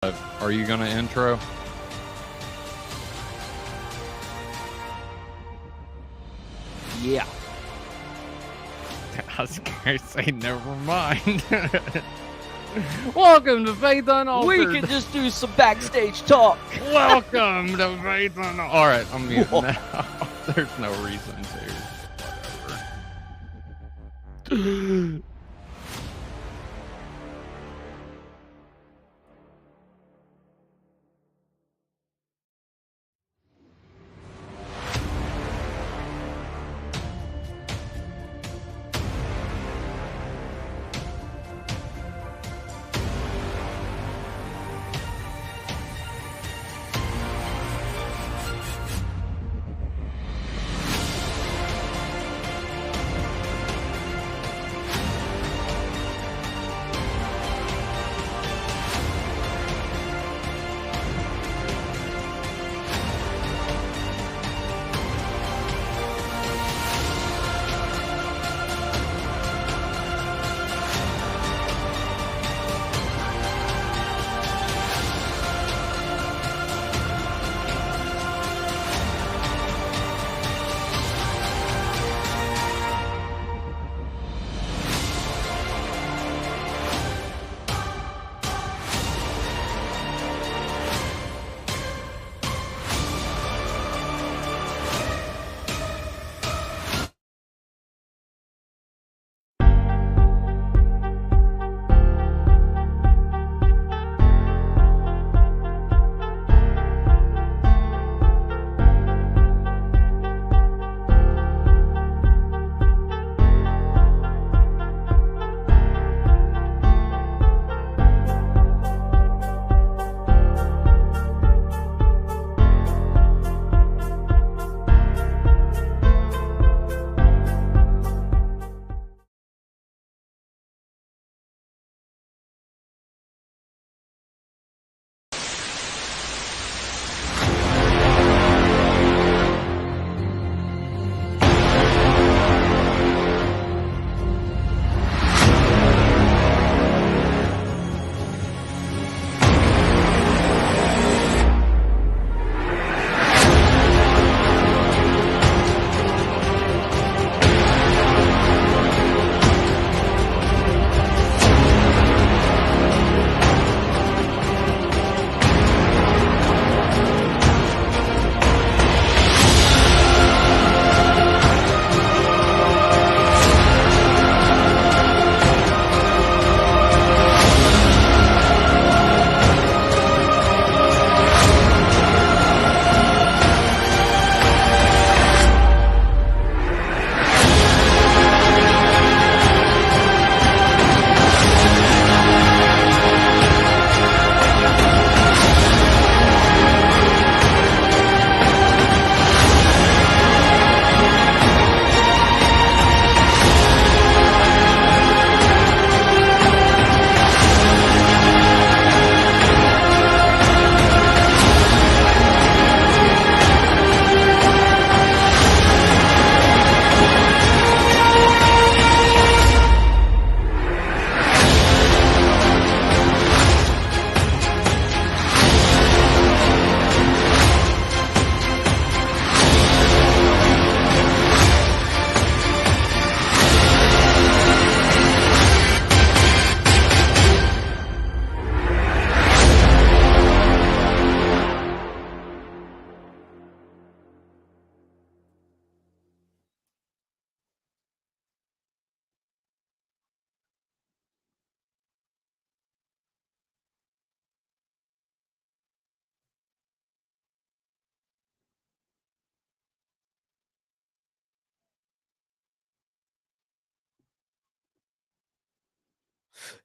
Are you going to intro? Yeah. I was going to say, never mind. Welcome to Faith Unaltered. We can just do some backstage talk. Welcome to Faith Unaltered. All right, I'm muting now. There's no reason to. Whatever.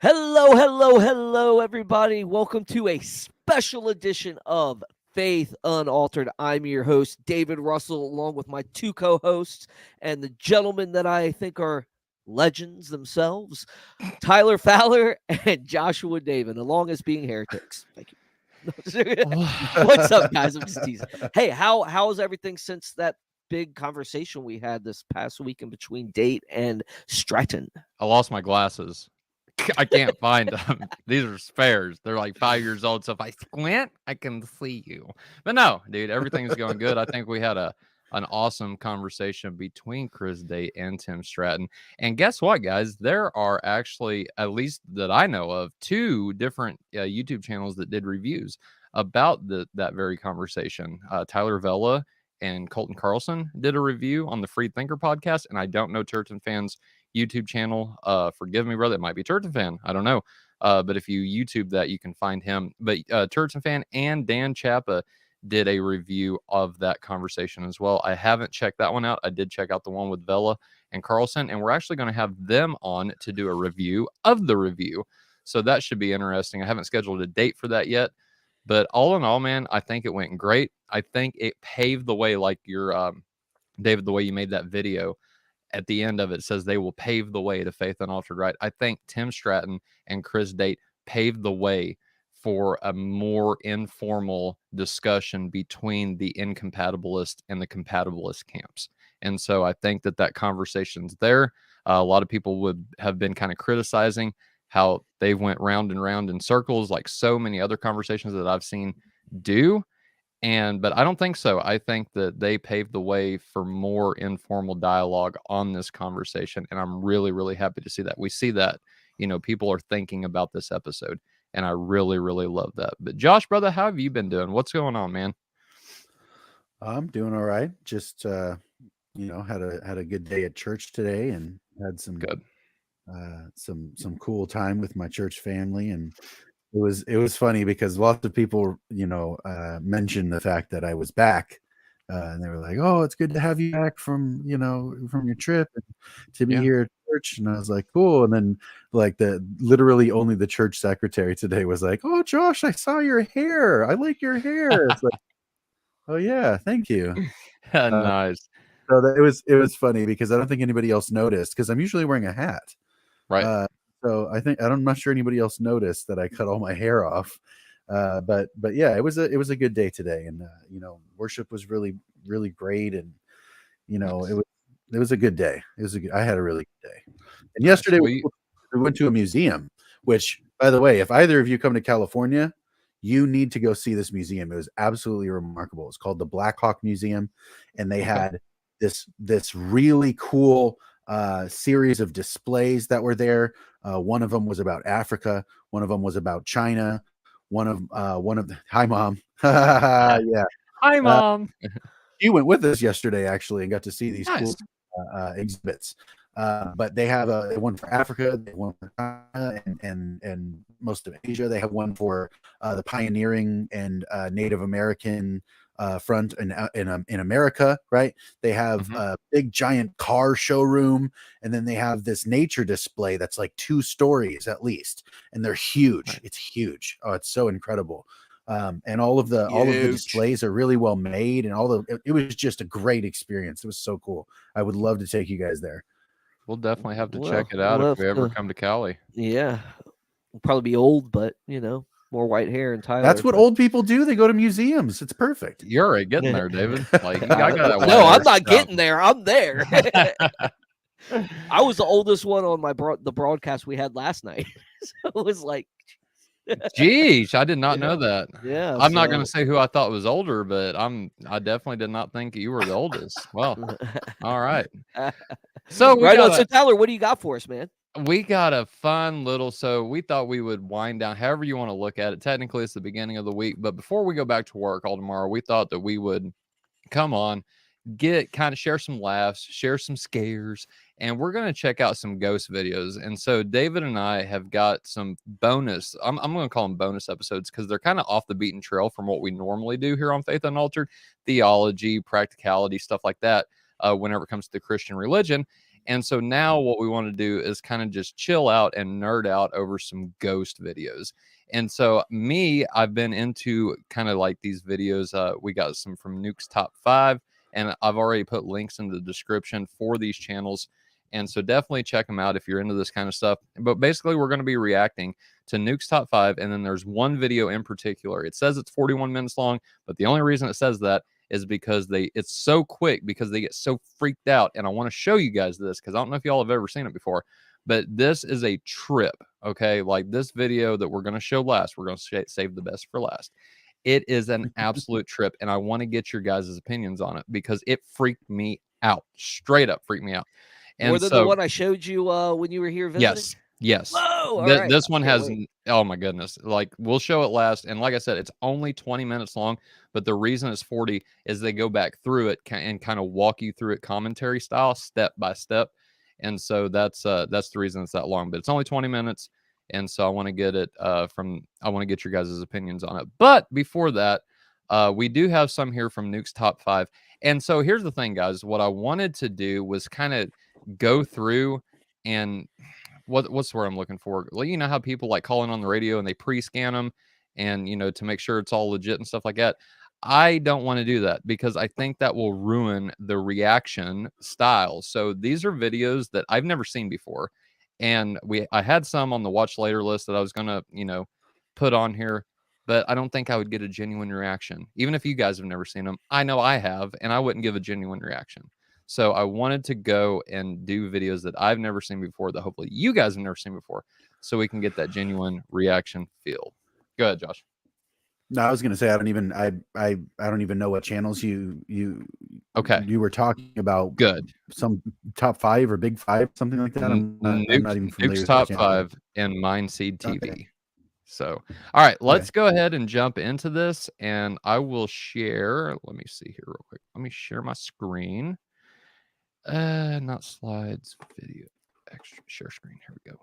Hello, everybody. Welcome to a special edition of Faith Unaltered. I'm your host, David Russell, along with my two co-hosts and the gentlemen that I think are legends themselves, Tyler Fowler and Joshua David, along as being heretics. Thank you. What's up, guys? I'm just teasing. Hey, how is everything since that big conversation we had this past week in between Date and Stratton? I lost my glasses. I can't find them. These are spares. They're like 5 years old. So if I squint, I can see you. But no, dude, everything's going good. I think we had an awesome conversation between Chris Day and Tim Stratton. And guess what, guys? There are actually, at least that I know of, 2 different YouTube channels that did reviews about that very conversation. Tyler Vella and Colton Carlson did a review on the Free Thinker podcast. And I don't know Turton Fan's YouTube channel. Forgive me, brother. It might be Turton Fan. I don't know. But if you YouTube that, you can find him. But Turton Fan and Dan Chappa did a review of that conversation as well. I haven't checked that one out. I did check out the one with Vella and Carlson, and we're actually going to have them on to do a review of the review. So that should be interesting. I haven't scheduled a date for that yet. But all in all, man, I think it went great. I think it paved the way, like your David, the way you made that video. At the end of it says they will pave the way to Faith Unaltered, right? I think Tim Stratton and Chris Date paved the way for a more informal discussion between the incompatibilist and the compatibilist camps. And so I think that conversation's there. A lot of people would have been kind of criticizing how they went round and round in circles, like so many other conversations that I've seen do. But I don't think so. I think that they paved the way for more informal dialogue on this conversation. And I'm really, really happy to see that. We see that, people are thinking about this episode. And I really, really love that. But Josh, brother, how have you been doing? What's going on, man? I'm doing all right. Just, had a good day at church today and had some good, some cool time with my church family. And it was funny because lots of people, mentioned the fact that I was back, and they were like, "Oh, it's good to have you back from your trip and to be here at church." And I was like, "Cool." And then like literally only the church secretary today was like, "Oh, Josh, I saw your hair. I like your hair." It's like, "Oh yeah, thank you." Nice. So it was funny because I don't think anybody else noticed because I'm usually wearing a hat, right? So I'm not sure anybody else noticed that I cut all my hair off. But yeah, it was a good day today. And, worship was really, really great. And, Nice. it was a good day. I had a really good day. And yesterday we went to a museum, which, by the way, if either of you come to California, you need to go see this museum. It was absolutely remarkable. It's called the Black Hawk Museum. And they had this really cool series of displays that were there. One of them was about Africa. One of them was about China. One of hi mom. Yeah. Hi mom. You went with us yesterday actually and got to see these nice. Cool exhibits. But they have one for Africa, they have one for China and most of Asia. They have one for the pioneering and Native American front in America, right? They have a big giant car showroom, and then they have this nature display that's like 2 stories at least, and they're huge. Right. It's huge. Oh, it's so incredible. And all of the displays are really well made, and it was just a great experience. It was so cool. I would love to take you guys there. We'll definitely have to check it out if we ever come to Cali. Yeah, we'll probably be old, but more white hair and Tyler. That's what old people do. They go to museums. It's perfect. You're already getting there, David. Like I got that. No, I'm not getting there. I'm there. I was the oldest one on the broadcast we had last night. So it was like, geez, I did not know that. Yeah, I'm not going to say who I thought was older, but I definitely did not think you were the oldest. Well, all right. So so Tyler, what do you got for us, man? We got a fun little, so we thought we would wind down, however you want to look at it. Technically, it's the beginning of the week, but before we go back to work all tomorrow, we thought that we would come on, share some laughs, share some scares, and we're going to check out some ghost videos. And so David and I have got some bonus, I'm going to call them bonus episodes because they're kind of off the beaten trail from what we normally do here on Faith Unaltered, theology, practicality, stuff like that, whenever it comes to the Christian religion. And so now what we want to do is kind of just chill out and nerd out over some ghost videos. And so I've been into kind of like these videos. We got some from Nukes Top 5, and I've already put links in the description for these channels. And so definitely check them out if you're into this kind of stuff. But basically, we're going to be reacting to Nukes Top 5. And then there's one video in particular. It says it's 41 minutes long, but the only reason it says that is because it's so quick because they get so freaked out. And I want to show you guys this because I don't know if y'all have ever seen it before. but this is a trip. Okay, like this video that we're going to show last, we're going to save the best for last. It is an absolute trip, and I want to get your guys' opinions on it because it freaked me out. Straight up freaked me out. And More than so, the one I showed you when you were here visiting? yes. Whoa! All right. This one Can't has, wait. oh my goodness. Like, we'll show it last. And like I said, it's only 20 minutes long. But the reason it's 40 is they go back through it and kind of walk you through it commentary style, step by step. And so that's the reason it's that long. But it's only 20 minutes. And so I want to get it I want to get your guys' opinions on it. But before that, we do have some here from Nukes Top 5. And so here's the thing, guys. What I wanted to do was kind of go through and what's the word I'm looking for? Well, you know how people like calling on the radio and they pre-scan them and, you know, to make sure it's all legit and stuff like that. I don't want to do that because I think that will ruin the reaction style. So these are videos that I've never seen before. And I had some on the watch later list that I was going to, you know, put on here, but I don't think I would get a genuine reaction. Even if you guys have never seen them, I know I have, and I wouldn't give a genuine reaction. So I wanted to go and do videos that I've never seen before that hopefully you guys have never seen before so we can get that genuine reaction feel. Go ahead, Josh. No, I was going to say I don't even know what channels you were talking about. Good. Some top 5 or big 5, something like that. I'm not even familiar. Nukes Top 5 and MindSeedTV. Okay. So, all right, let's go ahead and jump into this, and I will share. Let me see here real quick. Let me share my screen. Not slides, video, extra share screen. Here we go.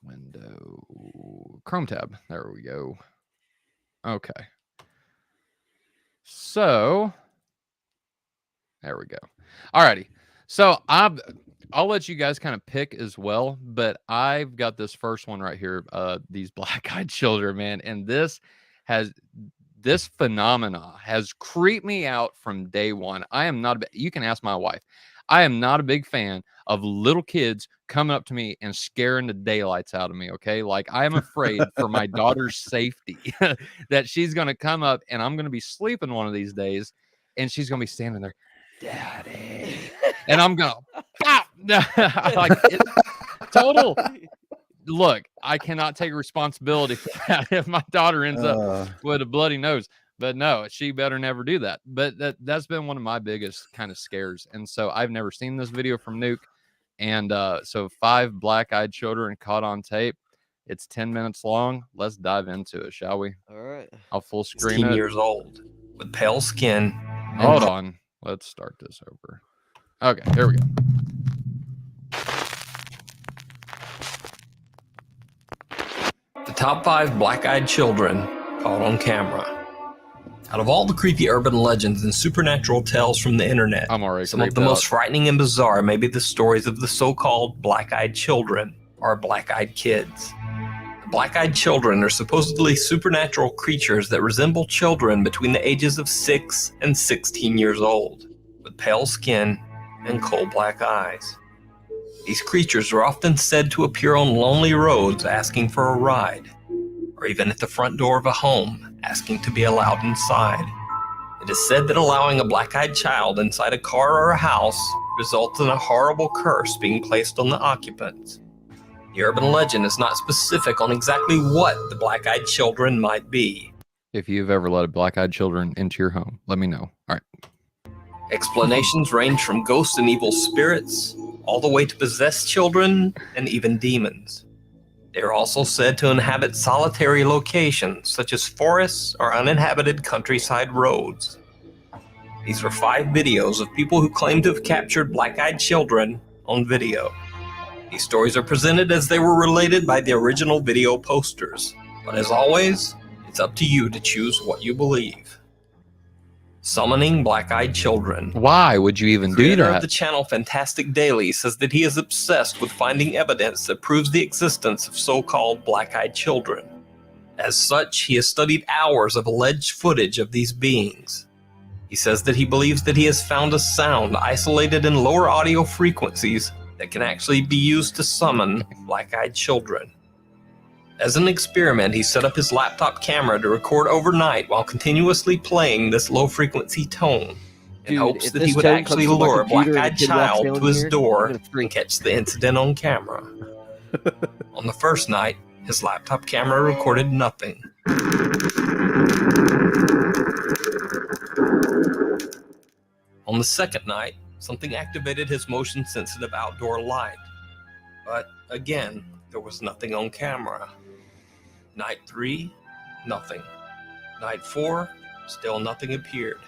Window, Chrome tab. There we go. Okay. So there we go. Alrighty. So I'll let you guys kind of pick as well, but I've got this first one right here. These black-eyed children, man, and this phenomena has creeped me out from day one. I am not. You can ask my wife. I am not a big fan of little kids coming up to me and scaring the daylights out of me. Okay. Like I am afraid for my daughter's safety that she's going to come up and I'm going to be sleeping one of these days and she's going to be standing there, Daddy. And I'm going to pop. Like total. Look, I cannot take responsibility for that if my daughter ends up with a bloody nose. But no, she better never do that. But that's been one of my biggest kind of scares. And so I've never seen this video from Nuke. And so 5 black-eyed children caught on tape. It's 10 minutes long. Let's dive into it, shall we? All right. I'll full screen 16 it. years old with pale skin. Hold on. Let's start this over. Okay, here we go. The top 5 black-eyed children caught on camera. Out of all the creepy urban legends and supernatural tales from the internet, some of the most frightening and bizarre may be the stories of the so-called black-eyed children, or black-eyed kids. The black-eyed children are supposedly supernatural creatures that resemble children between the ages of 6 and 16 years old, with pale skin and coal black eyes. These creatures are often said to appear on lonely roads asking for a ride, or even at the front door of a home asking to be allowed inside. It is said that allowing a black-eyed child inside a car or a house results in a horrible curse being placed on the occupants. The urban legend is not specific on exactly what the black-eyed children might be. If you've ever let a black-eyed children into your home, let me know. All right. Explanations range from ghosts and evil spirits, all the way to possessed children and even demons. They are also said to inhabit solitary locations, such as forests or uninhabited countryside roads. These are 5 videos of people who claim to have captured black-eyed children on video. These stories are presented as they were related by the original video posters, but as always, it's up to you to choose what you believe. Summoning black-eyed children. Why would you even do Creator that? of the channel Fantastic Daily says that he is obsessed with finding evidence that proves the existence of so-called black-eyed children. As such, he has studied hours of alleged footage of these beings. He says that he believes that he has found a sound isolated in lower audio frequencies that can actually be used to summon black-eyed children. As an experiment, he set up his laptop camera to record overnight while continuously playing this low-frequency tone. in hopes that he would actually lure a black-eyed child to his door and catch the incident on camera. On the first night, his laptop camera recorded nothing. On the second night, something activated his motion-sensitive outdoor light. But again, there was nothing on camera. Night 3, nothing. Night 4, still nothing appeared.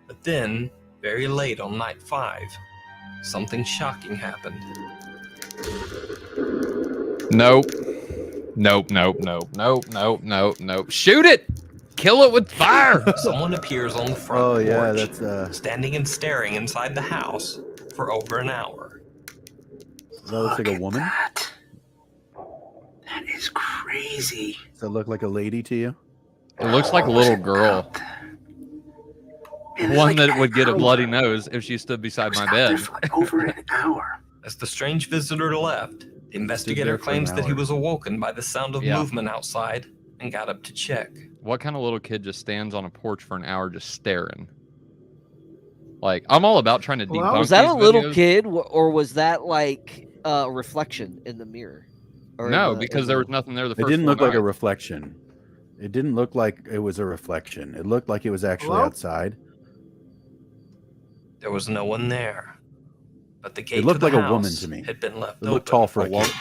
But then, very late on night 5, something shocking happened. Nope. Shoot it! Kill it with fire! Someone appears on the front porch, that's standing and staring inside the house for over an hour. That looks like a woman. That is crazy. Does that look like a lady to you? It looks like a little girl. One that would get a bloody nose if she stood beside my bed. For like over an hour. As the strange visitor left, the investigator claims that he was awoken by the sound of movement outside and got up to check. What kind of little kid just stands on a porch for an hour just staring? Like, I'm all about trying to debunk Was that these a little videos. kid, or was that like a reflection in the mirror? No, because there was nothing there the first It didn't look like a night. reflection. It didn't look like it was a reflection. It looked like it was actually outside. There was no one there, but the gate It looked to the like house a woman to me. had been left It looked open. tall for a kid.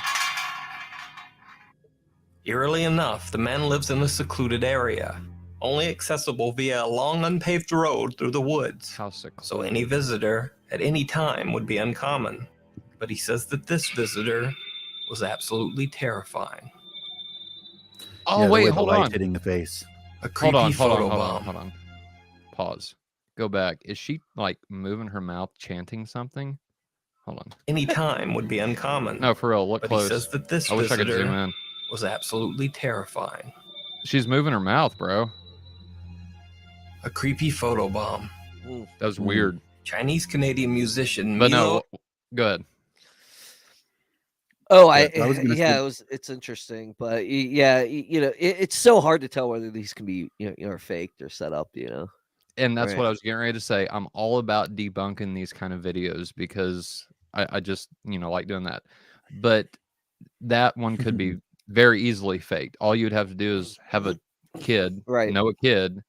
Eerily enough, the man lives in a secluded area, only accessible via a long unpaved road through the woods. So any visitor at any time would be uncommon. But he says that this visitor was absolutely terrifying. Oh, wait, hold the light on. hitting the face. A creepy Hold on. Pause. Go back. Is she like moving her mouth, chanting something? Hold on. Any time would be uncommon. No, for real. Look but close. He says that this I wish I could visitor zoom in. was absolutely terrifying. She's moving her mouth, bro. A creepy photobomb. That was weird. Chinese-Canadian musician But Milo. no, go ahead. Oh, it's interesting, but it's so hard to tell whether these can be are faked or set up, And that's what I was getting ready to say. I'm all about debunking these kind of videos because I just like doing that. But that one could be very easily faked. All you would have to do is have a kid, know a kid,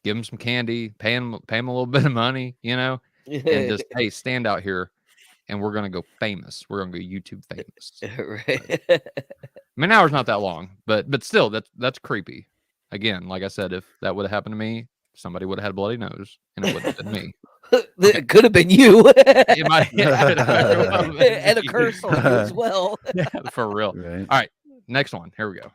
give him some candy, pay him a little bit of money, and just hey, stand out here. And we're gonna go famous. We're gonna go YouTube famous. Right. I mean, an hour's not that long, but still, that's creepy. Again, like I said, if that would have happened to me, somebody would have had a bloody nose, and it wouldn't have been me. It could have been you. It might, and a curse on you as well. For real. Right. All right, next one. Here we go.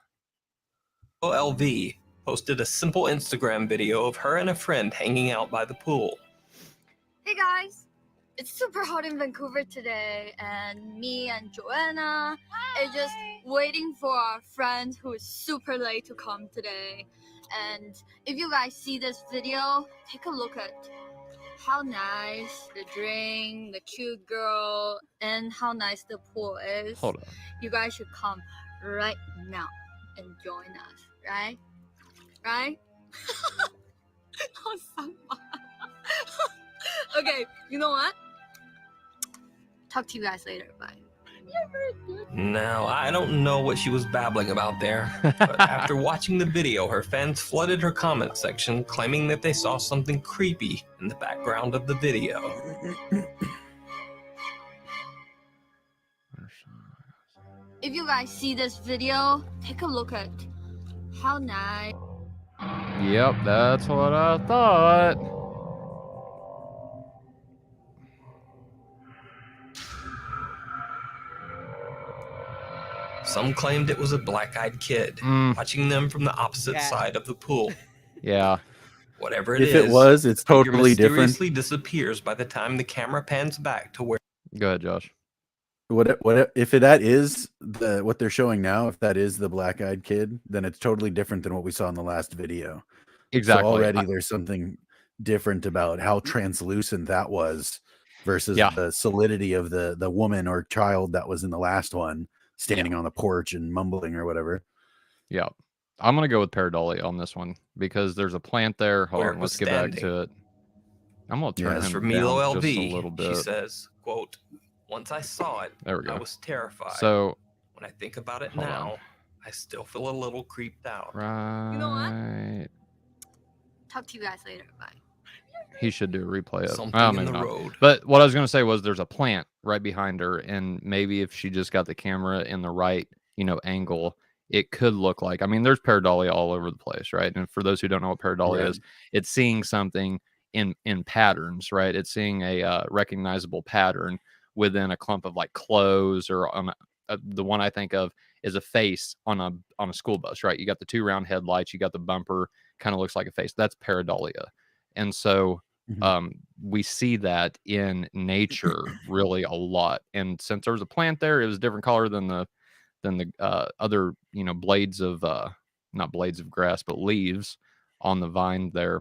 LV posted a simple Instagram video of her and a friend hanging out by the pool. Hey guys. It's super hot in Vancouver today, and me and Joanna are just waiting for our friend who is super late to come today. And if you guys see this video, take a look at how nice the drink, the cute girl, and how nice the pool is. Hold on. You guys should come right now and join us, right? Right? Okay, you know what? Talk to you guys later. Bye. Now, I don't know what she was babbling about there, but after watching the video, her fans flooded her comment section, claiming that they saw something creepy in the background of the video. If you guys see this video, take a look at how nice. Yep, that's what I thought. Some claimed it was a black-eyed kid watching them from the opposite side of the pool. Yeah. Whatever it is, if it was, it's the figure totally different. mysteriously disappears by the time the camera pans back to where. Go ahead, Josh. What if that is what they're showing now? If that is the black-eyed kid, then it's totally different than what we saw in the last video. Exactly. So already there's something different about how translucent that was versus the solidity of the woman or child that was in the last one, standing on the porch and mumbling or whatever. Yeah. I'm going to go with pareidolia on this one because there's a plant there. Hold on, let's get back to it. I'm gonna turn As him for down Milo just a LV, little she bit. says, quote, once I saw it, There we go. I was terrified. So when I think about it hold now, on. I still feel a little creeped out. Right. You know what? Talk to you guys later. Bye. He should do a replay of Something well, in maybe the not. road. But what I was going to say was there's a plant right behind her, and maybe if she just got the camera in the right, angle, it could look like. I mean, there's pareidolia all over the place, right? And for those who don't know what pareidolia is, it's seeing something in patterns, right? It's seeing a recognizable pattern within a clump of like clothes, or on the one I think of is a face on a school bus, right? You got the two round headlights, you got the bumper, kind of looks like a face. That's pareidolia, and so. We see that in nature really a lot, and since there was a plant there, it was a different color than the other blades of not blades of grass but leaves on the vine there.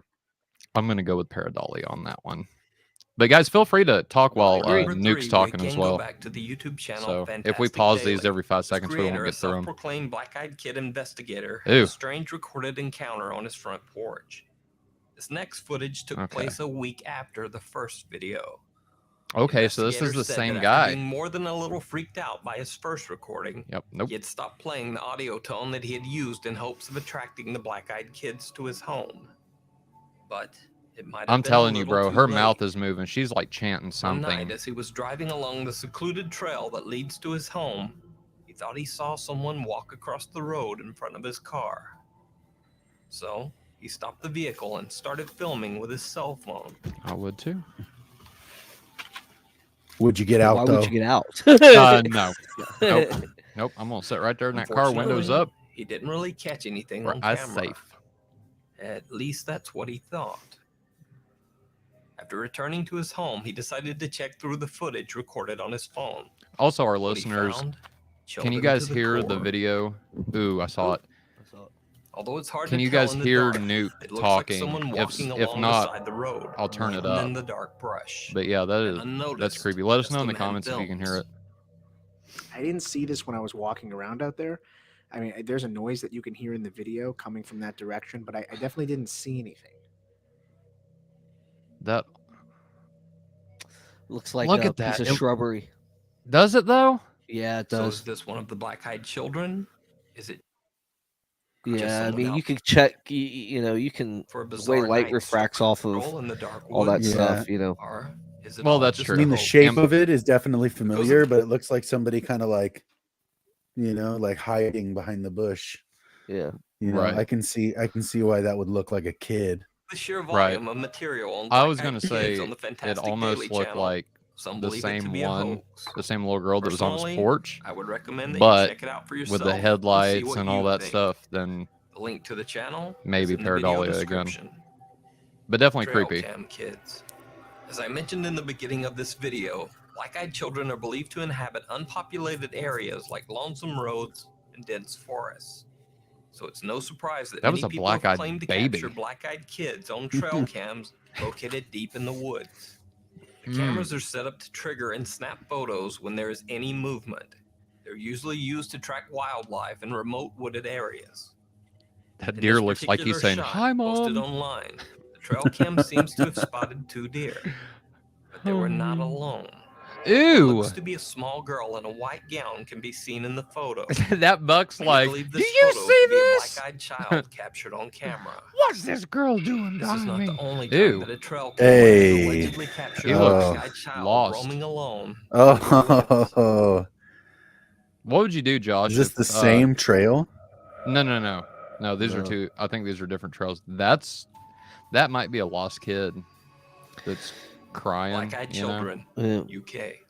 I'm gonna go with pareidolia on that one. But guys, feel free to talk while Nuke's talking as well. Back to the YouTube channel, so Fantastic if we pause Daily. these every 5 seconds, we won't Creator, get through them. Self-proclaimed black-eyed kid investigator, had a strange recorded encounter on his front porch. This next footage took place a week after the first video. Okay, so this is the same guy. Being more than a little freaked out by his first recording, he had stopped playing the audio tone that he had used in hopes of attracting the black-eyed kids to his home. But it might have I'm been telling a you, little bro, too her late. mouth is moving. She's like chanting something. One night, as he was driving along the secluded trail that leads to his home, he thought he saw someone walk across the road in front of his car. So he stopped the vehicle and started filming with his cell phone. I would too. Would you get out? Why though? would you get out? No. Nope. I'm gonna sit right there in that car, windows up. He didn't really catch anything We're on as camera. safe. At least that's what he thought. After returning to his home, he decided to check through the footage recorded on his phone. Also, our listeners, can you guys hear the video? Ooh, I saw it. Although it's hard Can to you tell guys in the hear dark, Nuke it looks talking? Like someone walking If along not, beside the road, I'll turn it hidden up. in the dark brush. But yeah, that's creepy. Let us know in the comments if you can hear it. I didn't see this when I was walking around out there. I mean, there's a noise that you can hear in the video coming from that direction, but I definitely didn't see anything. That looks like look a at that. piece of shrubbery. Does it though? Yeah, it So does. is this one of the black-eyed children? Is it? Yeah, I mean, you can check. You can the way light refracts off of all that stuff. Well, that's true. I mean, the shape of it is definitely familiar, but it looks like somebody kind of like, like hiding behind the bush. Yeah, I can see why that would look like a kid. The sheer volume of material. I was gonna say it almost looked like the same one, the same little girl that was on his porch. I would recommend that but you check it out for yourself with the headlights and all that stuff, then the link to the channel maybe pareidolia again. But definitely creepy. Cam kids. As I mentioned in the beginning of this video, black-eyed children are believed to inhabit unpopulated areas like lonesome roads and dense forests. So it's no surprise that was many a people have black-eyed claimed to baby. capture black-eyed kids on trail cams located deep in the woods. The cameras are set up to trigger and snap photos when there is any movement. They're usually used to track wildlife in remote wooded areas. That deer looks like he's saying, "Hi, Posted Mom." online, the trail cam seems to have spotted 2 deer, but they were not alone. Ew. What looks to be a small girl in a white gown can be seen in the photo. That buck's like, believe "Do this you photo see to be a this? black-eyed child captured on camera. What's this girl doing This is behind not me?" the only time Ew. that a trail camera has Hey. allegedly captured He a looks black-eyed child lost. roaming alone. Oh, What would you do, Josh? is this if, the same trail? No, these are two. I think these are different trails. That might be a lost kid that's crying. Black-eyed children, Yeah. UK.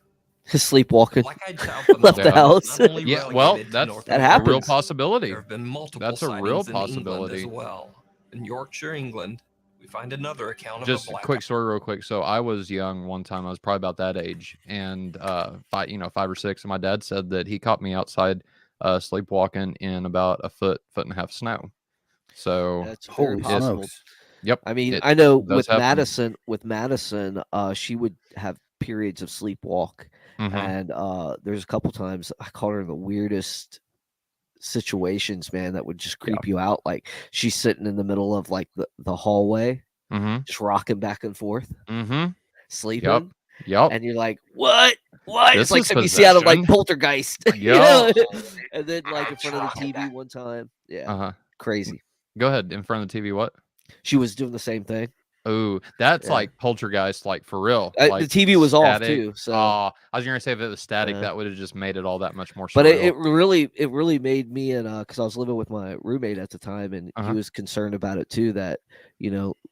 Sleepwalking. Black-eyed child Left the house. not only Yeah, well, relegated to that's North That a America, real happens. possibility. There have been multiple That's a real sightings in England possibility. as well. In Yorkshire, England, we find another account of Just a a black quick story, real quick. So I was young one time. I was probably about that age, and 5 or 6. And my dad said that he caught me outside sleepwalking in about a foot and a half snow. So That's very Holy possible. smokes! yep. I mean, it I know does happen. with Madison, she would have periods of sleepwalk, Mhm. and there's a couple times I caught her in the weirdest situations, man, that would just creep you out. Like she's sitting in the middle of like the hallway, just rocking back and forth, sleeping. Yep. And you're like, what? What? This It's like is something you see out of like possession. Poltergeist. You Yeah. know? And then like in front of the TV one time. Yeah. Crazy. Go ahead. In front of the TV, what? She was doing the same thing. Oh, that's like Poltergeist, like for real. The TV was off too. So I was gonna say if it was static, that would have just made it all that much more surreal. But it really made me, and because I was living with my roommate at the time, and he was concerned about it too. That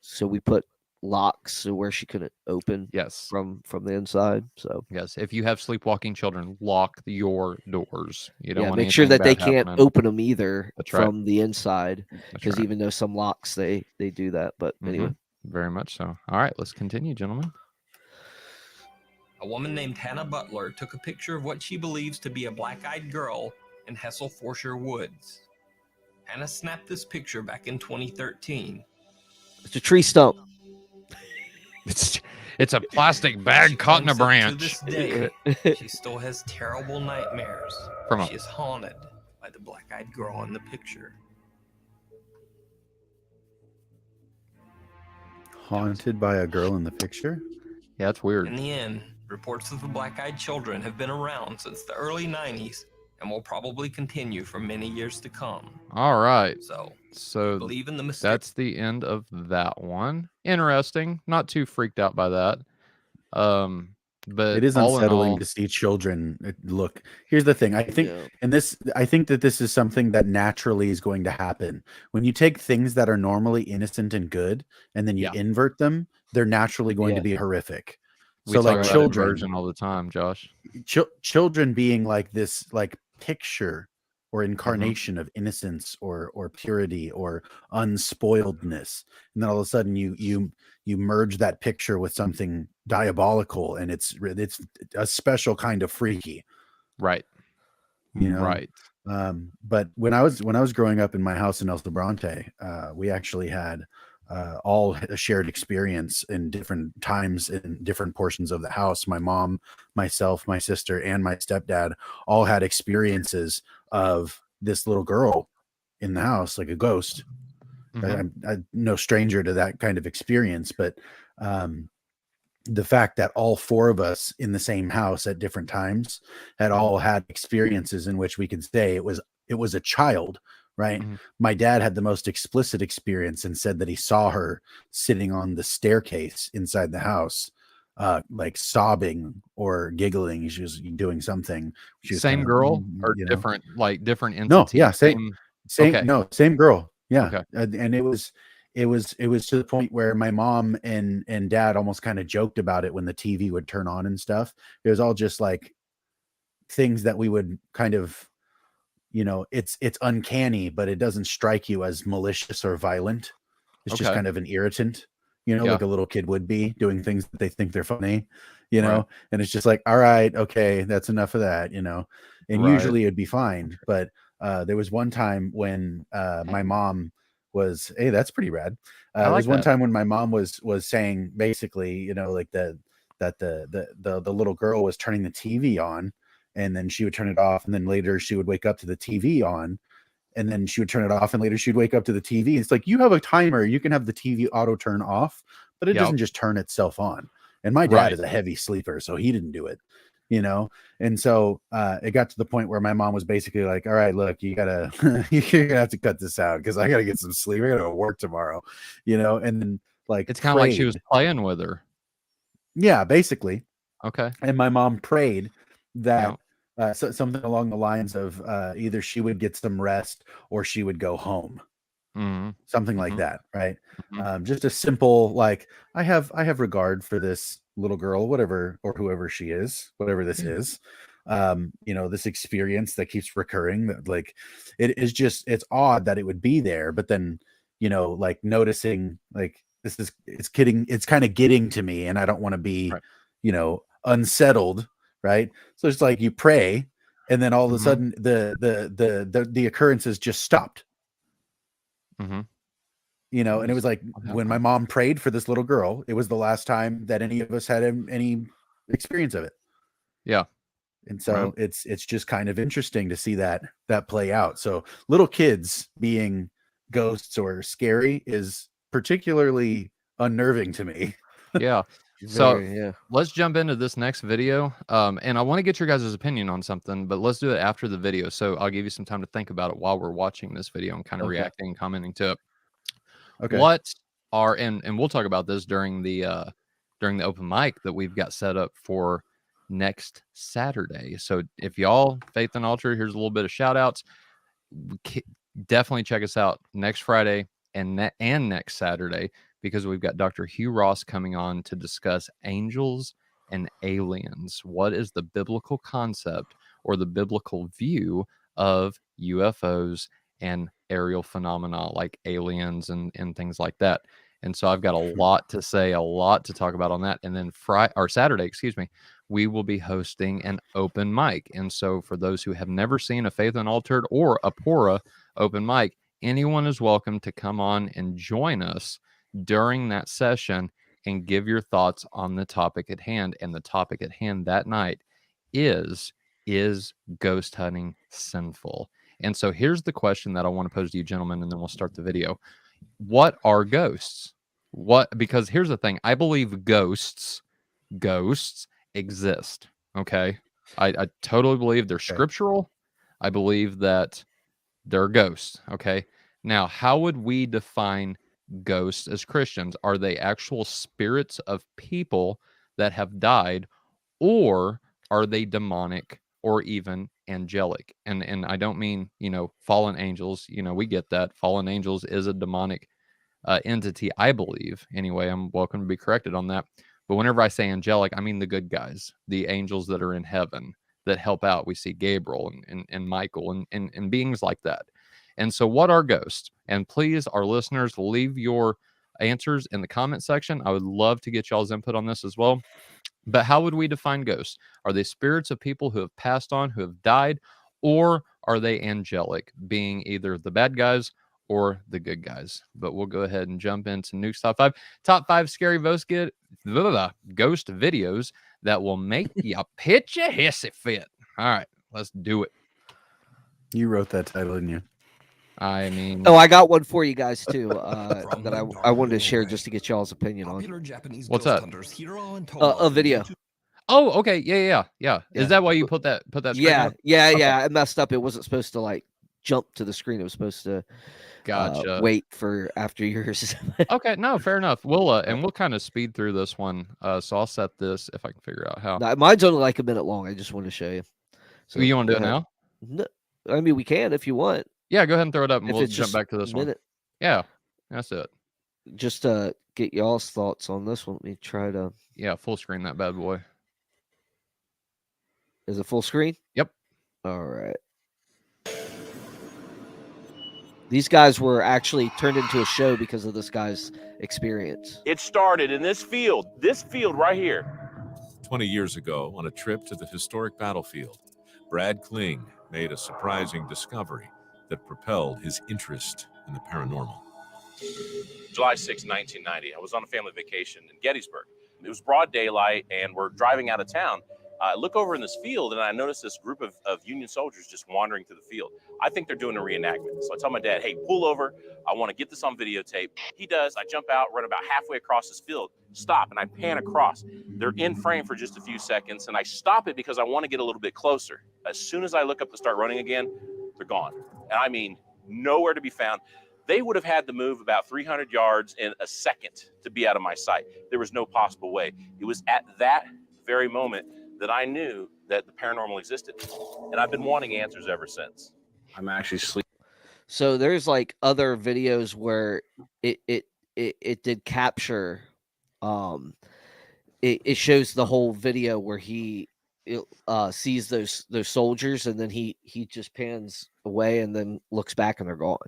so we put locks so where she couldn't open from the inside. So yes, if you have sleepwalking children, lock your doors. You don't want make sure that they can't open them either from the inside, because even though some locks they do that. But anyway. Very much so. All right, let's continue, gentlemen. A woman named Hannah Butler took a picture of what she believes to be a black-eyed girl in Hessel-Forscher Woods. Hannah snapped this picture back in 2013. It's a tree stump. It's a plastic bag caught in a branch. To this day, she still has terrible nightmares. She is haunted by the black-eyed girl in the picture. Haunted by a girl in the picture? Yeah, that's weird. In the end, reports of the black-eyed children have been around since the early 90s and will probably continue for many years to come. All right. So believe in the mystic. That's the end of that one. Interesting. Not too freaked out by that. But it is unsettling to see children look. Here's the thing. I think that this is something that naturally is going to happen. When you take things that are normally innocent and good and then you invert them, they're naturally going to be horrific. So like children all the time, Josh. Children being like this like picture or incarnation of innocence or purity or unspoiledness. And then all of a sudden you merge that picture with something diabolical, and it's a special kind of freaky. Right. Right. But when I was growing up in my house in El Sobrante, we actually had all a shared experience in different times in different portions of the house. My mom, myself, my sister, and my stepdad all had experiences of this little girl in the house, like a ghost. I'm no stranger to that kind of experience, but the fact that all four of us in the same house at different times had all had experiences in which we could say it was a child, right? My dad had the most explicit experience and said that he saw her sitting on the staircase inside the house, like sobbing or giggling. She was doing something. She was same girl or different entities? No, yeah, same girl. Yeah. Okay. And it was to the point where my mom and dad almost kind of joked about it when the TV would turn on and stuff. It was all just like things that we would kind of, it's uncanny, but it doesn't strike you as malicious or violent. It's just kind of an irritant, like a little kid would be doing things that they think they're funny, and it's just like, all right, okay, that's enough of that, and usually it'd be fine. But there was one time when my mom was, hey, that's pretty rad. There was one time when my mom was saying basically, like that the little girl was turning the TV on, and then she would turn it off, and then later she would wake up to the TV on, and then she would turn it off, and later she'd wake up to the TV. It's like, you have a timer, you can have the TV auto turn off, but it doesn't just turn itself on. And my dad is a heavy sleeper, so he didn't do it. And so it got to the point where my mom was basically like, all right, look, you're gonna have to cut this out because I gotta get some sleep. I gotta go to work tomorrow, and then like it's kind of like she was playing with her. Yeah, basically. Okay. And my mom prayed that something along the lines of either she would get some rest or she would go home. Something like that, right? Just a simple, like, I have regard for this little girl, whatever, or whoever she is, whatever this is, this experience that keeps recurring, that like, it's odd that it would be there, but then, like noticing like it's kind of getting to me, and I don't want to be, unsettled, right? So it's like you pray, and then all of a sudden the occurrences just stopped. And it was like when my mom prayed for this little girl, it was the last time that any of us had any experience of it. Yeah. And so it's just kind of interesting to see that play out. So little kids being ghosts or scary is particularly unnerving to me. Yeah. So yeah. let's jump into this next video. And I want to get your guys' opinion on something, but let's do it after the video. So I'll give you some time to think about it while we're watching this video and kind of reacting and commenting to it. Okay. What are and we'll talk about this during the open mic that we've got set up for next Saturday. So if y'all Faith Unaltered, here's a little bit of shout outs. Definitely check us out next Friday and next Saturday, because we've got Dr. Hugh Ross coming on to discuss angels and aliens. What is the biblical concept or the biblical view of UFOs and aerial phenomena like aliens and things like that? And so I've got a lot to say, a lot to talk about on that. And then Saturday, we will be hosting an open mic. And so for those who have never seen a Faith Unaltered or a Pora open mic, anyone is welcome to come on and join us during that session and give your thoughts on the topic at hand. And the topic at hand that night is ghost hunting sinful? And so here's the question that I want to pose to you, gentlemen, and then we'll start the video. What are ghosts? Because here's the thing. I believe ghosts exist. Okay. I totally believe they're scriptural. I believe that they're ghosts. Okay. Now, how would we define ghosts as Christians? Are they actual spirits of people that have died, or are they demonic or even angelic? And I don't mean, fallen angels. We get that. Fallen angels is a demonic entity, I believe. Anyway, I'm welcome to be corrected on that. But whenever I say angelic, I mean the good guys, the angels that are in heaven that help out. We see Gabriel and Michael and beings like that. And so what are ghosts? And please, our listeners, leave your answers in the comment section. I would love to get y'all's input on this as well. But how would we define ghosts? Are they spirits of people who have passed on, who have died, or are they angelic, being either the bad guys or the good guys? But we'll go ahead and jump into Nukes top five scary ghost videos that will make you pitch a hissy fit. All right, let's do it. You wrote that title, didn't you? I mean, I got one for you guys too that I wanted to share just to get y'all's opinion on. What's that? A video. Oh, okay. Yeah. Is that why you put that screen Yeah, up? yeah. I messed up. It wasn't supposed to like jump to the screen. It was supposed to wait for after yours. Okay, no, fair enough. We'll kind of speed through this one. So I'll set this if I can figure out how. No, mine's only like a minute long. I just want to show you. So you want to do it now? No, I mean, we can if you want. Yeah, go ahead and throw it up, and If we'll it's jump back to this one. Yeah, that's it. Just get y'all's thoughts on this one. Let me try to. Yeah, full screen that bad boy. Is it full screen? Yep. All right. These guys were actually turned into a show because of this guy's experience. It started in this field right here. 20 years ago, on a trip to the historic battlefield, Brad Kling made a surprising discovery that propelled his interest in the paranormal. July 6, 1990. I was on a family vacation in Gettysburg. It was broad daylight, and we're driving out of town. I look over in this field, and I notice this group of Union soldiers just wandering through the field. I think they're doing a reenactment. So I tell my dad, hey, pull over. I want to get this on videotape. He does. I jump out, run about halfway across this field, stop, and I pan across. They're in frame for just a few seconds, and I stop it because I want to get a little bit closer. As soon as I look up to start running again, they're gone. And I mean, nowhere to be found. They would have had to move about 300 yards in a second to be out of my sight. There was no possible way. It was at that very moment that I knew that the paranormal existed. And I've been wanting answers ever since. I'm actually sleeping. So there's like other videos where it did capture. It shows the whole video where he sees those soldiers, and then he just pans away and then looks back and they're gone.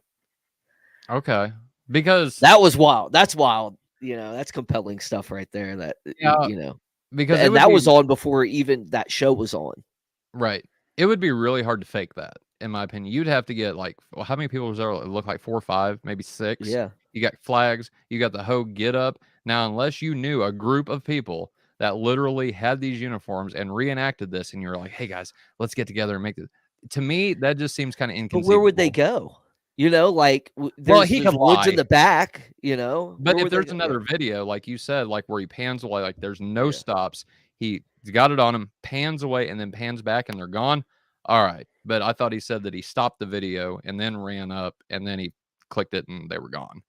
Okay, because that was wild. That's wild. That's compelling stuff right there. That because that was on before even that show was on. Right. It would be really hard to fake that, in my opinion. You'd have to get how many people was there? It looked like 4 or 5, maybe 6. Yeah. You got flags. You got the whole get up. Now, unless you knew a group of people that literally had these uniforms and reenacted this, and you're like, hey guys, let's get together and make this. To me, that just seems kind of inconceivable. But where would they go? There's he could woods lie. in the back. You know, But Where if were they there's go- another video, like you said, like where he pans away, like there's no stops. He's got it on him, pans away, and then pans back, and they're gone. All right. But I thought he said that he stopped the video and then ran up, and then he clicked it, and they were gone.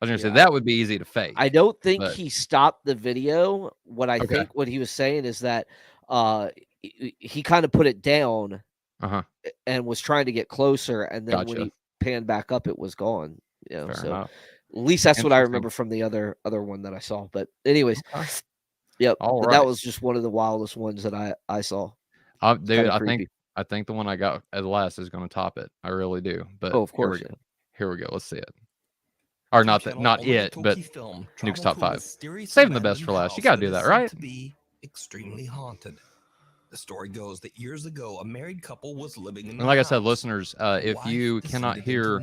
I was going to say that would be easy to fake. I don't think but- he stopped the video. What I Okay. think what he was saying is that he kind of put it down and was trying to get closer, and then when he panned back up, it was gone. You know, Fair so enough. at least that's what I Interesting. remember from the other one that I saw. But anyways, yep, All but right. that was just one of the wildest ones that I saw. Dude, I think the one I got as last is going to top it. I really do. But of course, here we go. Let's see it. Or not it, but Nukes top 5. Saving the best for last. You got to do that, right? To be extremely haunted. The story goes that years ago, a married couple was living in. And like I said, listeners, if you cannot hear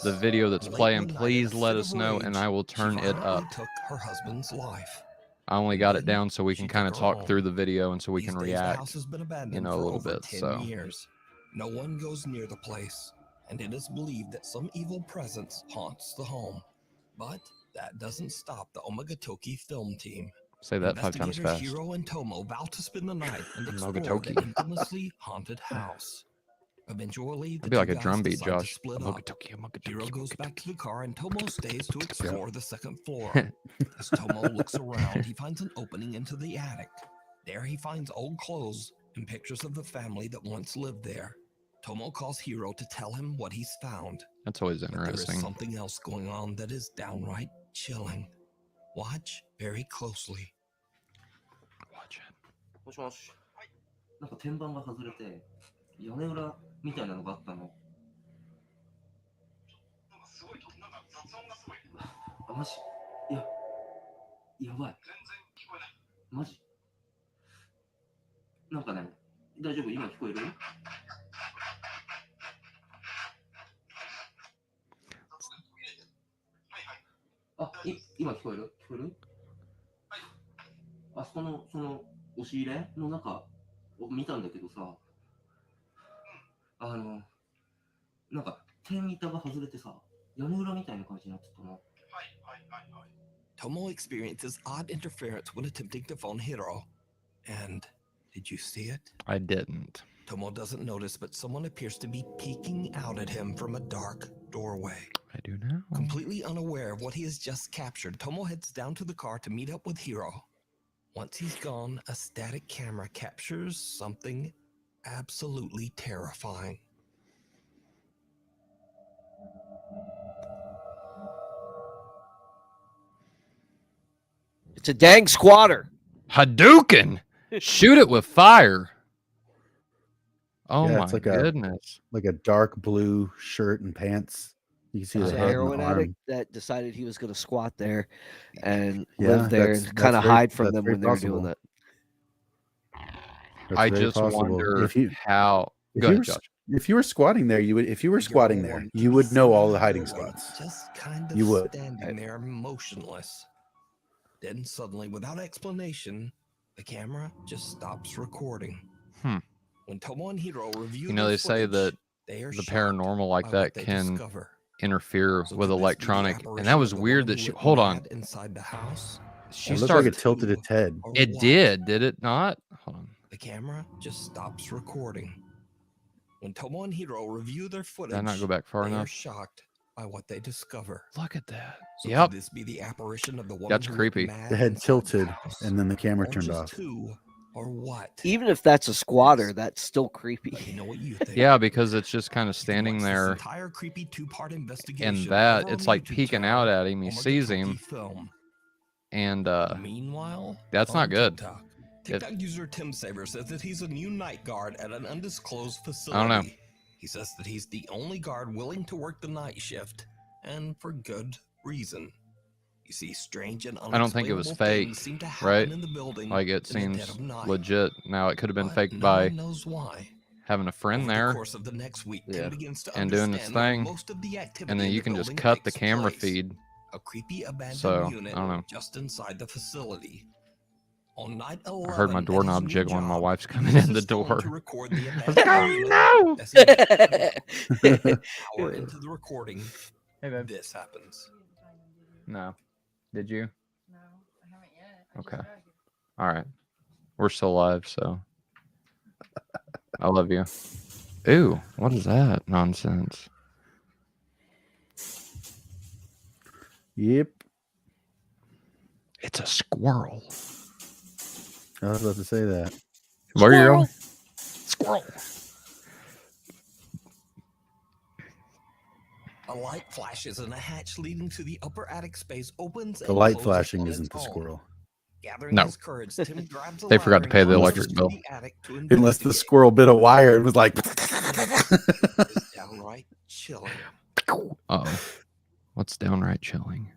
the video that's playing, please let us know, and I will turn it up. Took her husband's life. I only got it down so we can kind of talk through the video and so we can react, a little bit. 10 years. No one goes near the place, and it is believed that some evil presence haunts the home. But that doesn't stop the Omagatoki film team. Say that 5 times fast. Hiro and Tomo vow to spend the night and explore the infamously haunted house. Eventually, that'd be like a drum beat, Josh. Hiro goes back to the car and Tomo stays to explore the second floor. As Tomo looks around, he finds an opening into the attic. There he finds old clothes and pictures of the family that once lived there. Tomo calls Hiro to tell him what he's found. That's always But interesting. there is something else going on that is downright chilling. Watch very closely. Watch it. もしもし。なんか天板が外れて屋根裏みたいなのがあったの。あ、マジ？いや、やばい。マジ？なんかね、大丈夫？今聞こえる？あ、今聞こえる？聞こえる？あそこのその押し入れの中を見たんだけどさ、なんか天板が外れてさ、屋根裏みたいな感じになってたな。Tomo experiences odd interference when attempting to phone Hiro. And did you see it? I didn't. Tomo doesn't notice, but someone appears to be peeking out at him from a dark doorway. I do now. Completely unaware of what he has just captured, Tomo heads down to the car to meet up with Hiro. Once he's gone, a static camera captures something absolutely terrifying. It's a dang squatter. Hadouken! Shoot it with fire. Oh Yeah, my it's like goodness. Like a dark blue shirt and pants. You can see It's the a head and heroin the addict arm. that decided he was going to squat there and Yeah, live there that's and kind of very- hide from that's them very when they were possible. doing that. That's I very just possible. wonder If you how. if Go you ahead, were, Josh. if you were squatting there, you would. If you were squatting there, you would know all the hiding spots. Just kind of You would. standing there motionless. Then suddenly, without explanation, the camera just stops recording. Hmm. When Tomo and Hiro review You know, the they say footage, that they are the shocked paranormal like by that what they can discover. interfere So with could this be the electronic. And apparition that was of the weird woman that who she. went Hold on. mad inside the house. She It looks started. like it tilted its head. Or It what? did it not? Hold on. The camera just stops recording. When Tomo and Hiro review their footage, Did I not go back far they are enough? shocked by what they discover. Look at that. So Yep. could this be the apparition of the woman That's who creepy. went mad The head inside tilted, house? and then the camera Or turned just off. Two, or what? Even if that's a squatter, that's still creepy. Let me know what you think. Yeah, because it's just kind of You can standing watch this there, entire creepy two-part investigation and that over it's on like YouTube peeking channel, out at him. He sees Omagatoki him, Film. and Meanwhile, that's on not good. TikTok, It- TikTok user Tim Saver says that he's a new night guard at an undisclosed facility. I don't know. He says that he's the only guard willing to work the night shift, and for good reason. You see, strange and I don't think it was unexplainable things fake, seem to happen right? in the building Like it in the dead seems of night. legit. Now it could have been But faked no by one knows why. having a friend Over the there course of the next week, Yeah. Tim begins to and doing its understand that thing, most of the activity and then in you the can just building cut the takes camera place. feed. A creepy abandoned So, unit I don't know. just inside the facility. On night 11, I heard my at his doorknob new jiggling. My job, wife's he coming uses in the his phone door. to record the I was like, abandoned "Oh unit. As he- An hour into the recording, Hey, babe. this happens. No. Did you? No, I haven't yet. Okay. All right. We're still live, so I love you. Ooh, what is that nonsense? Yep. It's a squirrel. I was about to say that. Where are you going? Squirrel. A light flashes and a hatch leading to the upper attic space opens. The light flashing isn't the squirrel. No. They forgot to pay the electric bill. Unless the squirrel bit a wire and was like. Downright chilling. Uh-oh. What's downright chilling?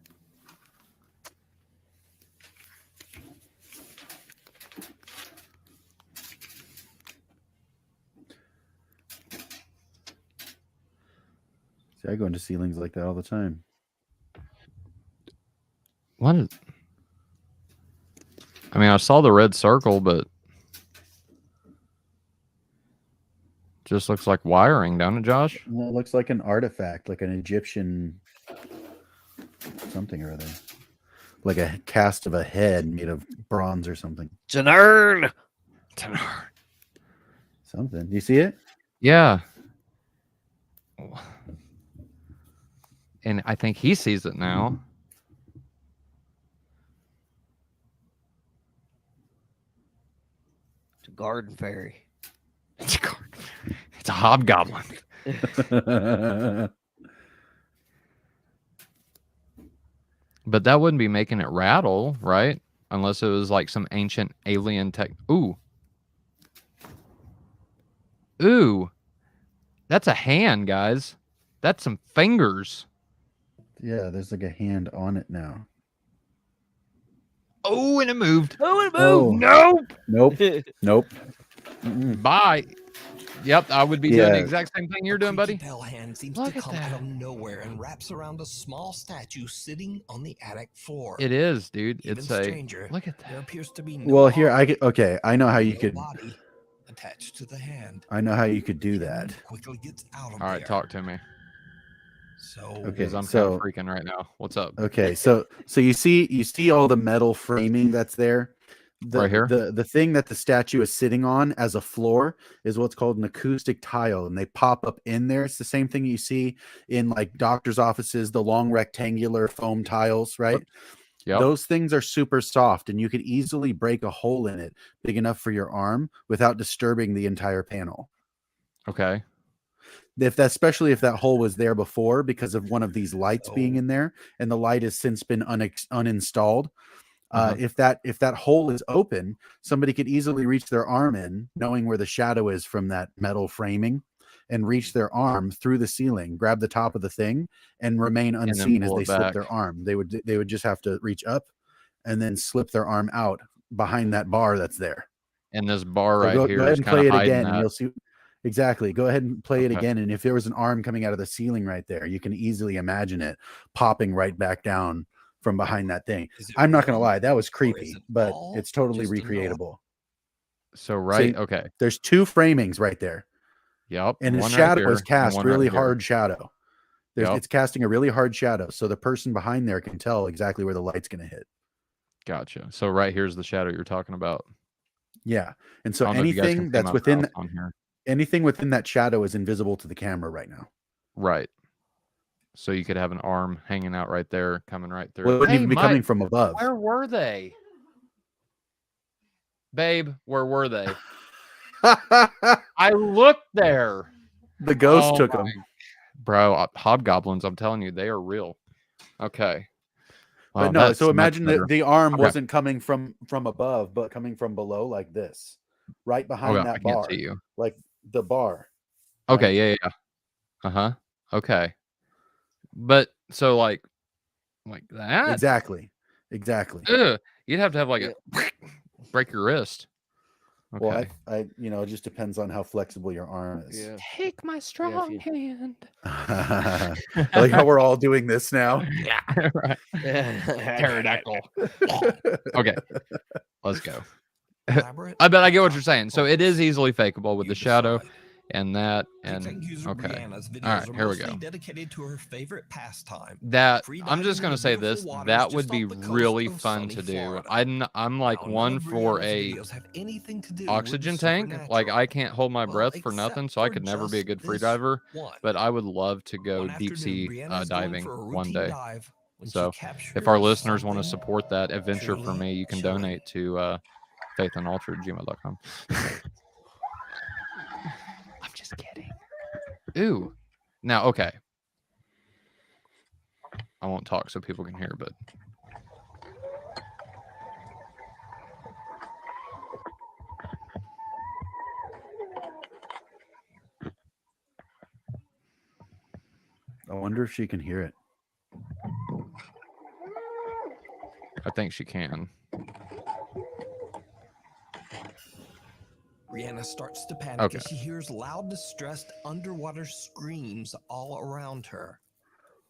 See, I go into ceilings like that all the time. What is... I mean, I saw the red circle, but just looks like wiring, don't it, Josh? Well, it looks like an artifact, like an Egyptian something or other. Like a cast of a head made of bronze or something. It's a nerd. Something. Do you see it? Yeah. And I think he sees it now. It's a garden fairy. It's a hobgoblin. But that wouldn't be making it rattle, right? Unless it was like some ancient alien tech. Ooh. Ooh. That's a hand, guys. That's some fingers. Yeah, there's like a hand on it now. Oh, and it moved. Oh, it Oh. moved. Nope. Nope. Nope. Mm-mm. Bye. Yep, I would be doing the Yeah. exact same thing you're doing, buddy. Pale hand seems Look to at come out that. of nowhere and wraps around a small statue sitting on the attic floor. It is, dude. Even It's a stranger, look at there that. appears to be no Well, here arm, okay. I know how you no could. body attached to the hand. I know how you could do The hand that. quickly gets out of All right, there. talk to me. So Okay, Because I'm kind so of freaking right now. What's up? okay, so you see all the metal framing that's there. Right here? The thing that the statue is sitting on as a floor is what's called an acoustic tile, and they pop up in there. It's the same thing you see in like doctors' offices, the long rectangular foam tiles, right? Yep. Those things are super soft, and you could easily break a hole in it big enough for your arm without disturbing the entire panel. Okay. Especially if that hole was there before because of one of these lights being in there, and the light has since been uninstalled. If that hole is open, somebody could easily reach their arm in, knowing where the shadow is from that metal framing, and reach their arm through the ceiling, grab the top of the thing, and remain unseen as pull they it slip back. their arm. They would just have to reach up and then slip their arm out behind that bar that's there. And this bar So right go here ahead is and kind play of it hiding again, and that. you'll see. Exactly. Go ahead and play it Okay. again. And if there was an arm coming out of the ceiling right there, you can easily imagine it popping right back down from behind that thing. is it I'm not going to real, lie. That was or creepy, is it but all it's totally just an recreatable. So right, So okay. there's two framings right there. Yep. And the one right shadow here is and cast one really right here. hard shadow. Yep. It's casting a really hard shadow. So the person behind there can tell exactly where the light's going to hit. Gotcha. So right here's the shadow you're talking about. Yeah. And I so don't know if you guys can anything see that's my within mouse on here. anything within that shadow is invisible to the camera right now. Right. So you could have an arm hanging out right there, coming right through. Well, it wouldn't Hey, even be Mike, coming from above. where were they? Babe, where were they? I looked there. The ghost Oh took my- them. Bro, hobgoblins, I'm telling you, they are real. Okay. But Wow, no, that's so much imagine better. that the arm Okay. wasn't coming from above, but coming from below like this, right behind Okay, I that can't bar, see you. like the bar. Okay, yeah. Uh-huh. Okay. But so like that? Exactly. Ugh, you'd have to have like a break your wrist. Okay. Well, I it just depends on how flexible your arm is. Yeah. Take my strong hand. I like how we're all doing this now. Yeah, right. Pterodactyl. Okay, let's go. elaborate. I bet I get what you're saying. So it is easily fakeable with the You shadow. decide. and that, and okay. All right, here we go. Dedicated to her favorite pastime. That I'm just gonna say this. That would be really fun to do. I'm like one for a oxygen tank. Like I can't hold my breath for nothing, so I could never be a good free diver. But I would love to go deep sea diving one day. So if our listeners want to support that adventure for me, you can donate to faithunaltered@gmail.com. I'm just kidding. Ooh. Now, okay. I won't talk so people can hear, but I wonder if she can hear it. I think she can. Brianna starts to panic as she hears loud, distressed underwater screams all around her.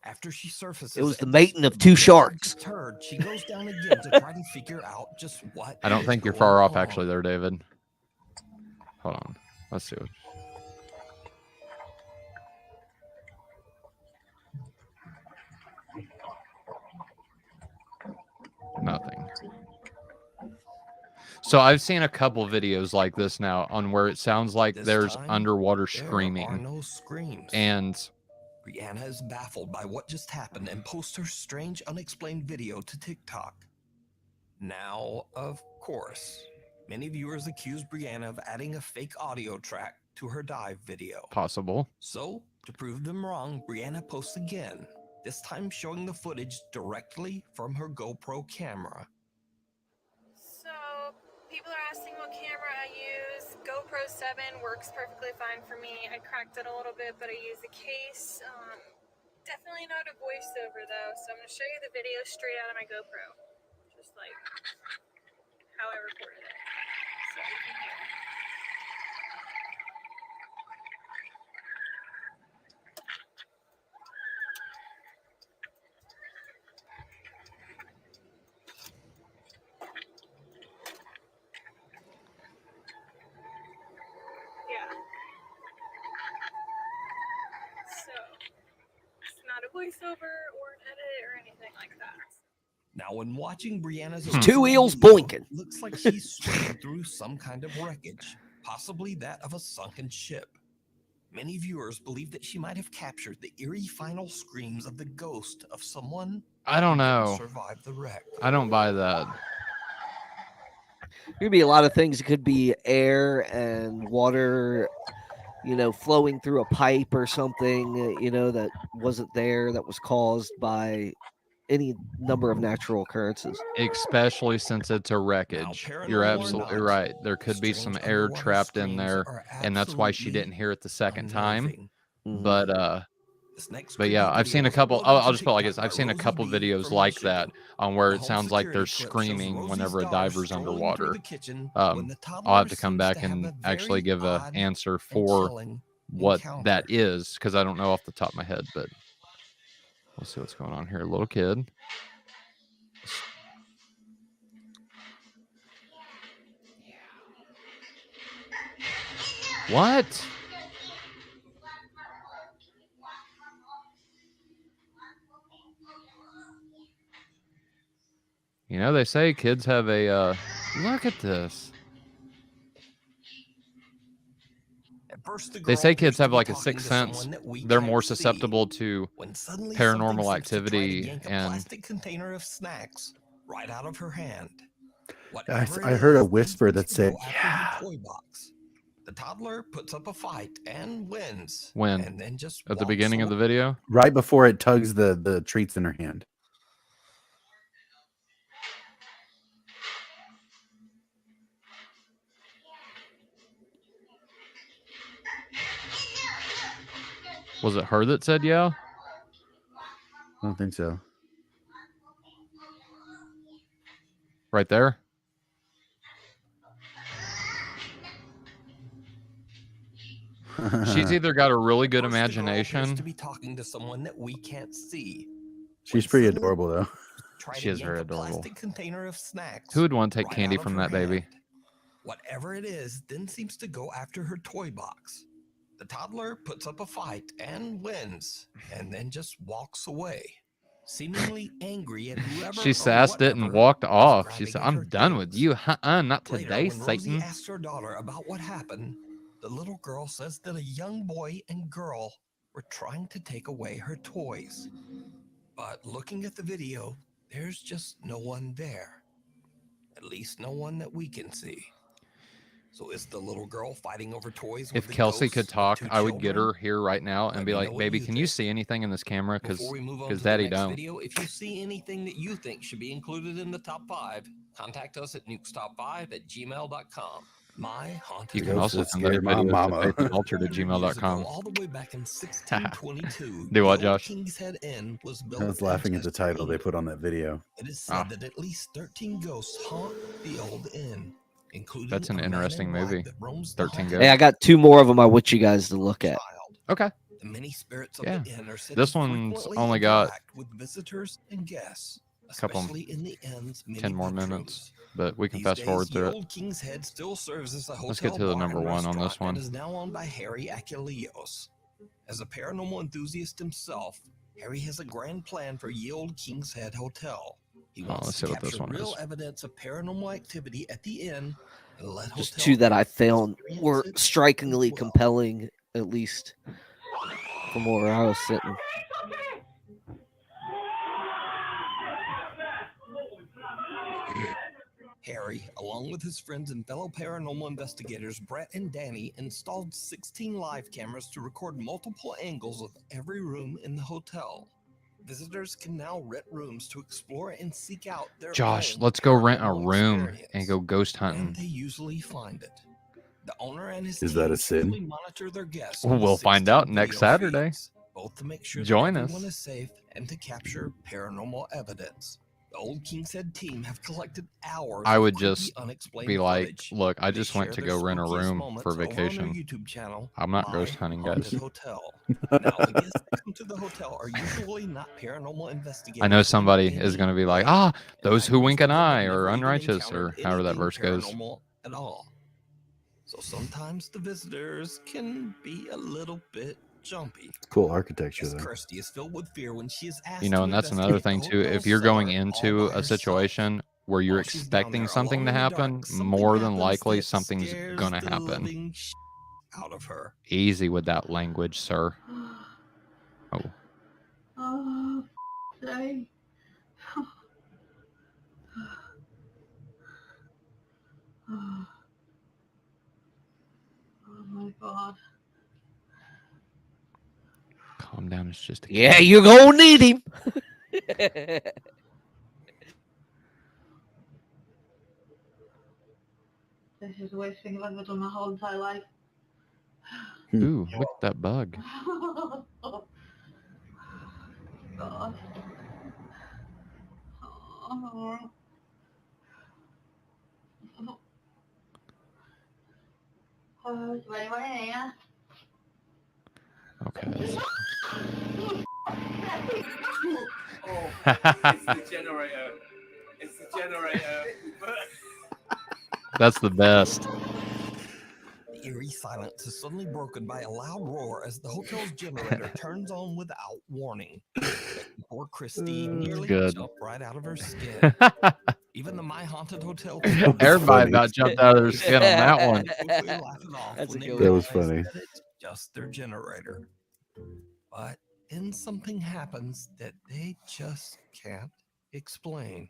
After she surfaces, it was the mating of two sharks. She goes down again to try to figure out just what. I don't think you're far off actually there, David. Hold on. Let's see. Nothing. So I've seen a couple videos like this now on where it sounds like there's underwater screaming. There are no screams. And Brianna is baffled by what just happened and posts her strange, unexplained video to TikTok. Now, of course, many viewers accuse Brianna of adding a fake audio track to her dive video. Possible. So, to prove them wrong, Brianna posts again, this time showing the footage directly from her GoPro camera. So, people are asking what camera I use. GoPro 7 works perfectly fine for me. I cracked it a little bit, but I use a case. Definitely not a voiceover though, so I'm going to show you the video straight out of my GoPro. Just like how I recorded it. So you can hear. Voiceover or an edit or anything like that. Now, when watching Brianna's two wheels boinking, looks like she's swimming through some kind of wreckage, possibly that of a sunken ship. Many viewers believe that she might have captured the eerie final screams of the ghost of someone. I don't know. Survived the wreck. I don't buy that. There could be a lot of things. It could be air and water, flowing through a pipe or something, that wasn't there, that was caused by any number of natural occurrences. Especially since it's a wreckage. You're absolutely right. There could be some air trapped in there, and that's why she didn't hear it the second time. But yeah, I've seen a couple. I'll just put it like this. I've seen a couple videos like that on where it sounds like they're screaming whenever a diver's underwater. I'll have to come back and actually give an answer for what that is, because I don't know off the top of my head, but we'll see what's going on here. A little kid. What? They say kids have a, look at this. They say kids have like a sixth sense. They're more susceptible to paranormal activity and plastic container of snacks right out of her hand. I heard a whisper that said, "Yeah." The toddler puts up a fight and wins. When? And then just at the beginning of the video? Right before it tugs the treats in her hand. Was it her that said yeah? I don't think so. Right there? She's either got a really good imagination. To be talking to someone that we can't see. She's pretty adorable though. She is very adorable. Container of snacks. Who would want to take candy from that baby? Whatever it is, then seems to go after her toy box. The toddler puts up a fight and wins, and then just walks away, seemingly angry at whoever. She sassed it and walked off. She said, "I'm done with you. Not today, Later, when Rosie Satan." asked her daughter about what happened, the little girl says that a young boy and girl were trying to take away her toys. But looking at the video, there's just no one there. At least no one that we can see. So is the little girl fighting over toys? If Kelsey could talk, I would get her here right now and be like, "Baby, can you see anything in this camera? Because Daddy don't." Video, if you see anything that you think should be included in the top 5, contact us at nukestop5@gmail.com. My haunted. You can also send that video to faithunaltered@gmail.com. All the way back in 1622. Do what, Josh? King's Head Inn was built. I was laughing at the title they put on that video. It is said that at least 13 ghosts haunt the old inn. That's an interesting movie. 13 Ghosts. Hey, I got 2 more of them I want you guys to look at. Okay. The many spirits of Yeah. the inn are said This to one's frequently only got interact with visitors and guests, a couple, especially in the inn's many 10 more bedrooms. minutes, but we can These fast days, forward the through it. Old King's Head still serves as a hotel. Let's get to the bar number and 1 on this restaurant one. and is now owned by Harry Achilleos. As a paranormal enthusiast himself, Harry has a grand plan for Ye Old King's Head Hotel. He wants let's to see what this capture one real is. evidence of paranormal activity at the inn. And let Just hotel 2 that I guests found experience were it strikingly as well. compelling, at least from where I was sitting. Harry, along with his friends and fellow paranormal investigators Brett and Danny, installed 16 live cameras to record multiple angles of every room in the hotel. Visitors can now rent rooms to explore and seek out their Josh, own let's go rent a paranormal room experience. and go ghost And hunting. they usually find it. The owner and his Is team that a sin? carefully monitor their guests Well, on the we'll find 16 out next video Saturday. feeds, both to make sure Join that us. everyone is safe and to capture paranormal evidence. The Old King's Head team have collected hours. I would of creepy, just unexplained be like, footage. "Look, I They just went share to their go rent a spookiest room moments for over on their vacation. YouTube channel, I'm not My ghost hunting, Haunted guys." Hotel. Now, the guests that come to the hotel are usually not paranormal investigators. I know somebody in is going to any be like, way. "Those And who most wink of an them have eye never are even unrighteous," or encountered however that anything verse goes. paranormal at all. So sometimes the visitors can be a little bit jumpy. Cool architecture, As though. Kirsty is filled with fear when she is asked You know, to and that's another investigate thing the too. If hotel's you're going cellar all into by a herself. situation where you're While she's down expecting there something alone to in the happen, dark, something more than happens likely that something's scares going to the happen. living out of her. Easy with that language, sir. Oh, Oh, today. Oh my God. calm down. It's just a Yeah, kid. you're gonna need him. This is the worst thing I've ever done my whole entire life. Ooh, look at that bug. God. Oh. Oh, is there anyone in here? Okay. That's... Oh, it's the generator. It's the generator. That's the best. The eerie silence is suddenly broken by a loud roar as the hotel's generator turns on without warning. Poor Christy nearly jumped right out of her skin. Even the My Haunted Hotel. Everybody about jumped out of their skin on that one. That's a good That was funny. That it's just their generator. But then something happens that they just can't explain.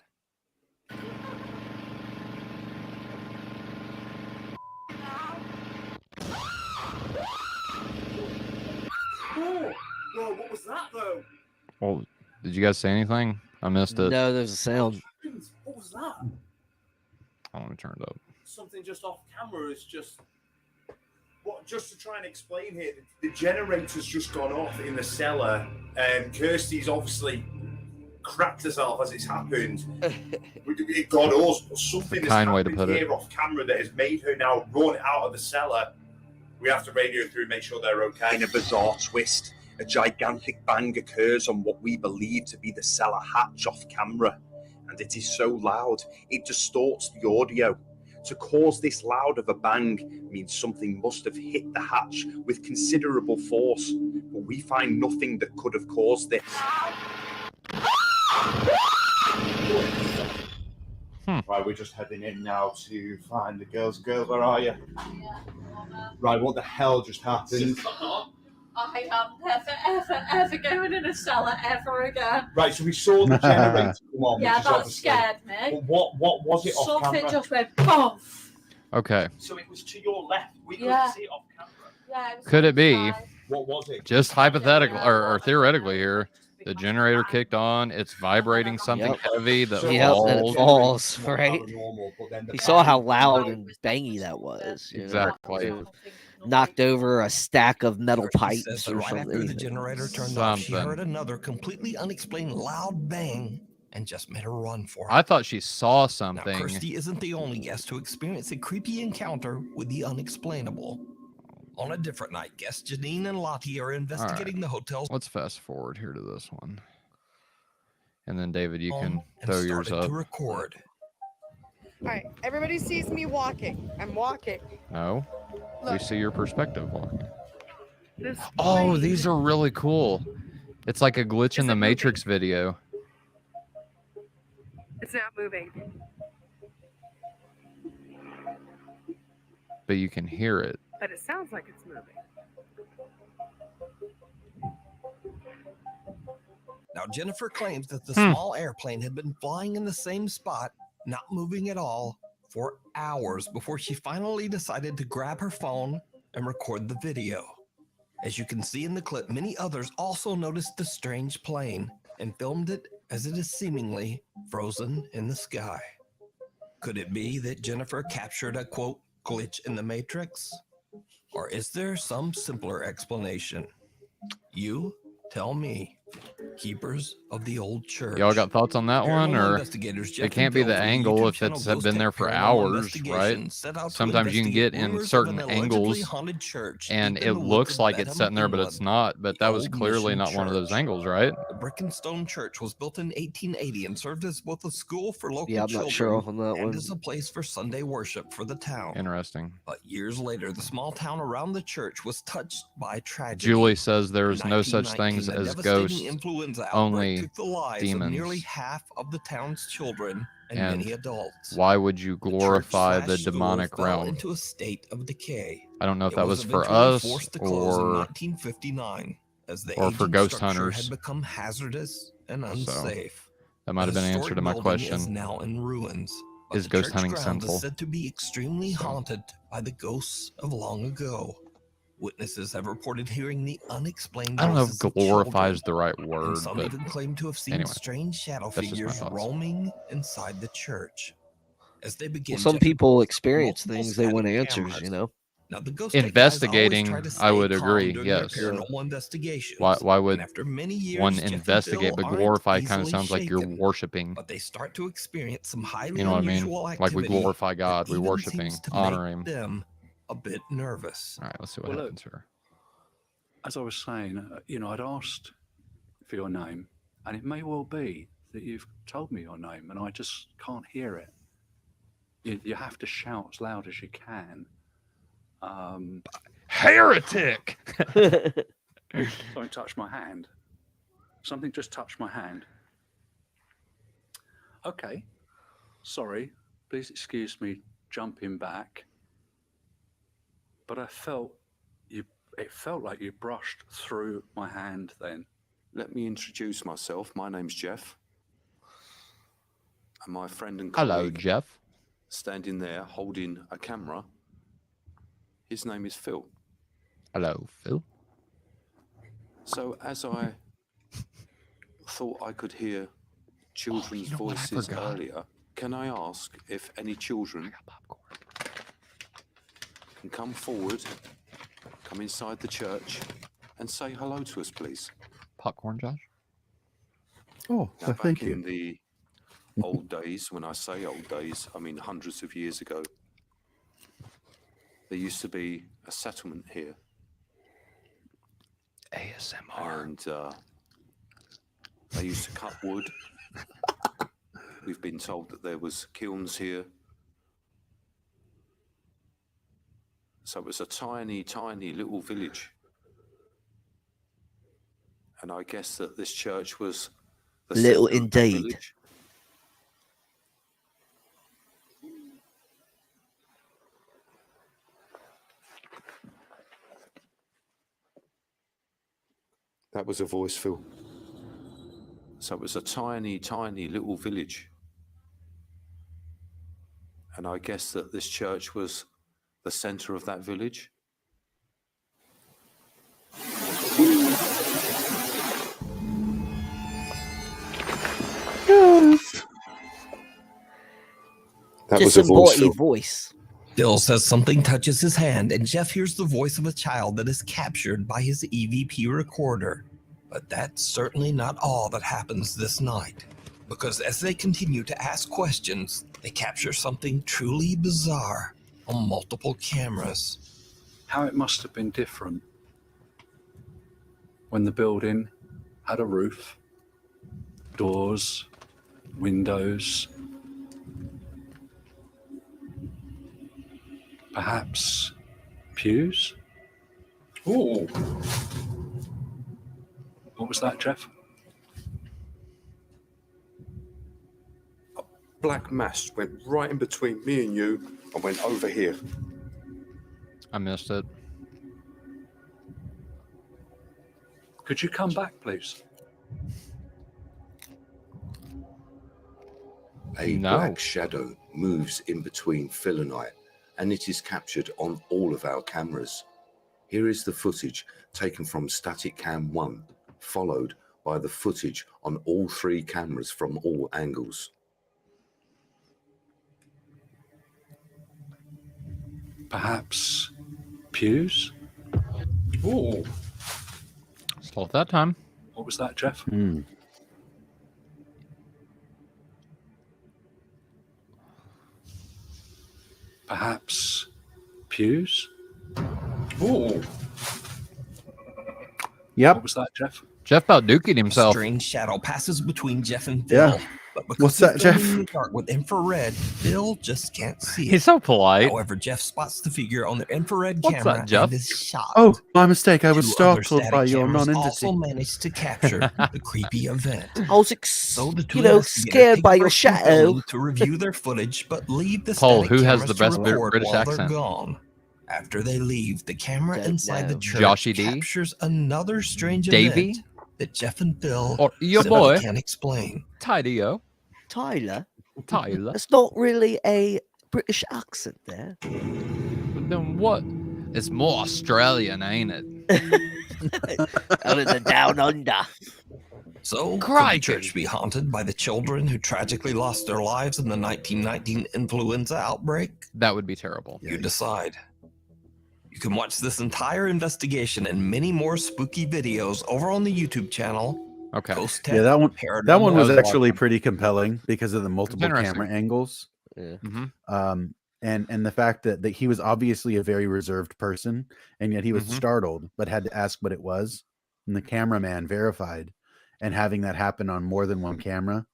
Oh, whoa, what was that though? Well, did you guys say anything? I missed it. No, there's a sound. What was that? I want to turn it up. Something just off camera is just. What? Just to try and explain here, the generator's just gone off in the cellar, and Kirsty's obviously cracked herself as it's happened. It got us, but something has kind way to happened put it. here off camera that has made her now run out of the cellar. We have to radio through and make sure they're okay. In a bizarre twist, a gigantic bang occurs on what we believe to be the cellar hatch off camera, and it is so loud it distorts the audio To cause this loud of a bang means something must have hit the hatch with considerable force, but we find nothing that could have caused this. Right, we're just heading in now to find the girls. Girls, where are you? Right, what the hell just happened? I am never going in a cellar ever again. Right, so we saw the generator come on. Yeah, which is that obviously- scared me. But what was it off Something camera? just went boom. Okay. So it was to your left. We Yeah. couldn't see it off camera. Yeah, it was Could it be What was it? just hypothetical or theoretically here? The generator kicked on. It's vibrating something heavy that Then it falls. falls, right? You saw how loud and bangy that was. Exactly. It knocked over a stack of metal pipes or Right after the something. generator turned off, she heard another completely unexplained loud bang and just made her run for it. I thought she saw Now, something. Kirsty isn't the only guest to experience a creepy encounter with the unexplainable. On a different night, guests Janine and Lottie are investigating the hotel's. Let's fast forward here to this one. And then David, you can and throw yours started up. to record. All right, everybody sees me walking. I'm walking. No. We Look. see your perspective walking. This Oh, plane- these are really cool. It's like a glitch in the Matrix video. It's not moving. But you can hear it. But it sounds like it's moving. Now, Jennifer claims that the small airplane had been flying in the same spot, not moving at all, for hours before she finally decided to grab her phone and record the video. As you can see in the clip, many others also noticed the strange plane and filmed it as it is seemingly frozen in the sky. Could it be that Jennifer captured a, quote, glitch in the Matrix? Or is there some simpler explanation? You tell me. Keepers of the old church. Y'all got thoughts on that one? Paranormal Or investigators Jeff it can't be and the Bill from angle YouTube if channel it's Ghost been there Tech for Paranormal hours, Investigation right? set out to Sometimes you can get in rumors of certain an allegedly angles haunted church and deep in it the woods looks of like it's Bedham, sitting there, but England. it's not. But that was Old clearly Mission not one of those Church. angles, right? The brick and stone church was built in 1880 and served as both a school for local Yeah, I'm children not sure on that and one. as a place for Sunday worship for the town. Interesting. But years later, the small town around the church was touched by tragedy. Julie says there's In no such 1919, things a as devastating ghosts, influenza outbreak only took the lives of demons. nearly half of the town's children and And many adults. why would you glorify the Church/school demonic fell realm? into a state of decay. I don't know if It that was for eventually us forced to close in or 1959 as the or for aging ghost structure hunters. had become hazardous and So, unsafe. that might have The been an answer to my historic building is question. now in ruins. but Is the ghost church hunting grounds sinful? is said to be extremely haunted by the ghosts of long ago. Witnesses have reported hearing the unexplained I don't know if voices of glorify is children, the right and word, some but even claim to have seen anyway, strange shadow that's just my figures thoughts. roaming inside the church. As they begin Well, some to people experience multiple things they want static answers, cameras. you know. Now, the Ghost Tech guys always Investigating, try to I stay would calm agree. during their Yes. paranormal investigations. Why would And after many years, one Jeff and investigate? Bill But aren't glorify kind of easily sounds like you're shaken, worshiping. but they start to experience some highly You know what I mean? unusual Like we activity glorify that God, we even worshiping, seems to honor make Him. them a bit nervous. All right, let's see what Well, happens here. As I was saying, I'd asked for your name, and it may well be that you've told me your name, and I just can't hear it. You have to shout as loud as you can. Heretic! Something touched my hand. Something just touched my hand. Okay. Sorry. Please excuse me jumping back. But I felt it felt like you brushed through my hand then. Let me introduce myself. My name's Jeff. And my friend and colleague. Hello, Jeff. Standing there holding a camera. His name is Phil. Hello, Phil. So as I thought I could hear children's you know what I voices forgot? earlier, can I ask if any children can come forward, come inside the church, and say hello to us, please? Popcorn, Josh? Oh, Now, thank back you. in the old days, when I say old days, I mean hundreds of years ago, there used to be a settlement here. ASMR. And they used to cut wood. We've been told that there was kilns here. So it was a tiny, tiny little village. And I guess that this church was the Little center of that indeed. village. That was a voice, Phil. So it was a tiny, tiny little village. And I guess that this church was the center of that village. That was a voice. Bill says something touches his hand, and Jeff hears the voice of a child that is captured by his EVP recorder. But that's certainly not all that happens this night, because as they continue to ask questions, they capture something truly bizarre on multiple cameras. How it must have been different when the building had a roof, doors, windows, perhaps pews? Ooh. What was that, Jeff? A black mass went right in between me and you and went over here. I missed it. Could you come back, please? A black shadow moves in between Phil and I, and it is captured on all of our cameras. Here is the footage taken from static cam 1, followed by the footage on all 3 cameras from all angles. Perhaps pews? Ooh. Stole that time. What was that, Jeff? Perhaps pews? Ooh. Yep. What was that, Jeff? Jeff about duking himself. A strange shadow passes between Jeff and Phil. Yeah. But because What's he's that, filming Jeff? in the dark with infrared, Phil just can't see it. He's so polite. However, Jeff spots the figure on the infrared What's camera that, Jeff? and is shocked. Oh, my mistake. I was 2 other startled by static your cameras non-entity. also managed to capture the creepy event. I was, So the two you know, investigators scared take by a your break from shadow. filming to review their footage, but leave the Paul, static who has cameras the to best record British while accent? they're gone. After they leave, the camera Don't inside the know. church Joshy D? captures another strange Davey? event that Jeff and Phil Or your simply boy? can't explain. Tidy-o. Tyler? Tyler. That's not really a British accent there. Then what? It's more Australian, ain't it? Out of the down under. So, could the Crikey. church be haunted by the children who tragically lost their lives in the 1919 influenza outbreak? That would be terrible. You decide. You can watch this entire investigation and many more spooky videos over on the YouTube channel. Okay. Ghost Yeah, that one Paranormal. was was actually awesome. pretty compelling because of the multiple interesting. camera angles. Yeah. And the fact that he was obviously a very reserved person, and yet he was startled, but had to ask what it was. And the cameraman verified, and having that happen on more than one camera,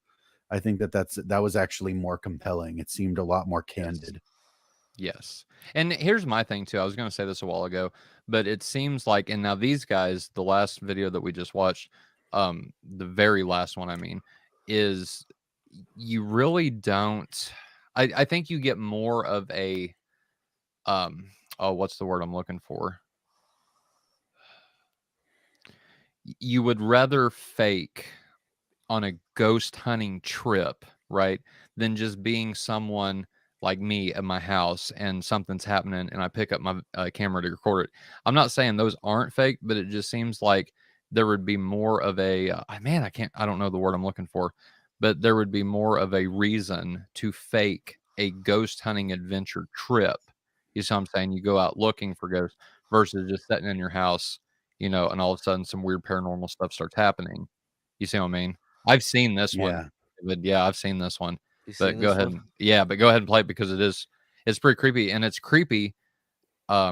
I think that was actually more compelling. It seemed a lot more candid. Yes. And here's my thing too. I was going to say this a while ago, but it seems like, and now these guys, the last video that we just watched, the very last one, I mean, is you really don't, I think you get more of a, what's the word I'm looking for? You would rather fake on a ghost hunting trip, right, than just being someone like me at my house and something's happening and I pick up my camera to record it. I'm not saying those aren't fake, but it just seems like there would be more of a I don't know the word I'm looking for, but there would be more of a reason to fake a ghost hunting adventure trip. You see what I'm saying? You go out looking for ghosts versus just sitting in your house, you know, and all of a sudden some weird paranormal stuff starts happening. You see what I mean? I've seen this one. But yeah, I've seen this one. But go ahead. But go ahead and play it because it's pretty creepy. And it's creepy. I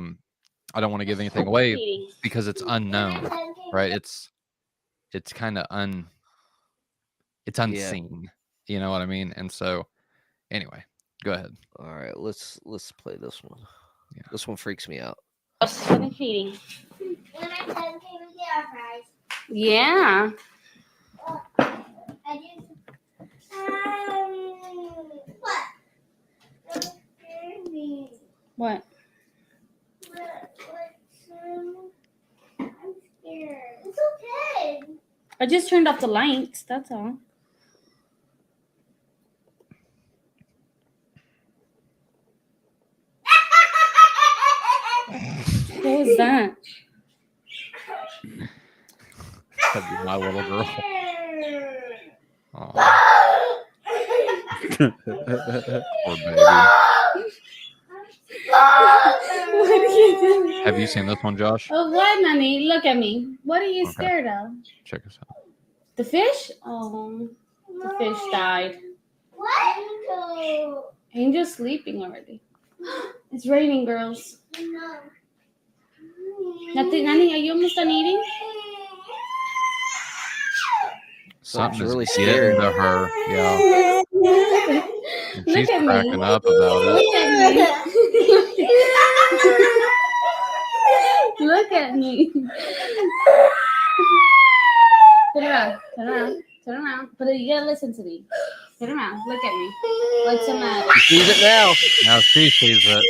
don't want to give anything away because it's unknown, right? It's kind of it's unseen. You know what I mean? And so anyway, go ahead. All right, let's play this one. This one freaks me out. When I'm feeding. Yeah. What? I'm scared. It's okay. I just turned off the lights. That's all. What was that? That'd be my little girl. Poor baby. What are you doing? Have you seen this one, Josh? Oh, what, Nanny? Look at me. What are you scared of? Check us out. The fish? Oh, the fish died. What? Angel's sleeping already. It's raining, girls. Nothing, Nanny, are you almost done eating? Something really is getting to her. Yeah. And she's cracking up about it. Look at me. Turn around. Turn around. Turn around. But you gotta listen to me. Turn around. Look at me. What's the matter? She sees it now. Now she sees it.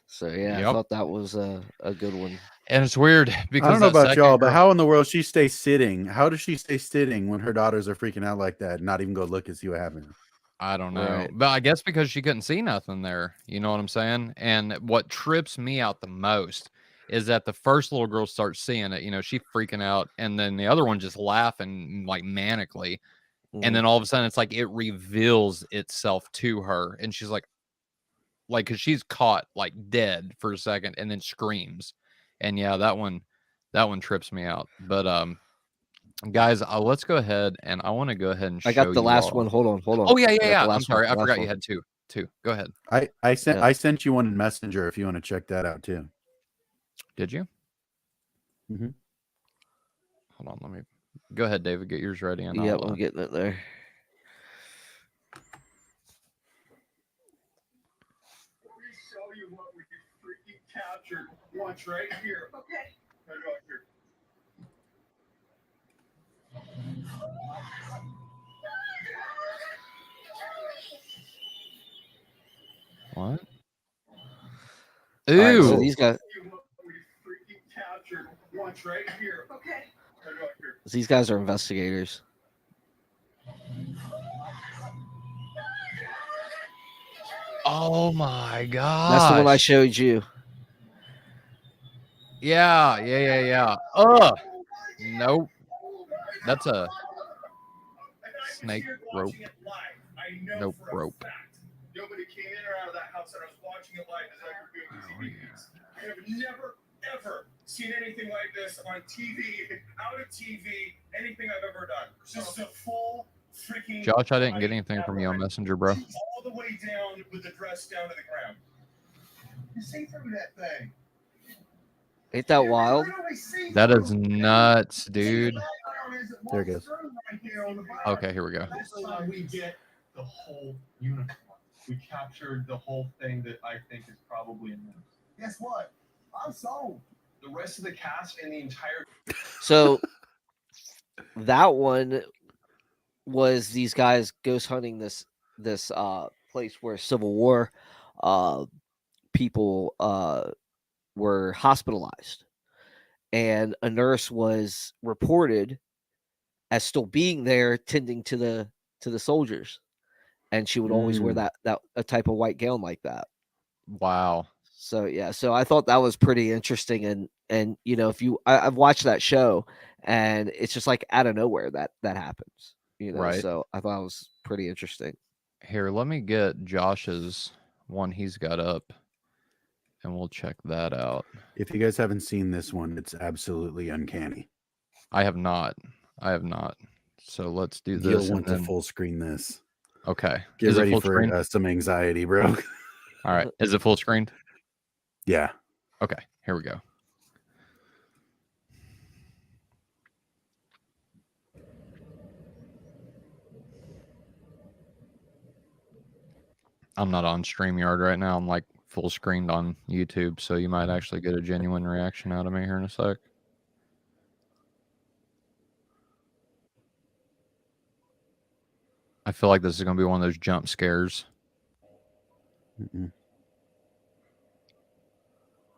So yeah, I thought that was a good one. And it's weird because I don't know that about second y'all, but girl- how in the world she stays sitting? How does she stay sitting when her daughters are freaking out like that and not even go look and see what happened? I don't know. Right. But I guess because she couldn't see nothing there. You know what I'm saying? And what trips me out the most is that the first little girl starts seeing it. You know, she freaking out. And then the other one just laughing like manically. And then all of a sudden it's like it reveals itself to her. And she's like, because she's caught like dead for a second and then screams. And yeah, that one trips me out. But guys, let's go ahead and I want to go ahead and show I got the you last all. one. Hold on. Oh yeah. I got the I'm last sorry. one, I last forgot you one. had two. Go ahead. I sent you one in Messenger if you want to check that out too. Did you? Mm-hmm. Hold on. Let me go ahead, David. Get yours ready. And Yep, I'll, I'm getting it there. Show you what we freaking captured. Watch right here. Okay. Right here. What? All right, Ooh. so these guys. Captured. Watch right here. Okay. Right here. These guys are investigators. Oh my god. That's the one I showed you. Yeah. Nope. That's a snake rope. Nope, rope. Nobody came in or out of that house, and I was watching it live as I was doing these videos. I have never, ever seen anything like this on TV, out of TV, anything I've ever done. This is a full freaking. Josh, I didn't get anything from you on Messenger, bro. All the way down with the dress down to the ground. You see through that thing. Ain't that wild? That is nuts, dude. There it goes. Okay, here we go. This time we get the whole unicorn. We captured the whole thing that I think is probably a moose. Guess what? I'm sold. The rest of the cast and the entire. So that one was these guys ghost hunting this place where Civil War people were hospitalized, and a nurse was reported as still being there tending to the soldiers, and she would always wear that a type of white gown like that. Wow. So yeah, so I thought that was pretty interesting, and you know, if I've watched that show, and it's just like out of nowhere that happens, you know. Right. So I thought it was pretty interesting. Here, let me get Josh's one he's got up, and we'll check that out. If you guys haven't seen this one, it's absolutely uncanny. I have not. So let's do this. You'll want to full screen this. Okay. Get Is it ready full for screen? some anxiety, bro. All right. Is it full screened? Yeah. Okay. Here we go. I'm not on StreamYard right now. I'm like full screened on YouTube, so you might actually get a genuine reaction out of me here in a sec. I feel like this is going to be one of those jump scares.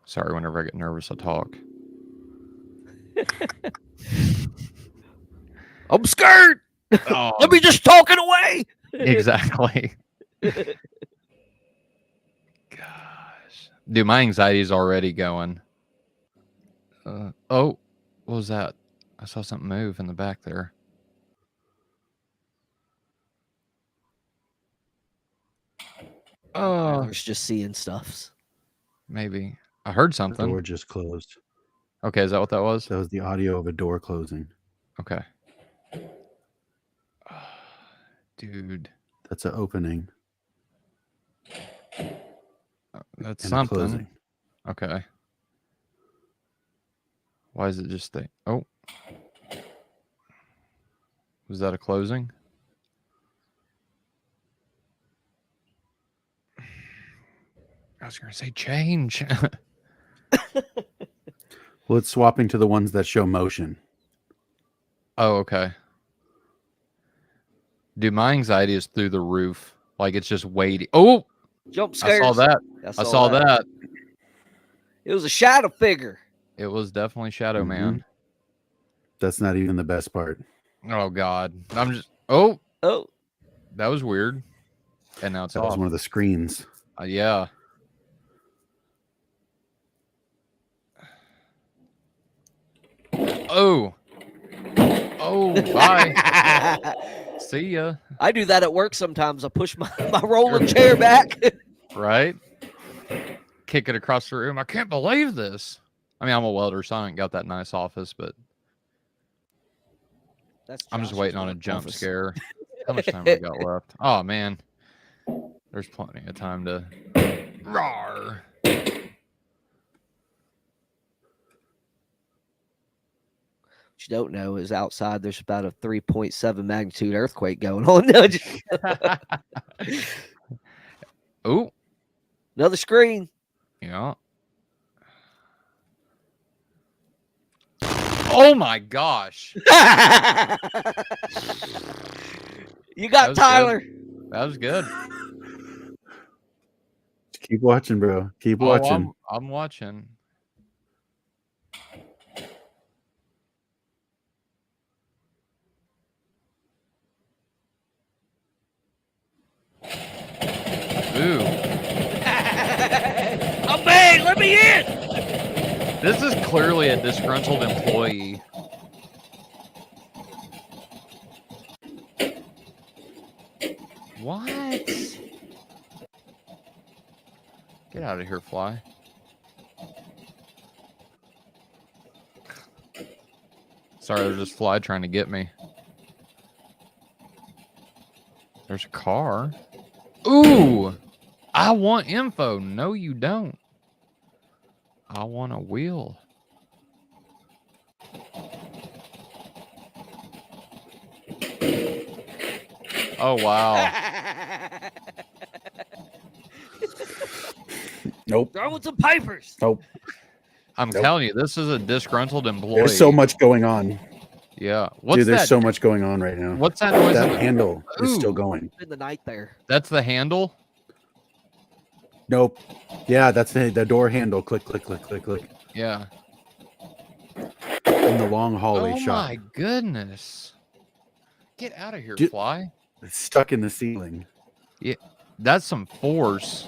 Sorry, whenever I get nervous, I talk. I'm scared. Oh. Let me just talk it away. Exactly. Dude, my anxiety is already going. Oh, what was that? I saw something move in the back there. Oh, Tyler's just seeing stuffs. Maybe. I heard The something. door just closed. Okay, is that what that was? That was the audio of a door closing. Okay. Dude. That's an opening. That's And a something. closing. Okay. Why is it just the... Oh. Was that a closing? I was going to say change. Well, it's swapping to the ones that show motion. Oh, okay. Dude, my anxiety is through the roof. Like, it's just waiting. Oh! Jump scares. I saw that. I saw that. It was a shadow figure. It was definitely Shadow Man. That's not even the best part. Oh, God. I'm just... Oh! Oh. That was weird. And now it's That off. was one of the screens. Yeah. Oh. Oh, bye. See ya. I do that at work sometimes. I push my rolling chair back. Right? Kick it across the room. I can't believe this. I mean, I'm a welder, so I ain't got that nice office, but I'm just waiting on a jump scare. How much time we got left? Oh, man. There's plenty of time to... Rawr. What you don't know is outside there's about a 3.7 magnitude earthquake going on. Oh. Another screen. Yeah. Oh my gosh. You got Tyler. Good. That was good. Keep watching, bro. Keep watching. I'm watching. Ooh. I'm big. Let me in. This is clearly a disgruntled employee. What? Get out of here, fly. Sorry, there's this fly trying to get me. There's a car. Ooh! I want info. No, you don't. I want a wheel. Oh, wow. Nope. Throw with some papers. Nope. I'm telling you, this is a disgruntled employee. There's so much going on. Yeah. Dude, there's so much going on right now. What's that noise? That handle is still Ooh. going. In the night there. That's the handle? Nope. Yeah, that's the door handle. Click, click, click, click, click. Yeah. In the long hallway Oh shot. my goodness. Get out of here, Dude, fly. It's stuck in the ceiling. Yeah. That's some force.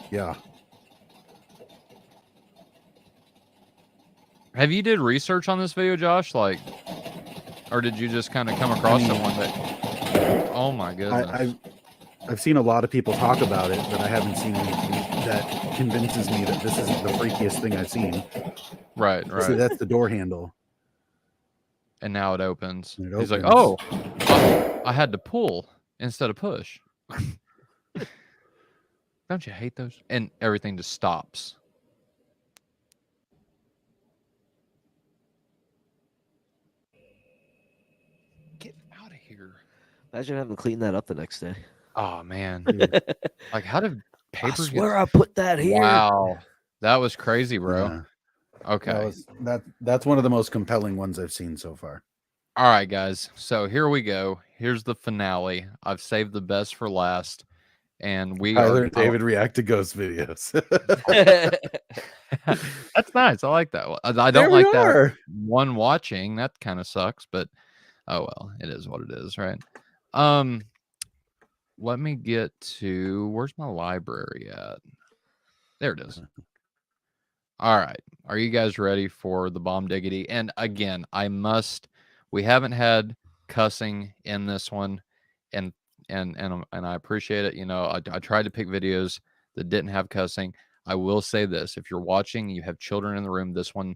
Yeah. Have you did research on this video, Josh? Like, or did you just kind of come across someone that... Oh my goodness. I've seen a lot of people talk about it, but I haven't seen anything that convinces me that this isn't the freakiest thing I've seen. Right, right. So that's the door handle. And now it opens. It He's like, opens. oh, I had to pull instead of push. Don't you hate those? And everything just stops. Get out of here. Imagine having to clean that up the next day. Oh man, like how did I papers? swear I put that here. Wow, that was crazy, bro. Yeah. Okay. That's one of the most compelling ones I've seen so far. All right, guys. So here we go. Here's the finale. I've saved the best for last, and we Tyler are. and David react to ghost videos. That's nice. I like that. I There don't we like are. that one watching. That kind of sucks, but oh well, it is what it is, right? Let me get to where's my library at? There it is. All right. Are you guys ready for the bomb diggity? And again, we haven't had cussing in this one, and I appreciate it. You know, I tried to pick videos that didn't have cussing. I will say this: if you're watching, you have children in the room. On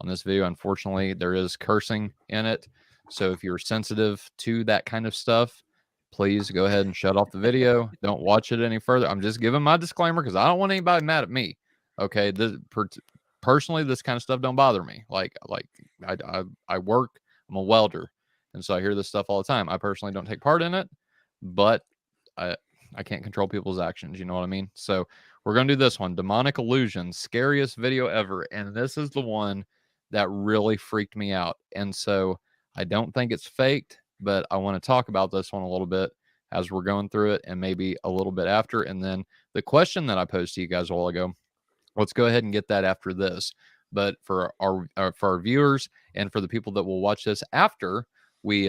this video, unfortunately, there is cursing in it. So if you're sensitive to that kind of stuff, please go ahead and shut off the video. Don't watch it any further. I'm just giving my disclaimer because I don't want anybody mad at me. Okay, personally, this kind of stuff don't bother me. Like I work. I'm a welder, and so I hear this stuff all the time. I personally don't take part in it, but I can't control people's actions. You know what I mean? So we're gonna do this one: demonic illusions, scariest video ever, and this is the one that really freaked me out. And so I don't think it's faked, but I want to talk about this one a little bit as we're going through it, and maybe a little bit after. And then the question that I posed to you guys a while ago. Let's go ahead and get that after this. But for our viewers and for the people that will watch this after we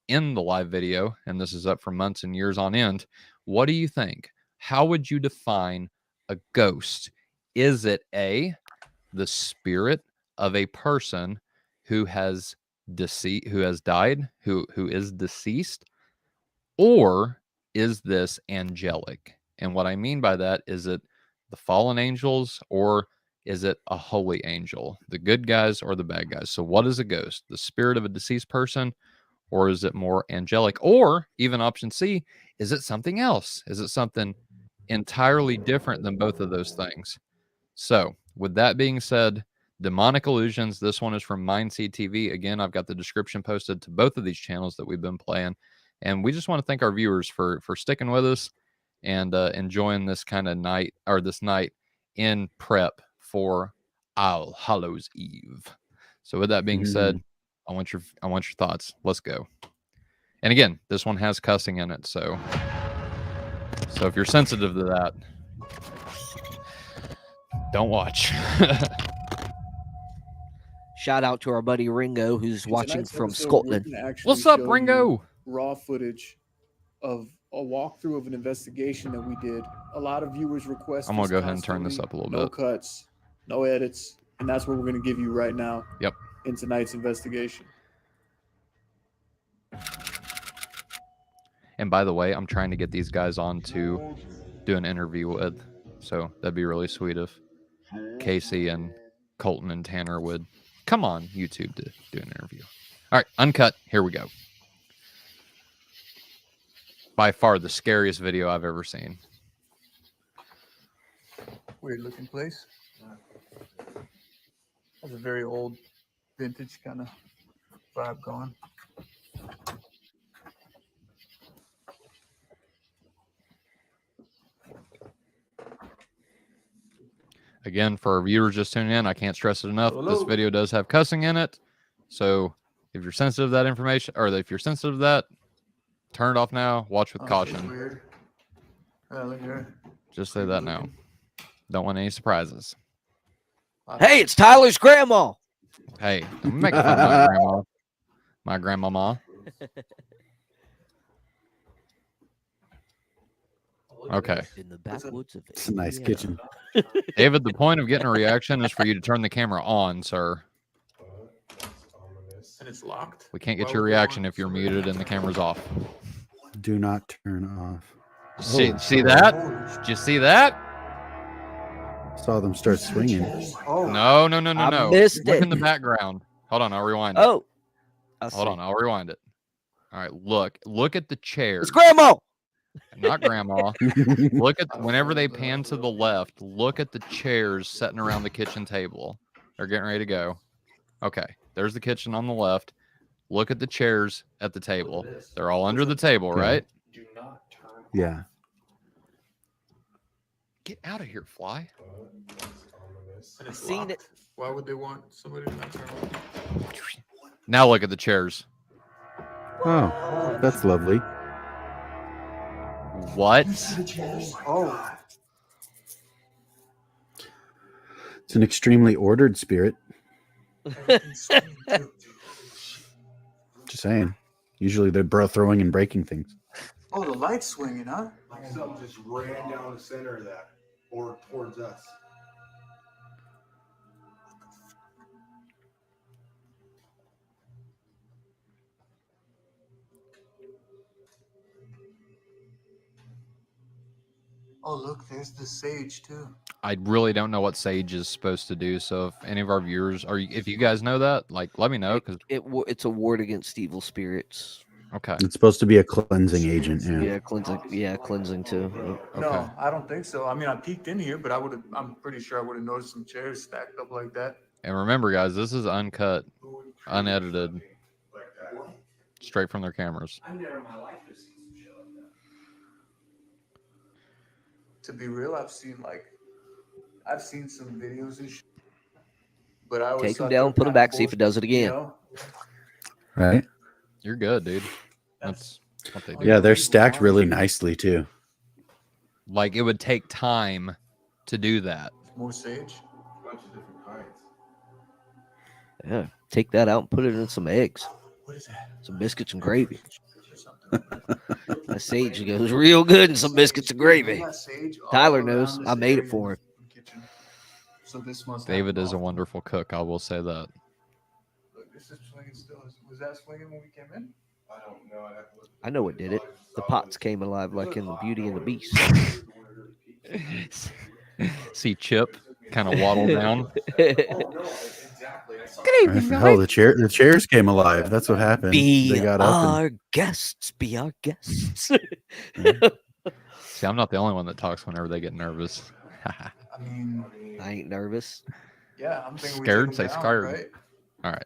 end the live video, and this is up for months and years on end, what do you think? How would you define a ghost? Is it A, the spirit of a person who has died, who is deceased, or is this angelic? And what I mean by that is it the fallen angels, or is it a holy angel? The good guys or the bad guys? So what is a ghost? The spirit of a deceased person, or is it more angelic? Or even option C, is it something else? Is it something entirely different than both of those things? So with that being said, demonic illusions, this one is from MindSeedTV. Again, I've got the description posted to both of these channels that we've been playing. And we just want to thank our viewers for sticking with us and enjoying this kind of night, or this night in prep for All Hallows Eve. So with that being said, I want your thoughts. Let's go. And again, this one has cussing in it, so if you're sensitive to that, don't watch. Shout out to our buddy Ringo, who's watching from Scotland. What's up, Ringo? Raw footage of a walkthrough of an investigation that we did. A lot of viewers requested. I'm gonna go ahead and turn this up a little bit. No cuts, no edits, and that's what we're gonna give you right now. Yep. In tonight's investigation. And by the way, I'm trying to get these guys on to do an interview with, so that'd be really sweet if Casey and Colton and Tanner would come on YouTube to do an interview. All right, uncut. Here we go. By far the scariest video I've ever seen. Weird looking place. Has a very old vintage kind of vibe going. Again, for our viewers just tuning in, I can't stress it enough. This video does have cussing in it. So if you're sensitive to that information, or if you're sensitive to that, turn it off now. Watch with caution. Weird. Look here. Just say that now. Don't want any surprises. Hey, it's Tyler's grandma. Hey, don't make fun of my grandma. My grandmama. Okay. In the backwoods of It's a nice kitchen. David, the point of getting a reaction is for you to turn the camera on, sir. And it's locked. We can't get your reaction if you're muted and the camera's off. Do not turn off. See that? Did you see that? Saw them start swinging. No. I missed Look it. in the background. Hold on, I'll rewind it. Oh. Hold on, I'll rewind it. All right, look at the chairs. It's grandma. Not grandma. Look at whenever they pan to the left, look at the chairs sitting around the kitchen table. They're getting ready to go. Okay, there's the kitchen on the left. Look at the chairs at the table. They're all under the table, right? Do not turn Yeah. Get out of here, fly. I've seen it. Why would they want somebody to not turn around? Now look at the chairs. Oh, that's lovely. What? Oh. It's an extremely ordered spirit. Just saying. Usually they're throwing and breaking things. Oh, the light's swinging, huh? Like something just ran down the center of that, or towards us. Oh, look, there's the sage too. I really don't know what Sage is supposed to do. So if any of our viewers if you guys know that, like, let me know, because It's a ward against evil spirits. Okay. It's supposed to be a cleansing agent. Yeah. Yeah, cleansing. Yeah, cleansing too. No, I don't think so. I mean, I peeked in here, but I'm pretty sure I would have noticed some chairs stacked up like that. And remember, guys, this is uncut, unedited, straight from their cameras. I've never in my life seen some shit like that. To be real, I've seen some videos and shit. But I always Take him down, put him back, see if it does it again. Right. You're good, dude. That's what they do. Yeah, they're stacked really nicely too. Like, it would take time to do that. More sage. A bunch of different kinds. Yeah, take that out and put it in some eggs. What is that? Some biscuits and gravy. That sage goes real good in some biscuits and gravy. Tyler knows. I made it for him. So this must David is a wonderful cook. I will say that. Look, this is swinging still. Was that swinging when we came in? I don't know. I'd have to look. I know what did it. The pots came alive like in the Beauty and the Beast. See Chip kind of waddle down. Hell, the chairs came alive. That's what happened. Be They got our guests. Be our guests. See, I'm not the only one that talks whenever they get nervous. I mean, I ain't nervous. Yeah, I'm thinking Scared? Say scared. Right? All right.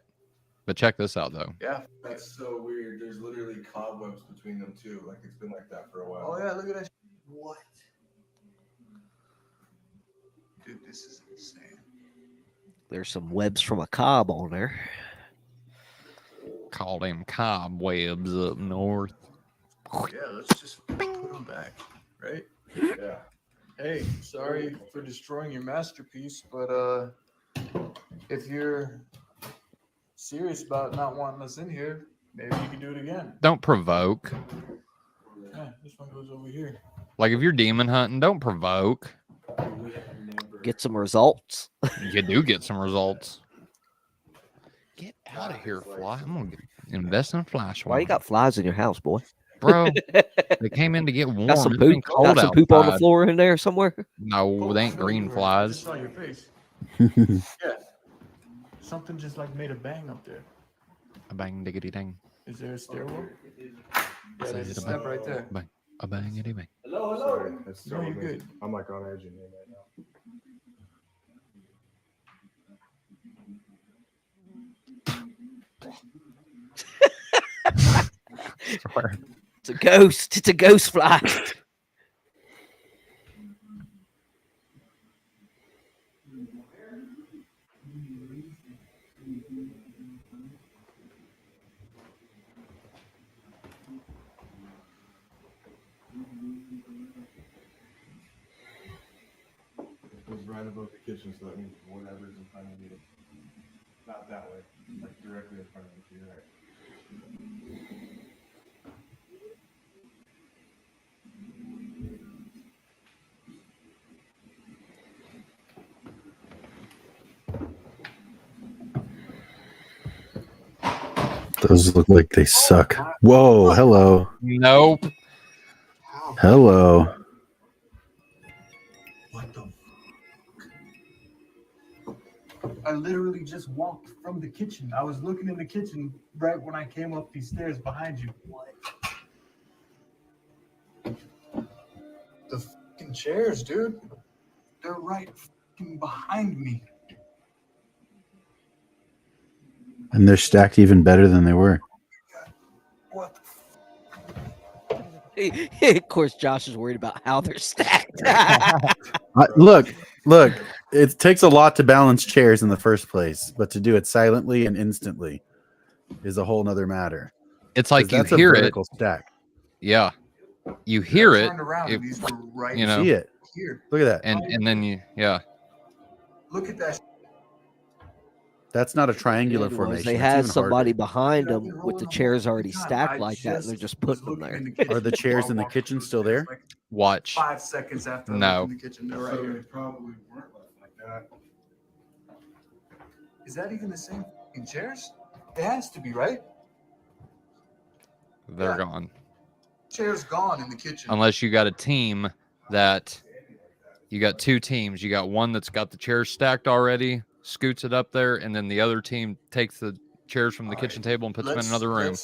But check this out, though. Yeah. That's so weird. There's literally cobwebs between them too. Like it's been like that for a while. Oh yeah, look at that. What? Dude, this is insane. There's some webs from a cob on there. Call them cobwebs up north. Yeah, let's just put them back, right? Yeah. Hey, sorry for destroying your masterpiece, but if you're serious about not wanting us in here, maybe you can do it again. Don't provoke. Yeah, this one goes over here. Like, if you're demon hunting, don't provoke. Get some results. You do get some results. Get out of here, fly. I'm going to invest in a fly swatter. Why you got flies in your house, boy? Bro, they came in to get warm. Got some It's been poop. cold Got some poop on the outside. floor in there somewhere. No, they ain't green I flies. saw your face. Yeah. Something just like made a bang up there. A bang diggity dang. Is there a stairwell? Yeah, Say there's a it a step bang. right there. Bang. A bangity bang. Hello, Sorry, that's so No, you're amazing. good. I'm like on edge in here right now. It's a ghost. It's a ghost fly. It was right above the kitchen, so that means whatever's in front of you. Not that way, like directly in front of you. You're right. Those look like they suck. Whoa, hello. Nope. Hello. I literally just walked from the kitchen. I was looking in the kitchen right when I came up these stairs behind you. What? The fucking chairs, dude. They're right fucking behind me. And they're stacked even better than they were. What? Of course, Josh is worried about how they're stacked. Look, it takes a lot to balance chairs in the first place, but to do it silently and instantly is a whole nother matter. It's like you that's hear a it. vertical stack. Yeah, you hear it. Turned around and these were right You know, see it. here. Look at that. And then you Look at that. That's not a triangular formation. They That's had even somebody harder. behind them with the chairs already stacked like that, and they're just putting them there. Are the chairs in the kitchen still there? Watch. 5 seconds after I No. looked in the kitchen, they're right here. Probably weren't left like that. Is that even the same fucking chairs? It has to be, right? they're gone. Chairs gone in the kitchen. Unless you got a team that you got two teams. You got one that's got the chairs stacked already, scoots it up there, and then the other team takes the chairs from the kitchen table and puts them in another room.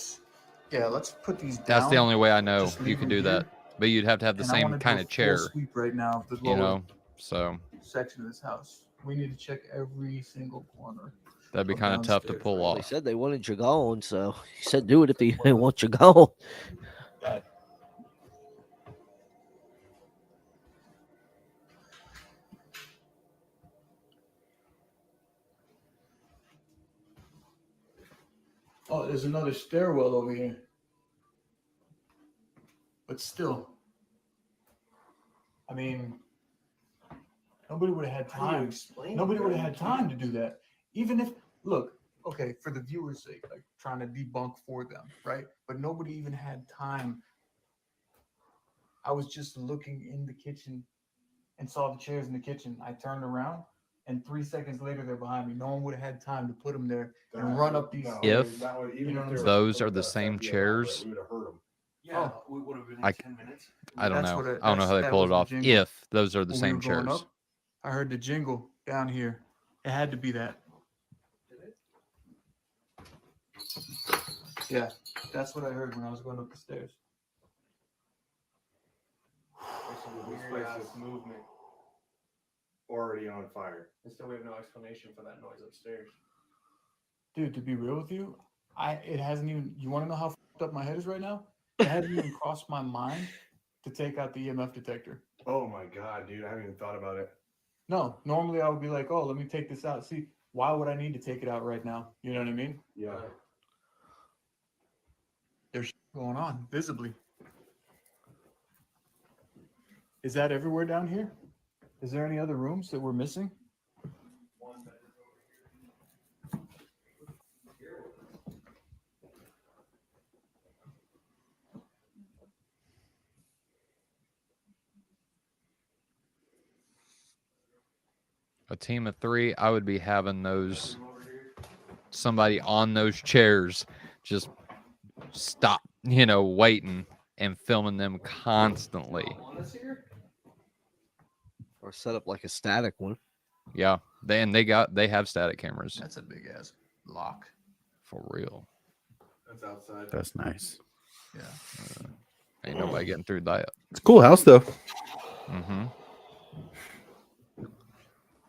Let's put these down. That's the only way I know Just you leave can them do here. that. But you'd have to have the And I same wanna do kind a of full chair. sweep right now. The You lower know, so section of this house. We need to check every single corner. that'd be kind of tough to pull They off. said they wanted you gone, so he said do it if they want you gone. Oh, there's another stairwell over here. But still, I mean, nobody would have had How do you time. explain Nobody that? would have had time to do that. Even if, look, okay, for the viewers' sake, like trying to debunk for them, right? But nobody even had time. I was just looking in the kitchen and saw the chairs in the kitchen. I turned around, and 3 seconds later, they're behind me. No one would have had time to put them there and run up these stairs. If You know what I'm saying? those are the same chairs, Yeah, it would have been I- 10 minutes. I don't That's know. what it- I don't know how they that pull was it the off. jingle. If those are the When we same were going chairs. up, I heard the jingle down here. It had to be that. Yeah, that's what I heard when I was going up the stairs. This place is movement already on fire. And still we have no explanation for that noise upstairs. Dude, to be real with you, it hasn't even. You want to know how fucked up my head is right now? It hasn't even crossed my mind to take out the EMF detector. Oh my god, dude, I haven't even thought about it. No, normally I would be like, oh, let me take this out. See, why would I need to take it out right now? You know what I mean? Yeah. There's shit going on visibly. Is that everywhere down here? Is there any other rooms that we're missing? A team of 3, I would be having somebody on those chairs just stop, waiting and filming them constantly. Or set up like a static one. Yeah. They have static cameras. That's a big ass lock. For real. That's outside. That's nice. Yeah. Ain't nobody getting through that. It's a cool house though. Mm-hmm.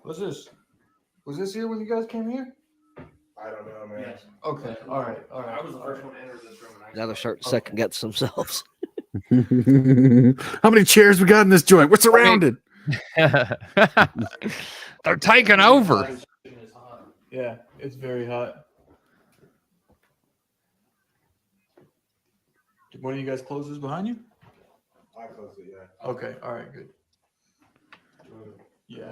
What's this? Was this here when you guys came here? I don't know, man. Yes. Okay. All right. I was the first one to enter this room. Now they're starting to second guess themselves. How many chairs we got in this joint? We're surrounded. They're taking over. Yeah, it's very hot. Did one of you guys close this behind you? I closed it, yeah. Okay. All right. Good. Yeah.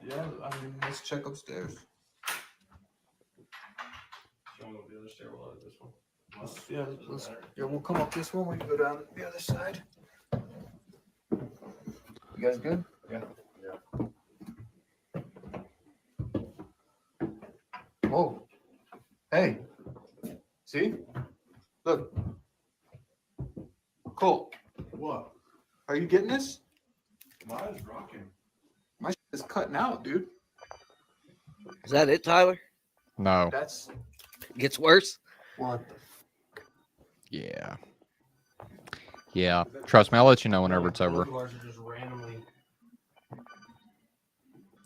Yeah. I mean, let's check upstairs. The other stairwell is this one. Yeah, we'll come up this one. We can go down the other side. You guys good? Yeah. Whoa. Hey. See? Look. Colt. What? Are you getting this? Mine's rocking. My shit is cutting out, dude. Is that it, Tyler? No. That's Gets worse. what Yeah. Yeah. Trust me, I'll let you know whenever it's over.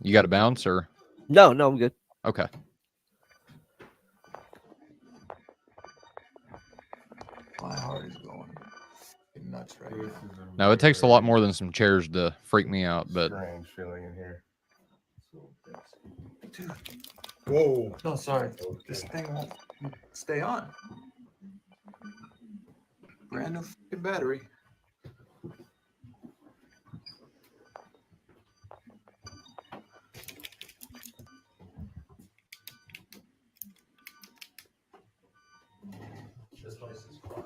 You got a bounce or? No, I'm good. Okay. my heart is going. nuts right now. No, it takes a lot more than some chairs to freak me out, but Strange feeling in here. Dude. Whoa. No, sorry. This thing won't stay on. Brand new fucking battery.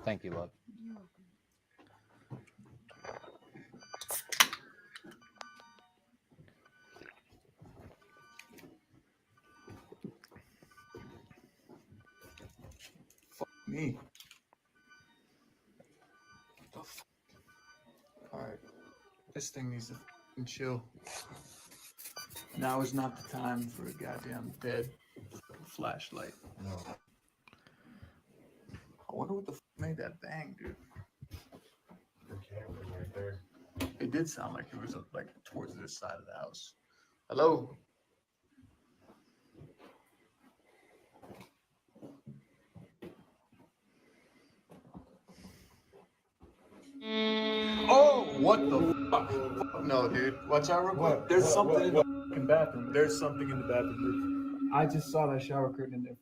thank you, love. Fuck me. The fuck? All right. This thing needs to fucking chill. Now is not the time for a goddamn dead flashlight. No. I wonder what the fuck made that bang, dude. The camera right there. It did sound like it was like towards this side of the house. Hello? Oh, what the fuck? Fuck no, dude. Watch out real quick. There's something in the fucking bathroom. There's something in the bathroom. I just saw that shower curtain in there.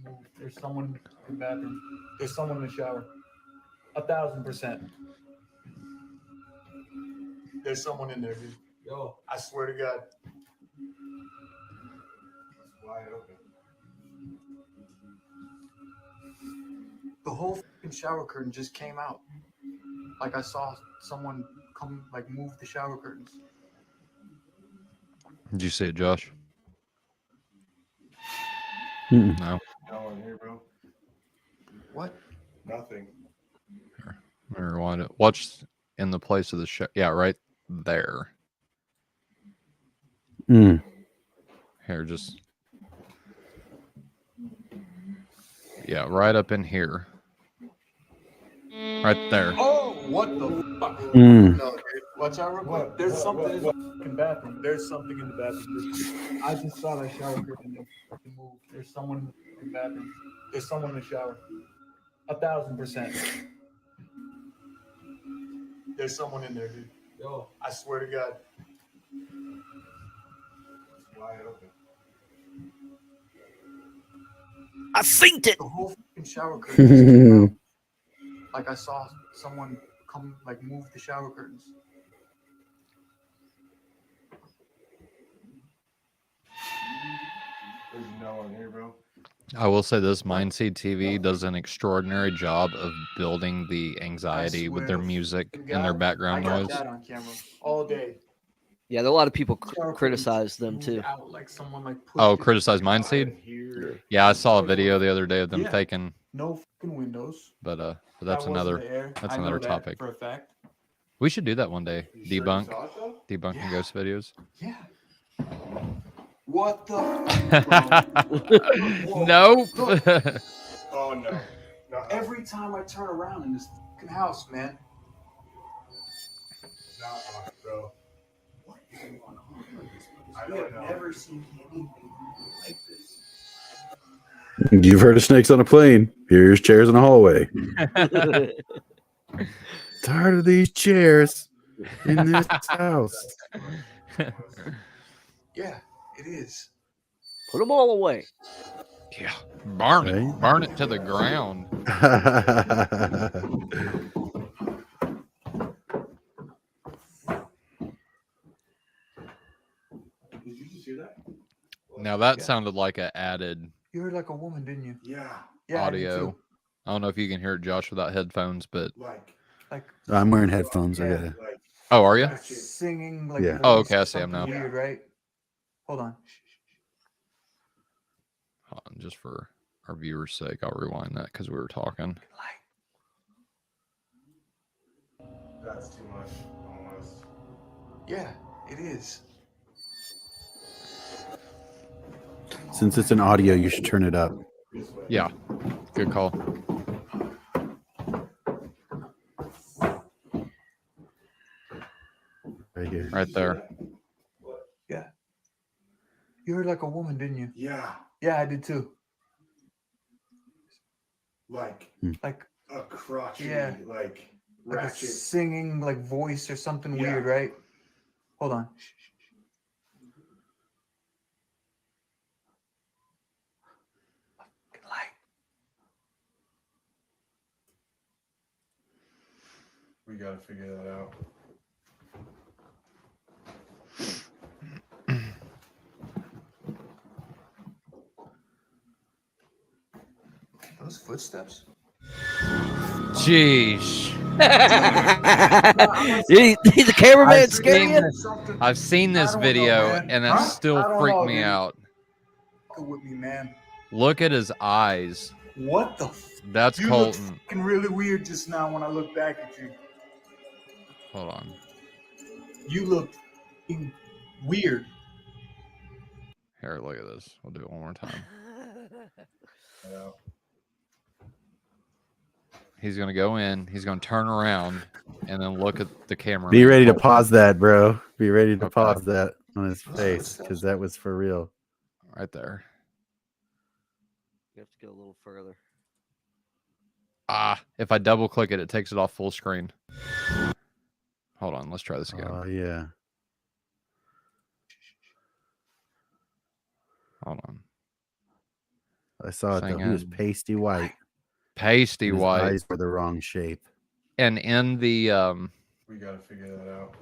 Move. There's someone in the fucking bathroom. There's someone in the shower. 1,000%. There's someone in there, dude. Yo, I swear to God. It's wide open. The whole fucking shower curtain just came out. Like I saw someone come, like move the shower curtains. Did you see it, Josh? No No. one here, bro. What? Nothing. Let me rewind it. Watch in the place of the show. Yeah, right there. Mm. Here, just. Yeah, right up in here. Right there. Oh, what the fuck? Mm. No, dude. Watch out real quick. There's something in the fucking bathroom. There's something in the bathroom. I just saw that shower curtain move. There's someone in the fucking bathroom. There's someone in the shower. 1,000%. There's someone in there, dude. Yo, I swear to God. It's wide open. I synced it. The whole fucking shower curtain just came out. Like I saw someone come, like move the shower curtains. There's no one here, bro. I will say this: MindSeedTV does an extraordinary job of building the anxiety with their music and their background I got noise. that on camera all day. Yeah, a lot of people criticize them too. Out, like someone like Oh, criticize MindSeed? Yeah, I saw a video the other day of them Yeah. faking. No fucking windows. But that's That wasn't another the air. that's I know another that topic. for a fact. We should do that one day. You sure you Debunk, saw it, though? debunking ghost videos. Yeah. What the? Nope. Oh no. No. Every time I turn around in this fucking house, man. Not on, bro. What is going on with this place? I We don't have know. never seen anything like this. You've heard of snakes on a plane. Here's chairs in a hallway. Tired of these chairs in this house. Yeah, it is. Put them all away. Yeah, burn it, Right? burn it to the ground. Did you just hear that? Now that Yeah. sounded like a added You heard like a woman, didn't you? Yeah. Yeah, I did audio. too. I don't know if you can hear it, Josh, without headphones, but Like I'm wearing headphones. I Yeah. gotta. like oh, are you? Like singing like Yeah. Oh, voice okay, or I see 'em something now. Weird, right? Hold on. Hold on, just for our viewers' sake, I'll rewind that because we were talking. that's too much almost. Yeah, it is. Since it's an audio, you should turn it up. Yeah, good call. Right here. Right there. Yeah. You heard like a woman, didn't you? Yeah. Yeah, I did too. Like Like a crotchety, Yeah. like like a ratchet. singing like voice or something Yeah. weird, right? Hold on. We gotta figure that out. Those footsteps. Jeez. The cameraman scare you? I've seen this I don't know, video, man. and that Huh? still I don't freaked know, me dude. out. With me, man. Look at his eyes. What the? That's You looked Colton. fucking really weird just now when I looked back at you. Hold on. You looked fucking weird. Here, look at this. We'll do it one more time. Yeah. He's gonna go in. He's gonna turn around and then look at the camera. Be ready to pause that, bro. Be ready to pause that on his face because that was for real. Right there. You have to go a little further. Ah, if I double click it, it takes it off full screen. Hold on, let's try this again. Oh yeah. Hold on. I saw it though. He was Singing. pasty white. Pasty And his white. eyes were the wrong shape. And in the We gotta figure that out.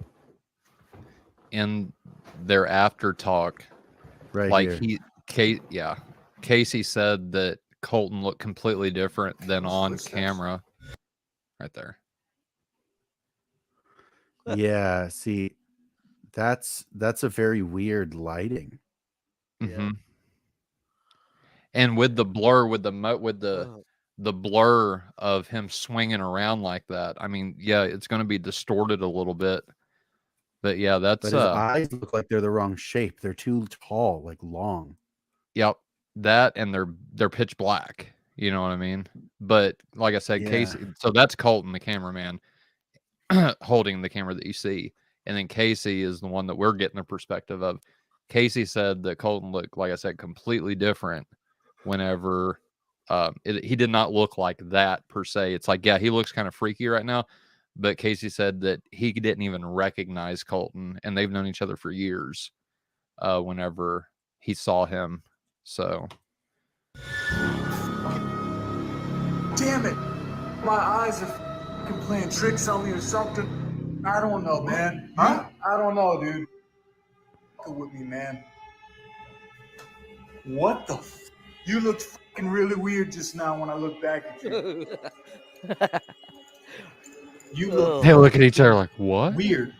in their after talk, Right like here. Casey said that Colton looked completely different than on footsteps. camera. Right there. Yeah, see, that's a very weird lighting. Mm-hmm. And with the blur, with the blur of him swinging around like that, I mean, yeah, it's going to be distorted a little bit. But yeah, that's But his eyes look like they're the wrong shape. They're too tall, like long. Yep, that and they're pitch black. You know what I mean? But like I said, Yeah. Casey. So that's Colton, the cameraman, holding the camera that you see, and then Casey is the one that we're getting the perspective of. Casey said that Colton looked, like I said, completely different. Whenever he did not look like that per se. It's like, yeah, he looks kind of freaky right now. But Casey said that he didn't even recognize Colton, and they've known each other for years. Whenever he saw him, so Damn it! My eyes are fucking playing tricks on me or something. I don't know, man. Huh? I don't know, dude. With me, man. What the? You looked fucking really weird just now when I looked back at you. You look. they look at each other like, what? Weird.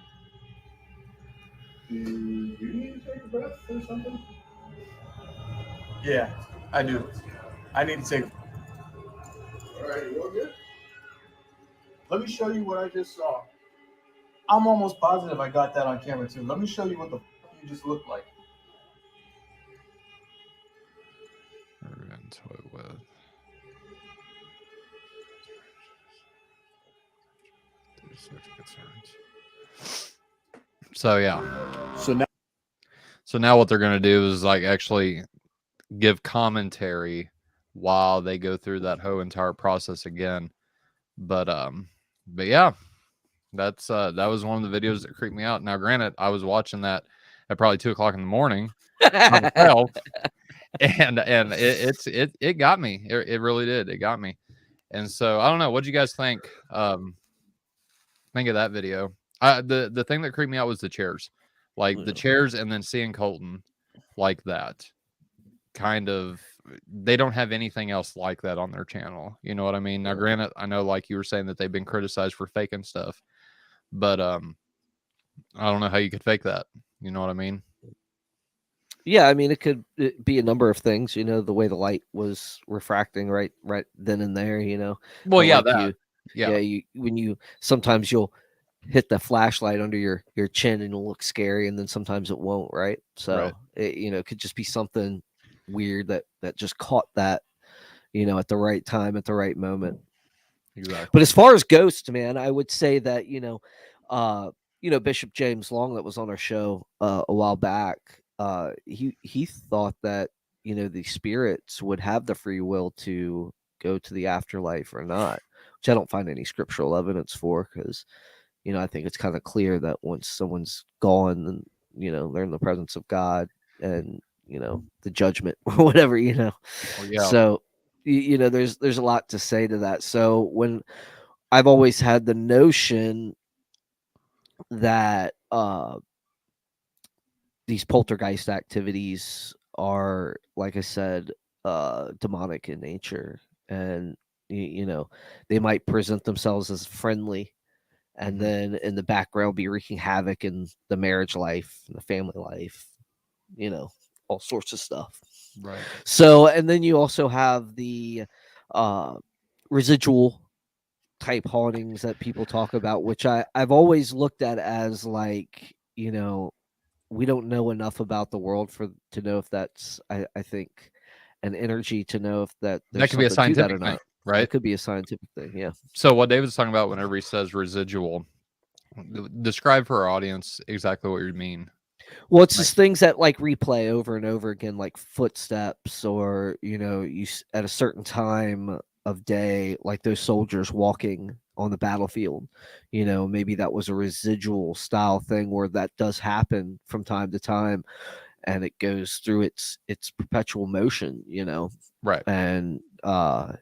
Do you need to take a breath or something? Yeah, I do. I need to take. All right, you all good? Let me show you what I just saw. I'm almost positive I got that on camera too. Let me show you what the fuck you just looked like. So yeah. So now what they're gonna do is like actually give commentary while they go through that whole entire process again. But yeah, that's that was one of the videos that creeped me out. Now, granted, I was watching that at probably 2 o'clock in the morning by myself, and it got me. It really did. It got me. And so I don't know. What do you guys think? Think of that video. The thing that creeped me out was the chairs, like the chairs, and then seeing Colton like that. Kind of, they don't have anything else like that on their channel. You know what I mean? Now, granted, I know, like you were saying, that they've been criticized for faking stuff, but I don't know how you could fake that. You know what I mean? Yeah, I mean, it could be a number of things. You know, the way the light was refracting right then and there. You know, Well, But yeah, like that. yeah. When you sometimes you'll hit the flashlight under your chin and it'll look scary, and then sometimes it won't. Right? So Right. it could just be something weird that just caught that, at the right time, at the right moment. Exactly. But as far as ghosts, man, I would say that Bishop James Long, that was on our show a while back, he thought that the spirits would have the free will to go to the afterlife or not, which I don't find any scriptural evidence for, because, I think it's kind of clear that once someone's gone, then, they're in the presence of God and, the judgment or whatever, Well, yeah. So, there's a lot to say to that. So when I've always had the notion that these poltergeist activities are, like I said, demonic in nature, and they might present themselves as friendly, and then in the background be wreaking havoc in the marriage life and the family life, all sorts of stuff. Right. So, and then you also have the residual type hauntings that people talk about, which I've always looked at as like, we don't know enough about the world to know if that's, I think, an energy to know if that there's could be a something to that scientific or thing, not. right? It could be a scientific thing, yeah. So what David's talking about whenever he says residual, describe for our audience exactly what you mean. Well, it's just things that like replay over and over again, like footsteps, or at a certain time of day, like those soldiers walking on the battlefield. Maybe that was a residual style thing where that does happen from time to time, and it goes through its perpetual motion. Right. And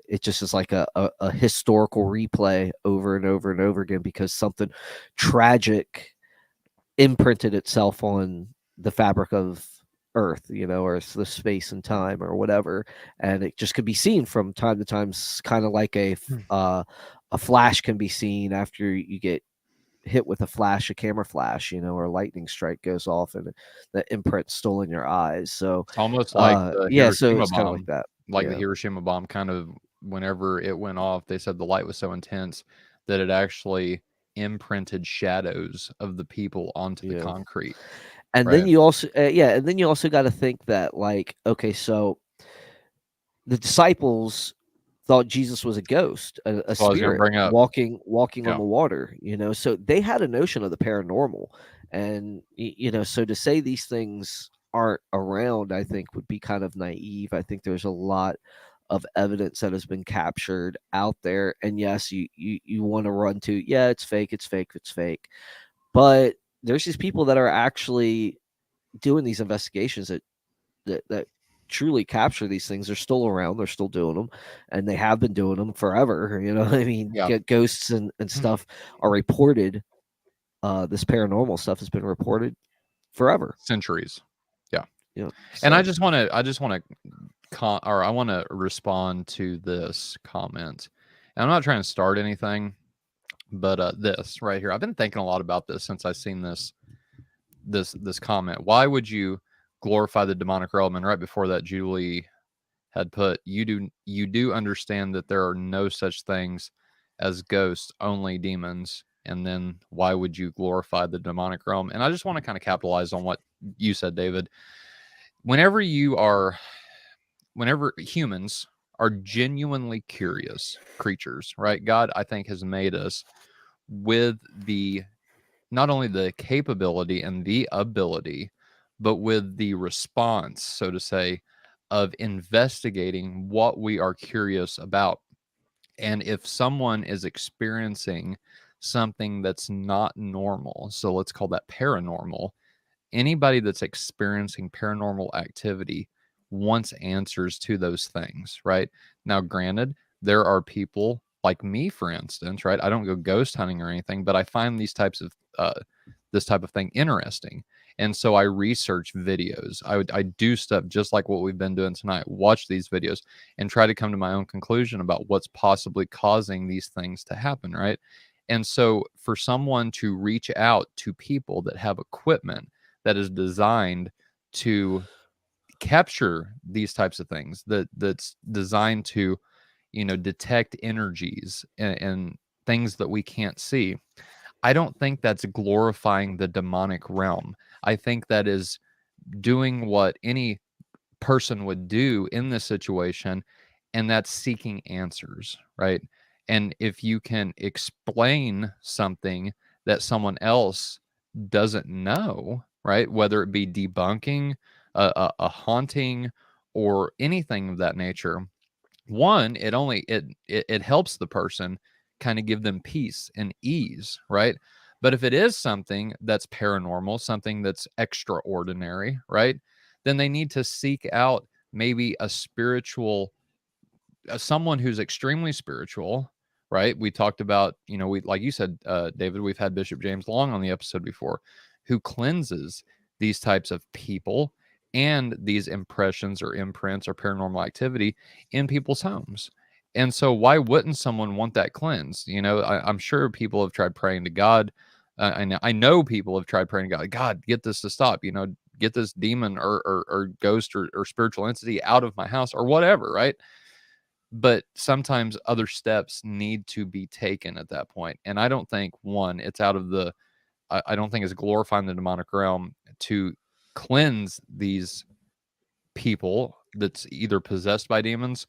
it just is like a historical replay over and over and over again, because something tragic imprinted itself on the fabric of Earth, or the space and time or whatever, and it just could be seen from time to time, kind of like a flash can be seen after you get hit with a camera flash, or a lightning strike goes off and the imprint's still in your eyes. So it's almost like the so Hiroshima it's kind of bomb, like that. like the Hiroshima bomb. Kind of whenever it went off, they said the light was so intense that it actually imprinted shadows of the people onto the concrete. And then you also got to think that, like, okay, so the disciples thought Jesus was a ghost, a spirit walking on the water, so they had a notion of the paranormal. And so to say these things aren't around, I think, would be kind of naive. I think there's a lot of evidence that has been captured out there, and yes, you want to run to, yeah, it's fake, but there's these people that are actually doing these investigations that truly capture these things. They're still around, they're still doing them, and they have been doing them forever. I mean, ghosts and stuff are reported. This paranormal stuff has been reported forever, centuries. Yeah. So. And I want to respond to this comment. And I'm not trying to start anything, but this right here, I've been thinking a lot about this since I've seen this comment. Why would you glorify the demonic realm? And right before that, Julie had put, you do understand that there are no such things as ghosts, only demons. And then why would you glorify the demonic realm? And I just want to kind of capitalize on what you said, David. Whenever humans are genuinely curious creatures, right? God, I think, has made us with not only the capability and the ability, but with the response, so to say, of investigating what we are curious about. And if someone is experiencing something that's not normal, so let's call that paranormal, anybody that's experiencing paranormal activity wants answers to those things, right? Now, granted, there are people like me, for instance, right? I don't go ghost hunting or anything, but I find this type of thing interesting. And so I research videos. I do stuff just like what we've been doing tonight, watch these videos and try to come to my own conclusion about what's possibly causing these things to happen, right? And so for someone to reach out to people that have equipment that is designed to capture these types of things, that's designed to, detect energies and things that we can't see, I don't think that's glorifying the demonic realm. I think that is doing what any person would do in this situation, and that's seeking answers, right? And if you can explain something that someone else doesn't know, right, whether it be debunking a haunting or anything of that nature, one, it helps the person kind of give them peace and ease, right? But if it is something that's paranormal, something that's extraordinary, right, then they need to seek out maybe a spiritual, someone who's extremely spiritual, right? We talked about, we, like you said, David, we've had Bishop James Long on the episode before, who cleanses these types of people and these impressions or imprints or paranormal activity in people's homes. And so why wouldn't someone want that cleansed? I'm sure people have tried praying to God. I know people have tried praying to God, God, get this to stop, get this demon or ghost or spiritual entity out of my house or whatever, right? But sometimes other steps need to be taken at that point. And I don't think, one, it's out of the, I don't think it's glorifying the demonic realm to cleanse these people that's either possessed by demons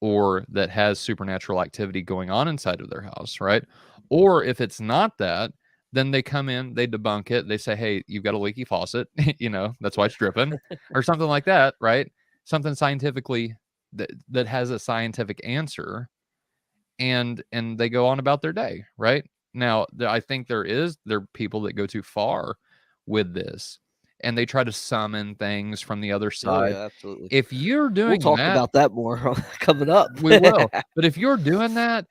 or that has supernatural activity going on inside of their house, right? Or if it's not that, then they come in, they debunk it. They say, hey, you've got a leaky faucet, that's why it's dripping or something like that, right? Something scientifically that has a scientific answer, and they go on about their day, right? Now, I think there are people that go too far with this, and they try to summon things from the other side. Yeah, absolutely. If you're doing we'll talk that, about that more coming up. we will. But if you're doing that,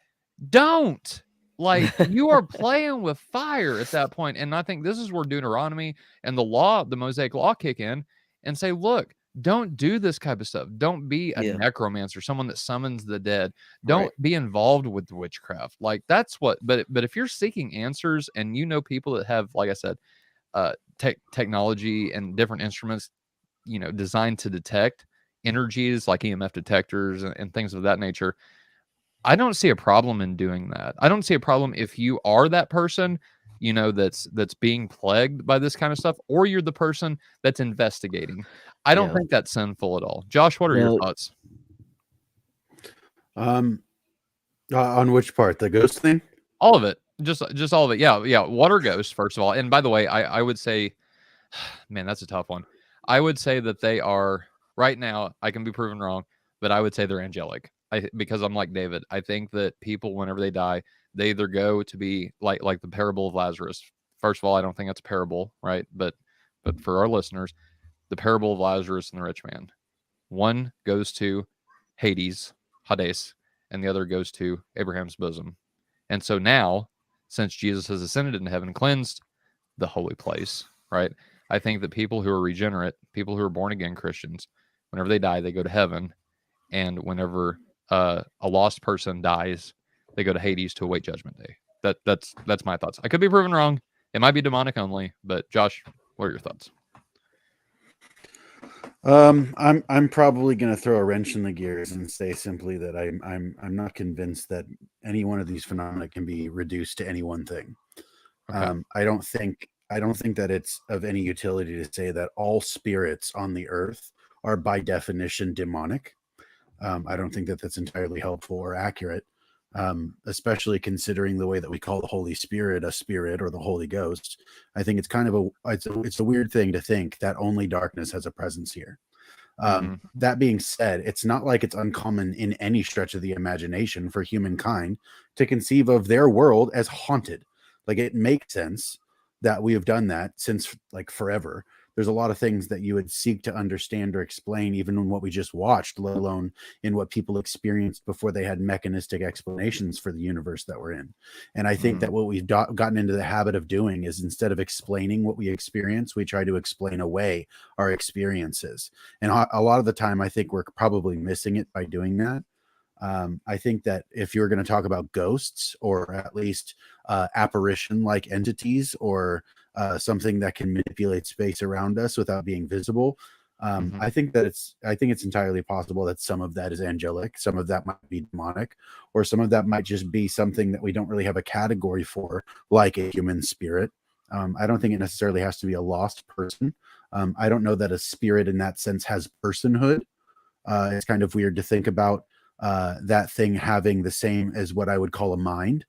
don't. Like, you are playing with fire at that point. And I think this is where Deuteronomy and the Mosaic law kick in and say, look, don't do this type of stuff. Don't be a necromancer, someone that summons the dead. Don't be involved with witchcraft. Like, that's what, but if you're seeking answers and people that have, like I said, technology and different instruments, designed to detect energies like EMF detectors and things of that nature, I don't see a problem in doing that. I don't see a problem if you are that person, that's being plagued by this kind of stuff, or you're the person that's investigating. I don't think that's sinful at all. Josh, what are your thoughts? On which part? The ghost thing? All of it. Just all of it. Yeah. Water ghosts, first of all. And by the way, I would say, man, that's a tough one. I would say that they are, right now, I can be proven wrong, but I would say they're angelic. Because I'm like David. I think that people, whenever they die, they either go to be like the parable of Lazarus. First of all, I don't think it's a parable, right? But for our listeners, the parable of Lazarus and the rich man. One goes to Hades, and the other goes to Abraham's bosom. And so now, since Jesus has ascended into heaven and cleansed the holy place, right? I think that people who are regenerate, people who are born again Christians, whenever they die, they go to heaven. And whenever a lost person dies, they go to Hades to await judgment day. That's my thoughts. I could be proven wrong. It might be demonic only, but Josh, what are your thoughts? I'm probably going to throw a wrench in the gears and say simply that I'm not convinced that any one of these phenomena can be reduced to any one thing. Okay. I don't think that it's of any utility to say that all spirits on the earth are by definition demonic. I don't think that that's entirely helpful or accurate, especially considering the way that we call the Holy Spirit a spirit or the Holy Ghost. I think it's kind of it's a weird thing to think that only darkness has a presence here. That being said, it's not like it's uncommon in any stretch of the imagination for humankind to conceive of their world as haunted. Like, it makes sense that we have done that since like forever. There's a lot of things that you would seek to understand or explain, even in what we just watched, let alone in what people experienced before they had mechanistic explanations for the universe that we're in. And I think that what we've gotten into the habit of doing is, instead of explaining what we experience, we try to explain away our experiences. And a lot of the time, I think we're probably missing it by doing that. I think that if you're going to talk about ghosts, or at least apparition-like entities, or something that can manipulate space around us without being visible, I think it's entirely possible that some of that is angelic, some of that might be demonic, or some of that might just be something that we don't really have a category for, like a human spirit. I don't think it necessarily has to be a lost person. I don't know that a spirit in that sense has personhood. It's kind of weird to think about that thing having the same as what I would call a mind.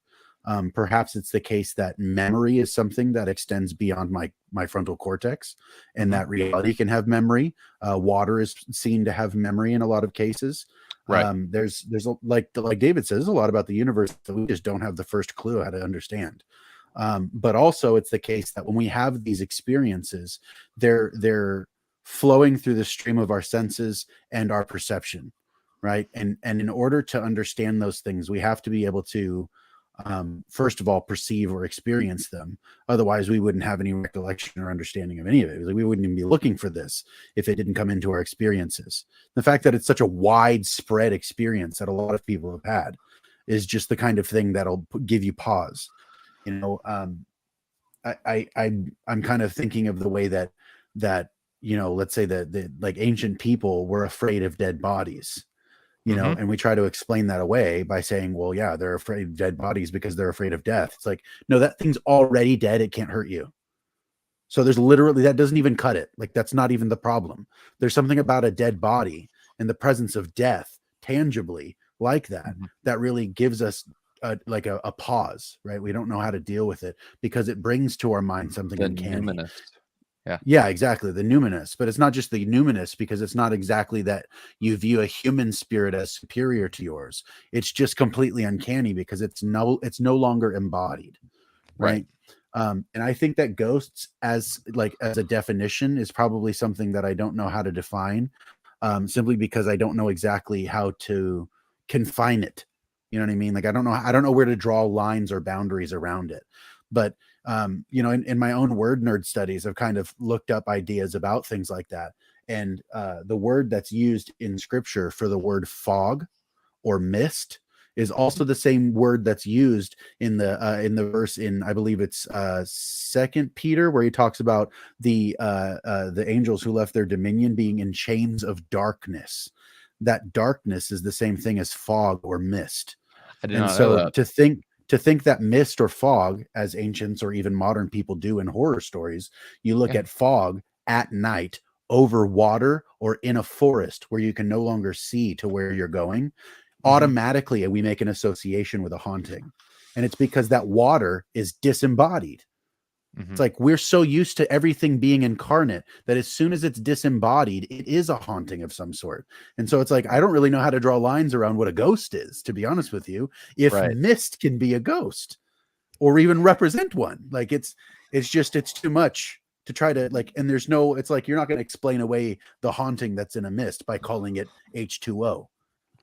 Perhaps it's the case that memory is something that extends beyond my frontal cortex, and that reality can have memory. Water is seen to have memory in a lot of cases. Right. There's like David says, there's a lot about the universe that we just don't have the first clue how to understand. But also it's the case that when we have these experiences, they're flowing through the stream of our senses and our perception, right? And in order to understand those things, we have to be able to first of all perceive or experience them. Otherwise we wouldn't have any recollection or understanding of any of it. We wouldn't even be looking for this if it didn't come into our experiences. The fact that it's such a widespread experience that a lot of people have had is just the kind of thing that'll give you pause. You know, I'm kind of thinking of the way that you know, let's say that the like ancient people were afraid of dead bodies, you know, and we try to explain that away by saying, well, yeah, they're afraid of dead bodies because they're afraid of death. It's like, no, that thing's already dead. It can't hurt you. So there's literally, that doesn't even cut it. Like, that's not even the problem. There's something about a dead body and the presence of death tangibly like that, that really gives us a pause, right? We don't know how to deal with it because it brings to our mind something uncanny. Numinous. Yeah, exactly. The numinous, but it's not just the numinous, because it's not exactly that you view a human spirit as superior to yours. It's just completely uncanny because it's no longer embodied. Right. And I think that ghosts as a definition is probably something that I don't know how to define, simply because I don't know exactly how to confine it. You know what I mean? Like, I don't know where to draw lines or boundaries around it. But you know, in my own word nerd studies, I've kind of looked up ideas about things like that. And the word that's used in scripture for the word fog or mist is also the same word that's used in the verse in, I believe it's 2 Peter, where he talks about the angels who left their dominion being in chains of darkness. That darkness is the same thing as fog or mist. I did not know that. To think that mist or fog, as ancients or even modern people do in horror stories, you look at fog at night over water or in a forest where you can no longer see to where you're going, automatically we make an association with a haunting. And it's because that water is disembodied. It's like we're so used to everything being incarnate that as soon as it's disembodied, it is a haunting of some sort. And so it's like, I don't really know how to draw lines around what a ghost is, to be honest with you, if mist can be a ghost or even represent one. Like it's too much to try to and there's no, it's like, you're not going to explain away the haunting that's in a mist by calling it H2O.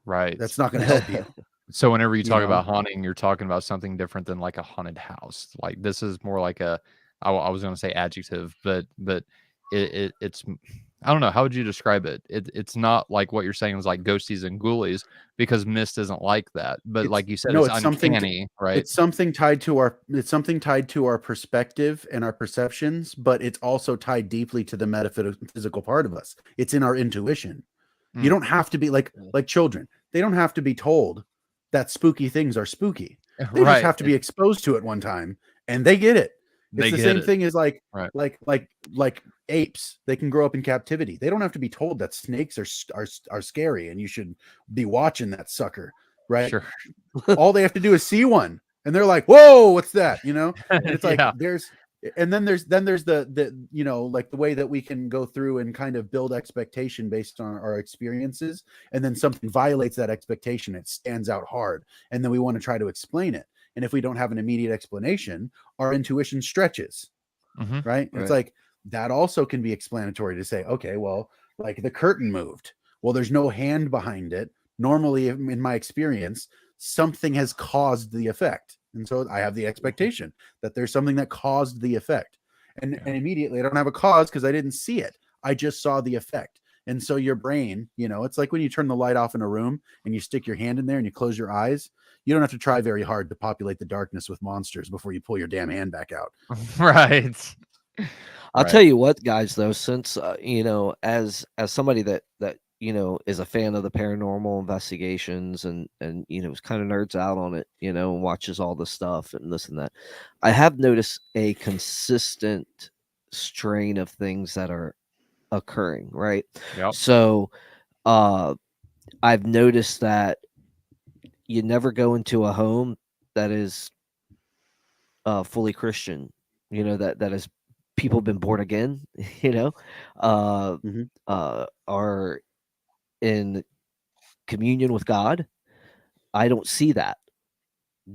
Right. That's not going to help you. So whenever you talk about haunting, you're talking about something different than like a haunted house. Like this is more like I was going to say adjective, but it's, I don't know. How would you describe it? It's not like what you're saying is like ghosties and ghoulies, because mist isn't like that. But like you said, it's uncanny, right? It's something tied to our perspective and our perceptions, but it's also tied deeply to the metaphysical part of us. It's in our intuition. You don't have to be like children. They don't have to be told that spooky things are spooky. They just have to be exposed to it one time and they get it. It's the same thing as like apes. They can grow up in captivity. They don't have to be told that snakes are scary and you should be watching that sucker, right? Sure. All they have to do is see one and they're like, whoa, what's that? You know? And it's like there's the you know, like the way that we can go through and kind of build expectation based on our experiences, and then something violates that expectation. It stands out hard, and then we want to try to explain it. And if we don't have an immediate explanation, our intuition stretches, right? It's like that also can be explanatory to say, okay, well, like the curtain moved. Well, there's no hand behind it. Normally, in my experience, something has caused the effect. And so I have the expectation that there's something that caused the effect. And immediately I don't have a cause because I didn't see it. I just saw the effect. And so your brain, you know, it's like when you turn the light off in a room and you stick your hand in there and you close your eyes. You don't have to try very hard to populate the darkness with monsters before you pull your damn hand back out. Right. I'll tell you what, guys, though, since, you know, as somebody that, you know, is a fan of the paranormal investigations and, you know, kind of nerds out on it, you know, and watches all the stuff and this and that, I have noticed a consistent strain of things that are occurring. Right. Yep. So, I've noticed that you never go into a home that is fully Christian, you know, that is people been born again, you know, are in communion with God, I don't see that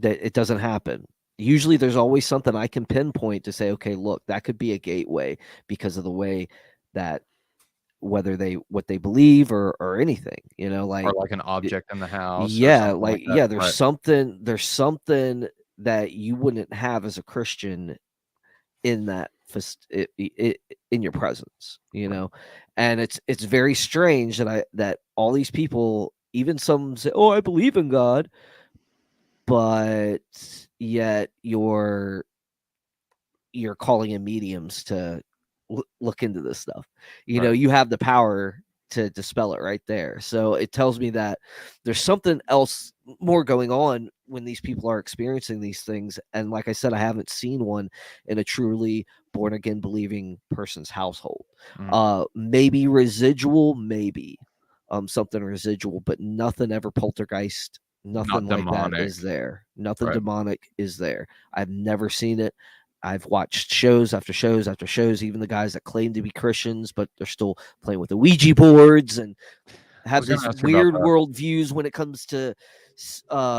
it doesn't happen. Usually there's always something I can pinpoint to say, okay, look, that could be a gateway because of the way that what they believe or anything, like, or like an object in the house. yeah, or something like, that. yeah, there's Right. something that you wouldn't have as a Christian in that in your presence, and it's very strange that all these people, even some say, oh, I believe in God, but yet you're calling in mediums to look into this stuff. Right. You have the power to dispel it right there. So it tells me that there's something else more going on when these people are experiencing these things. And like I said, I haven't seen one in a truly born again believing person's household. Maybe residual, maybe something residual, but nothing ever poltergeist. Nothing like that is there. Nothing demonic is there. I've never seen it. I've watched shows after shows after shows, even the guys that claim to be Christians, but they're still playing with the Ouija boards and have these weird worldviews when it comes to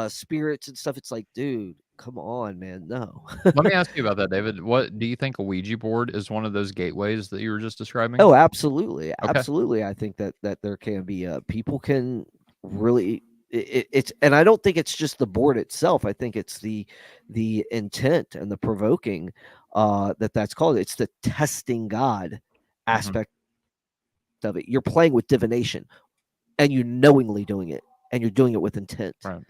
spirits and stuff. It's like, dude, come on, man. No. Let me ask you about that, David. What do you think a Ouija board is one of those gateways that you were just describing? Oh, absolutely. Okay. Absolutely. I think that there can be people can really it's, and I don't think it's just the board itself. I think it's the intent and the provoking that's called. It's the testing God aspect of it. You're playing with divination and you're knowingly doing it, and you're doing it with intent. Right.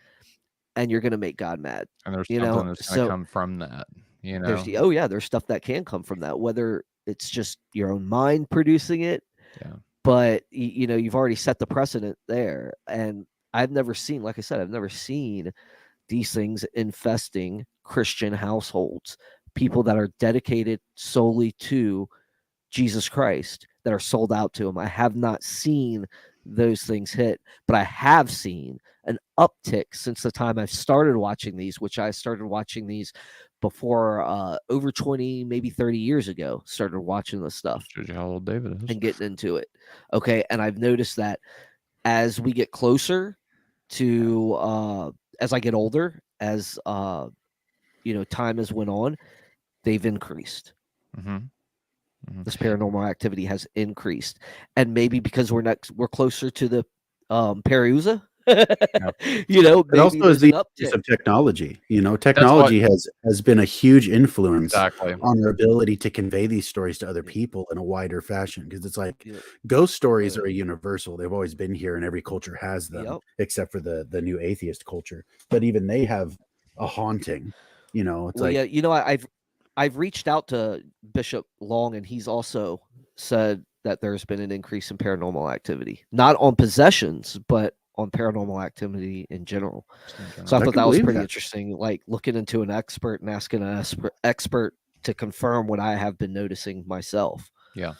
And you're going to make God mad. And there's something that's going to come from that, There's stuff that can come from that, whether it's just your own mind producing it. Yeah. But you've already set the precedent there. And I've never seen, like I said, I've never seen these things infesting Christian households, people that are dedicated solely to Jesus Christ, that are sold out to him. I have not seen those things hit, but I have seen an uptick since the time I've started watching these, which I started watching these before over 20, maybe 30 years ago, started watching this stuff. Shows you how old David is. And getting into it. Okay. And I've noticed that as we get closer to as I get older, as time has went on, they've increased. This paranormal activity has increased, and maybe because we're closer to the Parousia. It also is the use of technology. Technology has been a huge influence on our ability to convey these stories to other people in a wider fashion. Because it's like ghost stories are a universal; they've always been here, and every culture has them, except for the new atheist culture. But even they have a haunting. It's I've reached out to Bishop Long, and he's also said that there's been an increase in paranormal activity, not on possessions, but on paranormal activity in general. So I thought that was pretty interesting, like looking into an expert and asking an expert to confirm what I have been noticing myself. Yeah.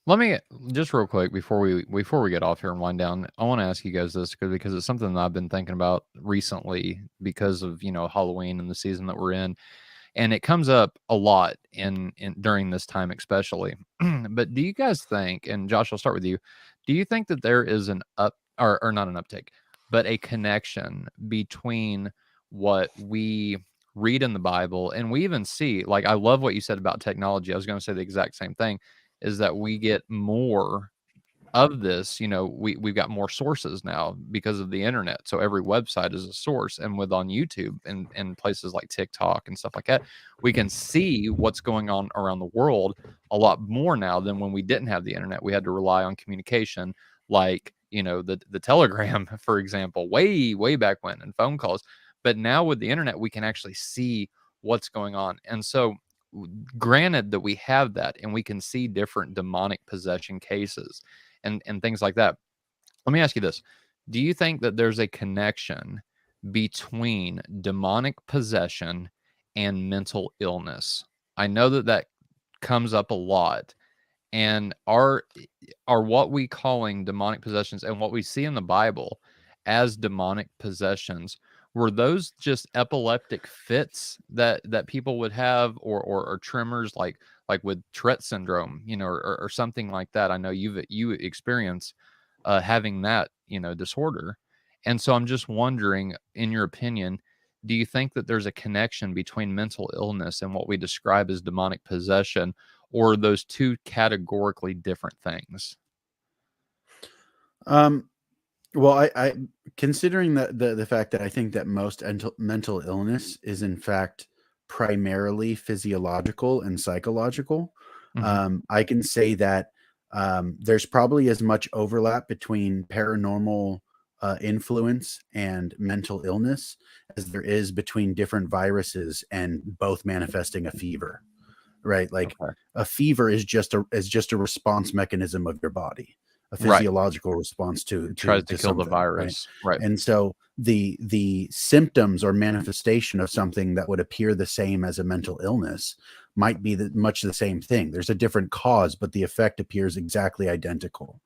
Let me just real quick before we get off here and wind down, I want to ask you guys this because it's something that I've been thinking about recently because of, Halloween and the season that we're in. And it comes up a lot in during this time, especially. But do you guys think, and Josh, I'll start with you, do you think that there is an or not an uptick, but a connection between what we read in the Bible and we even see, like, I love what you said about technology. I was going to say the exact same thing, is that we get more of this, we've got more sources now because of the internet. So every website is a source, and with on YouTube and places like TikTok and stuff like that, we can see what's going on around the world a lot more now than when we didn't have the internet. We had to rely on communication, like, the telegram, for example, way back when, and phone calls. But now with the internet, we can actually see what's going on. And so granted that we have that and we can see different demonic possession cases and things like that. Let me ask you this. Do you think that there's a connection between demonic possession and mental illness? I know that comes up a lot. And are what we calling demonic possessions and what we see in the Bible as demonic possessions, were those just epileptic fits that people would have, or tremors like with Tourette syndrome, or something like that? I know you experience having that, disorder. And so I'm just wondering, in your opinion, do you think that there's a connection between mental illness and what we describe as demonic possession, or are those two categorically different things? Well, I considering that the fact that I think that most mental illness is in fact primarily physiological and psychological, I can say that there's probably as much overlap between paranormal influence and mental illness as there is between different viruses and both manifesting a fever, right? Like a fever is just a response mechanism of your body, a physiological response to tries to kill the something, virus, right? And so the symptoms or manifestation of something that would appear the same as a mental illness might be much the same thing. There's a different cause, but the effect appears exactly identical,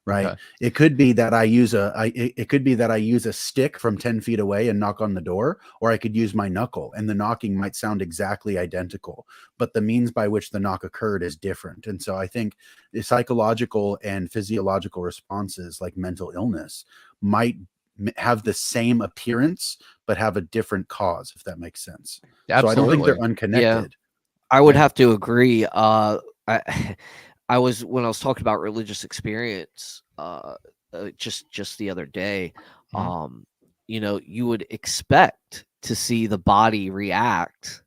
right? Okay. It could be that I use a stick from 10 feet away and knock on the door, or I could use my knuckle, and the knocking might sound exactly identical, but the means by which the knock occurred is different. And so I think the psychological and physiological responses, like mental illness, might have the same appearance but have a different cause, if that makes sense. Absolutely. So I don't think they're unconnected. I would have to agree. I was, when I was talking about religious experience, just the other day, you know, you would expect to see the body react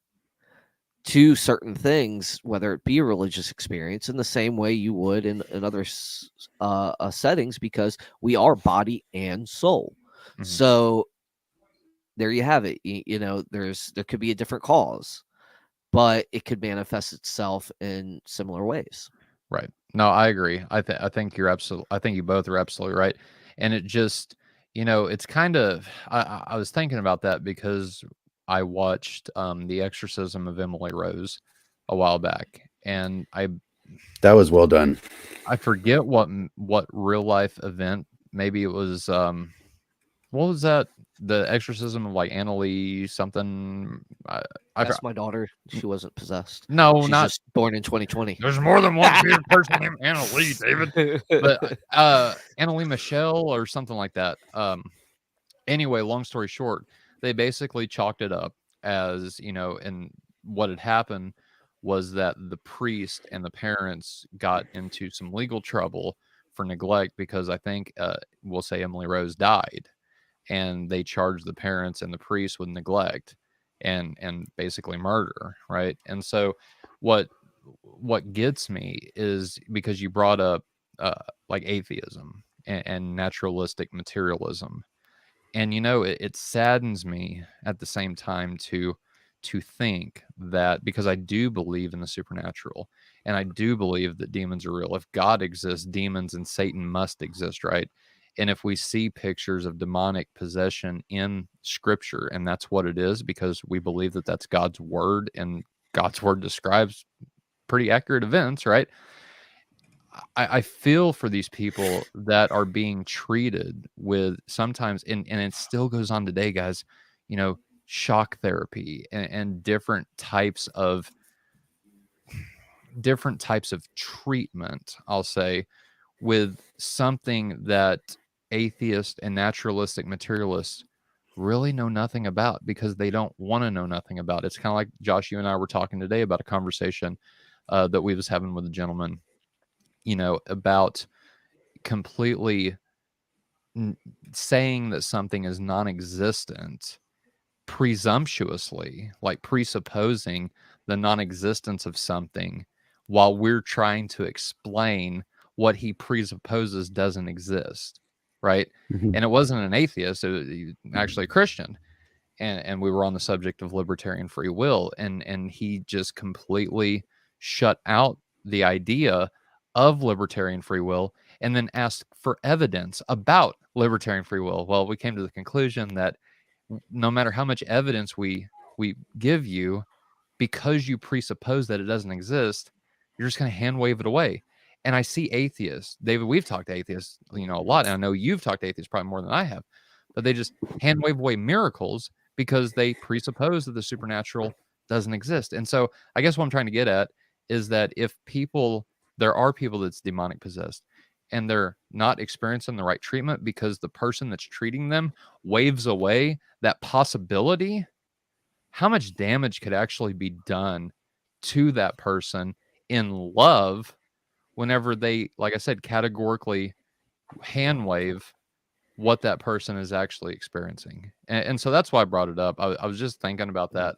to certain things, whether it be a religious experience, in the same way you would in other settings, because we are body and soul. So there you have it. You know, there could be a different cause, but it could manifest itself in similar ways. Right. No, I agree. I think you both are absolutely right. And it just, you know, it's kind of, I was thinking about that because I watched The Exorcism of Emily Rose a while back, and that was well done. I forget what real life event. Maybe it was what was that? The Exorcism of like Annalee something. That's my daughter. She wasn't possessed. No, she's not just born in 2020. There's more than one weird person named Annalee, David. But Annalee Michelle or something like that. Anyway, long story short, they basically chalked it up as, you know, and what had happened was that the priest and the parents got into some legal trouble for neglect because I think we'll say Emily Rose died, and they charged the parents and the priest with neglect and basically murder, right? And so what gets me is because you brought up like atheism and naturalistic materialism, and you know it saddens me at the same time to think that, because I do believe in the supernatural and I do believe that demons are real. If God exists, demons and Satan must exist, right? And if we see pictures of demonic possession in scripture, and that's what it is, because we believe that that's God's word, and God's word describes pretty accurate events, right? I feel for these people that are being treated with sometimes, and it still goes on today, guys, you know, shock therapy and different types of treatment, I'll say, with something that atheists and naturalistic materialists really know nothing about, because they don't want to know nothing about. It's kind of like, Josh, you and I were talking today about a conversation that we was having with a gentleman, you know, about completely saying that something is non-existent presumptuously, like presupposing the non-existence of something while we're trying to explain what he presupposes doesn't exist, right? And it wasn't an atheist, it was actually a Christian, and we were on the subject of libertarian free will, and he just completely shut out the idea of libertarian free will and then asked for evidence about libertarian free will. Well, we came to the conclusion that no matter how much evidence we give you, because you presuppose that it doesn't exist, you're just going to hand wave it away. And I see atheists, David, we've talked to atheists, you know, a lot, and I know you've talked to atheists probably more than I have, but they just hand wave away miracles because they presuppose that the supernatural doesn't exist. And so I guess what I'm trying to get at is that if there are people that's demonic possessed, and they're not experiencing the right treatment because the person that's treating them waves away that possibility, how much damage could actually be done to that person in love whenever they, like I said, categorically hand wave what that person is actually experiencing. And so that's why I brought it up. I was just thinking about that.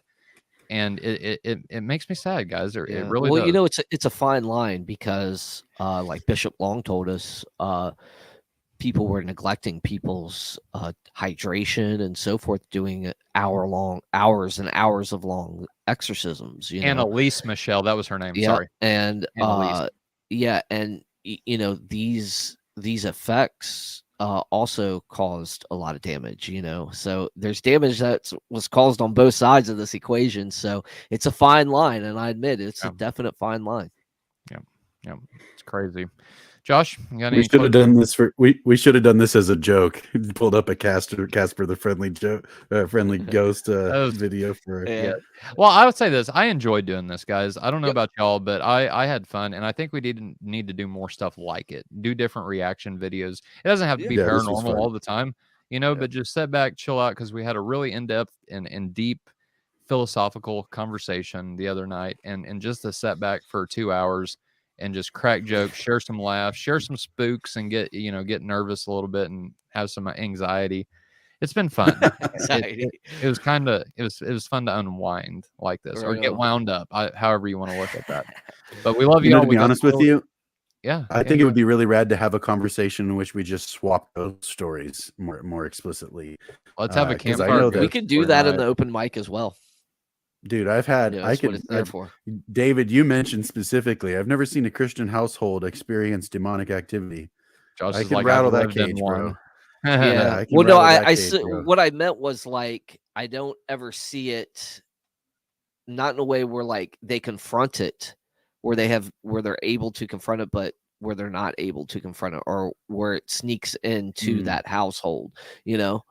And it makes me sad, guys. It really well, does. you know, it's a fine line because, like Bishop Long told us, people were neglecting people's hydration and so forth, doing hours and hours of long exorcisms. You know, Annalise Michelle, that was her name. yeah, Sorry, and Annalise. yeah, and you know, these effects also caused a lot of damage, you know, so there's damage that was caused on both sides of this equation. So it's a fine line, and I admit it's a definite fine line. Yeah, it's crazy. Josh, you got any We should have closing- done this for we should have done this as a joke. Pulled up a Casper the friendly ghost video for Yeah. Well, I would say this. I enjoyed doing this, guys. I don't know about y'all, but I had fun, and I think we need to do more stuff like it. Do different reaction videos. It doesn't have to be Yeah, this was paranormal fun. all the time, you know, but just sit back, chill out, because we had a really in-depth and deep philosophical conversation the other night, and just to sit back for 2 hours and just crack jokes, share some laughs, share some spooks, and get nervous a little bit and have some anxiety. It's been fun. it was it was fun to unwind like this, or get wound up, however you want to look at that. But we love you all. To be honest with you, yeah, I think it would be really rad to have a conversation in which we just swap those stories more explicitly. Let's have a 'cause I campfire. know We could do that in the open mic as well. Dude, I've had Yeah, I that's what could it's there for. David, you mentioned specifically, I've never seen a Christian household experience demonic activity. Josh I is can like, rattle I've that lived in cage, bro. one. Yeah. I can Well, no, rattle that cage, bro. what I meant was, like, I don't ever see it not in a way where, like, they confront it, where they're able to confront it, but where they're not able to confront it, or where it sneaks into that household, you know?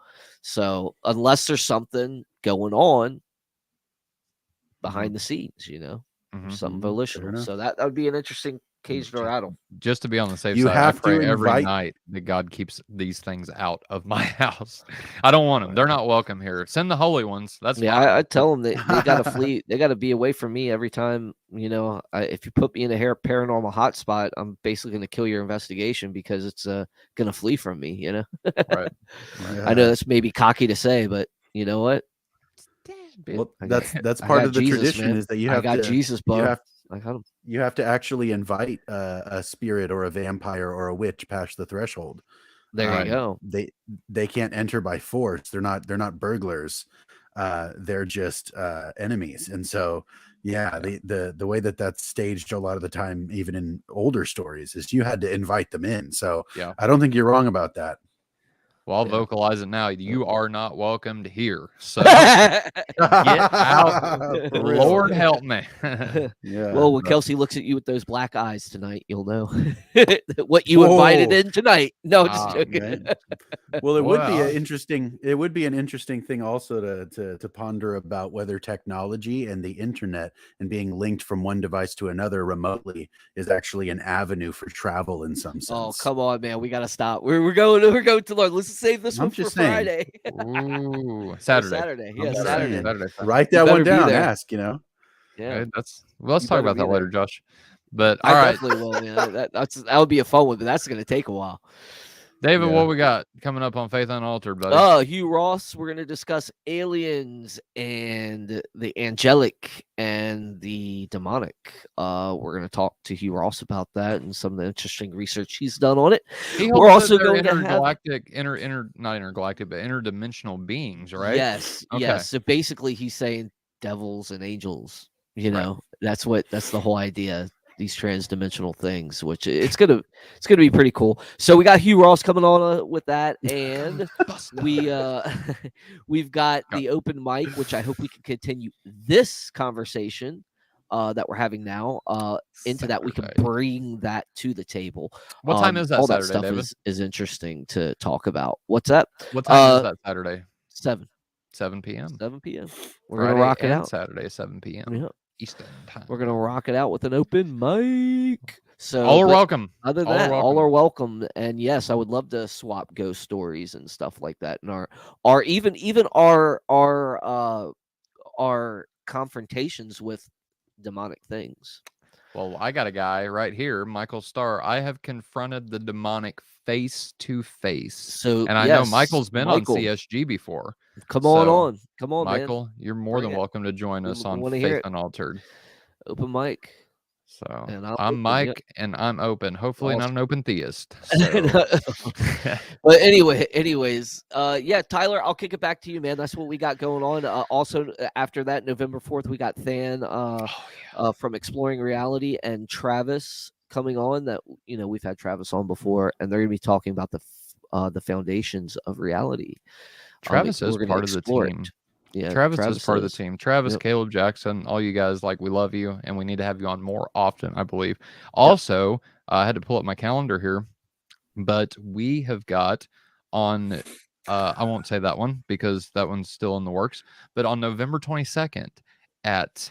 So unless there's something going on behind the scenes, you know, something volitional. So that would be an interesting cage to rattle. Just to be on the safe You side, I have to pray every invite- night that God keeps these things out of my house. I don't want them. They're not welcome here. Send the holy ones. That's Yeah, fine. I tell them they got to flee. They got to be away from me every time. You know, if you put me in a paranormal hotspot, I'm basically going to kill your investigation because it's going to flee from me. You know, right? I know that's maybe cocky to say, but you know what? Well, that's part of the tradition, is that you have to Jesus, you bud. have, I got him. you have to actually invite a spirit or a vampire or a witch past the threshold. There you go. They can't enter by force. They're not burglars. They're just enemies. And so the way that's staged a lot of the time, even in older stories, is you had to invite them in. So Yeah. I don't think you're wrong about that. Well, I'll vocalize it now. You are not welcomed here. So get out. Lord help me. Yeah. Well, when Kelsey looks at you with those black eyes tonight, you'll know what you invited in tonight. No, just joking. Well, it would be an interesting thing also to ponder about whether technology and the internet and being linked from one device to another remotely is actually an avenue for travel in some sense. Oh, come on, man. We got to stop. We're going to Lord. Let's save this I'm one for just saying. Friday. Ooh, Saturday. Saturday. I'm Yeah, just Saturday. saying. Write that one down. Ask, Yeah. Okay, let's You talk better about that be later, there. Josh. But I all right, definitely will. Yeah, that would be a fun one, but that's going to take a while. David, what we got coming up on Faith Unaltered, buddy? Oh, Hugh Ross. We're going to discuss aliens and the angelic and the demonic. We're going to talk to Hugh Ross about that and some of the interesting research he's done on it. We're also going to have intergalactic, not intergalactic, but interdimensional beings, right? Yes, Okay. yes. So basically, he's saying devils and angels. You know, that's the whole idea. These transdimensional things, which it's gonna be pretty cool. So we got Hugh Ross coming on with that, and we've got the open mic, which I hope we can continue this conversation that we're having now into that. We can bring that to the table. What time is that all Saturday, that stuff David? is interesting to talk about. What's that? What time is that Saturday? 7 p.m. 7 p.m. We're Friday gonna rock it and out. Saturday, 7 p.m. Yeah. Eastern time. We're gonna rock it out with an open mic. So all are but welcome. Other than All are that, all welcome. are welcome. And yes, I would love to swap ghost stories and stuff like that. And our even our confrontations with demonic things. Well, I got a guy right here, Michael Starr. I have confronted the demonic face to face. So And I know yes, Michael's been Michael, on CSG before. Come So, on. Come on, man. Michael, you're more Bring than it. welcome to join us We on want to hear Faith it. Unaltered. Open mic. So And I'm open, Mike, yep. and I'm open. Hopefully not Awesome. an open theist. So. But anyways, yeah, Tyler, I'll kick it back to you, man. That's what we got going on. Also, after that, November 4th, we got Than from Exploring Reality and Travis coming on. That we've had Travis on before, and they're gonna be talking about the foundations of reality. Travis is part of the team. Yeah, Travis is part of the team. Travis, Yep. Caleb Jackson, all you guys, like, we love you, and we need to have you on more often, I believe. Also, I had to pull up my calendar here, but we have got on, I won't say that one because that one's still in the works, but on November 22nd at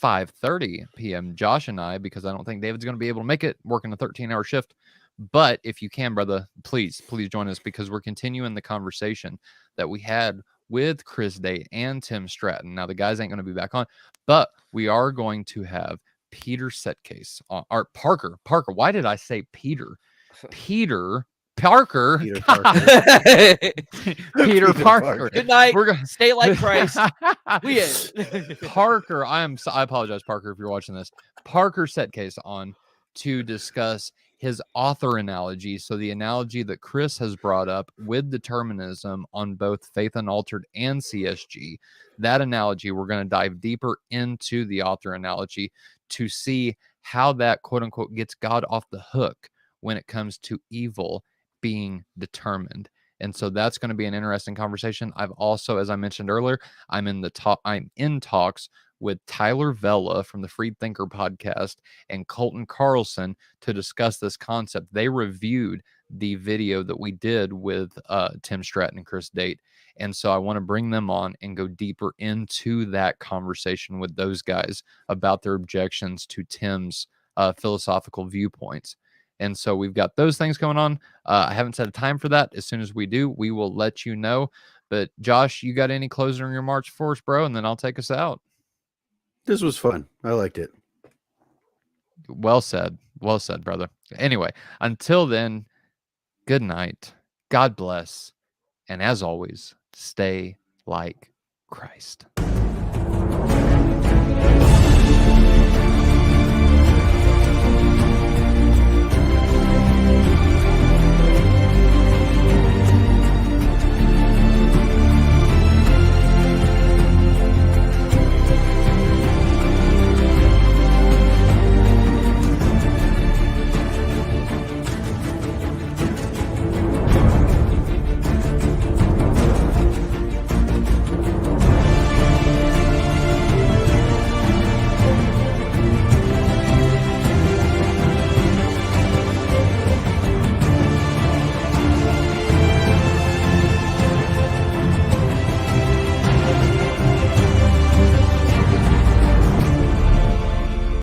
5:30 p.m., Josh and I, because I don't think David's going to be able to make it, working a 13-hour shift. But if you can, brother, please join us, because we're continuing the conversation that we had with Chris Date and Tim Stratton. Now, the guys ain't going to be back on, but we are going to have Peter Setcase on, or Parker. Why did I say Peter? Peter Parker. Peter Parker. Peter Parker. Good night. We're gonna stay like Christ. We end. Parker. I apologize, Parker, if you're watching this. Parker Setcase on to discuss his author analogy. So the analogy that Chris has brought up with determinism on both Faith Unaltered and CSG, that analogy, we're going to dive deeper into the author analogy to see how that quote unquote gets God off the hook when it comes to evil being determined. And so that's going to be an interesting conversation. I've also, as I mentioned earlier, I'm in talks with Tyler Vela from the Freed Thinker podcast and Colton Carlson to discuss this concept. They reviewed the video that we did with Tim Stratton and Chris Date. And so I want to bring them on and go deeper into that conversation with those guys about their objections to Tim's philosophical viewpoints. And so we've got those things going on. I haven't set a time for that. As soon as we do, we will let you know. But Josh, you got any closing remarks for us, bro? And then I'll take us out. This was fun. I liked it. Well said, brother. Anyway, until then, good night. God bless. And as always, stay like Christ.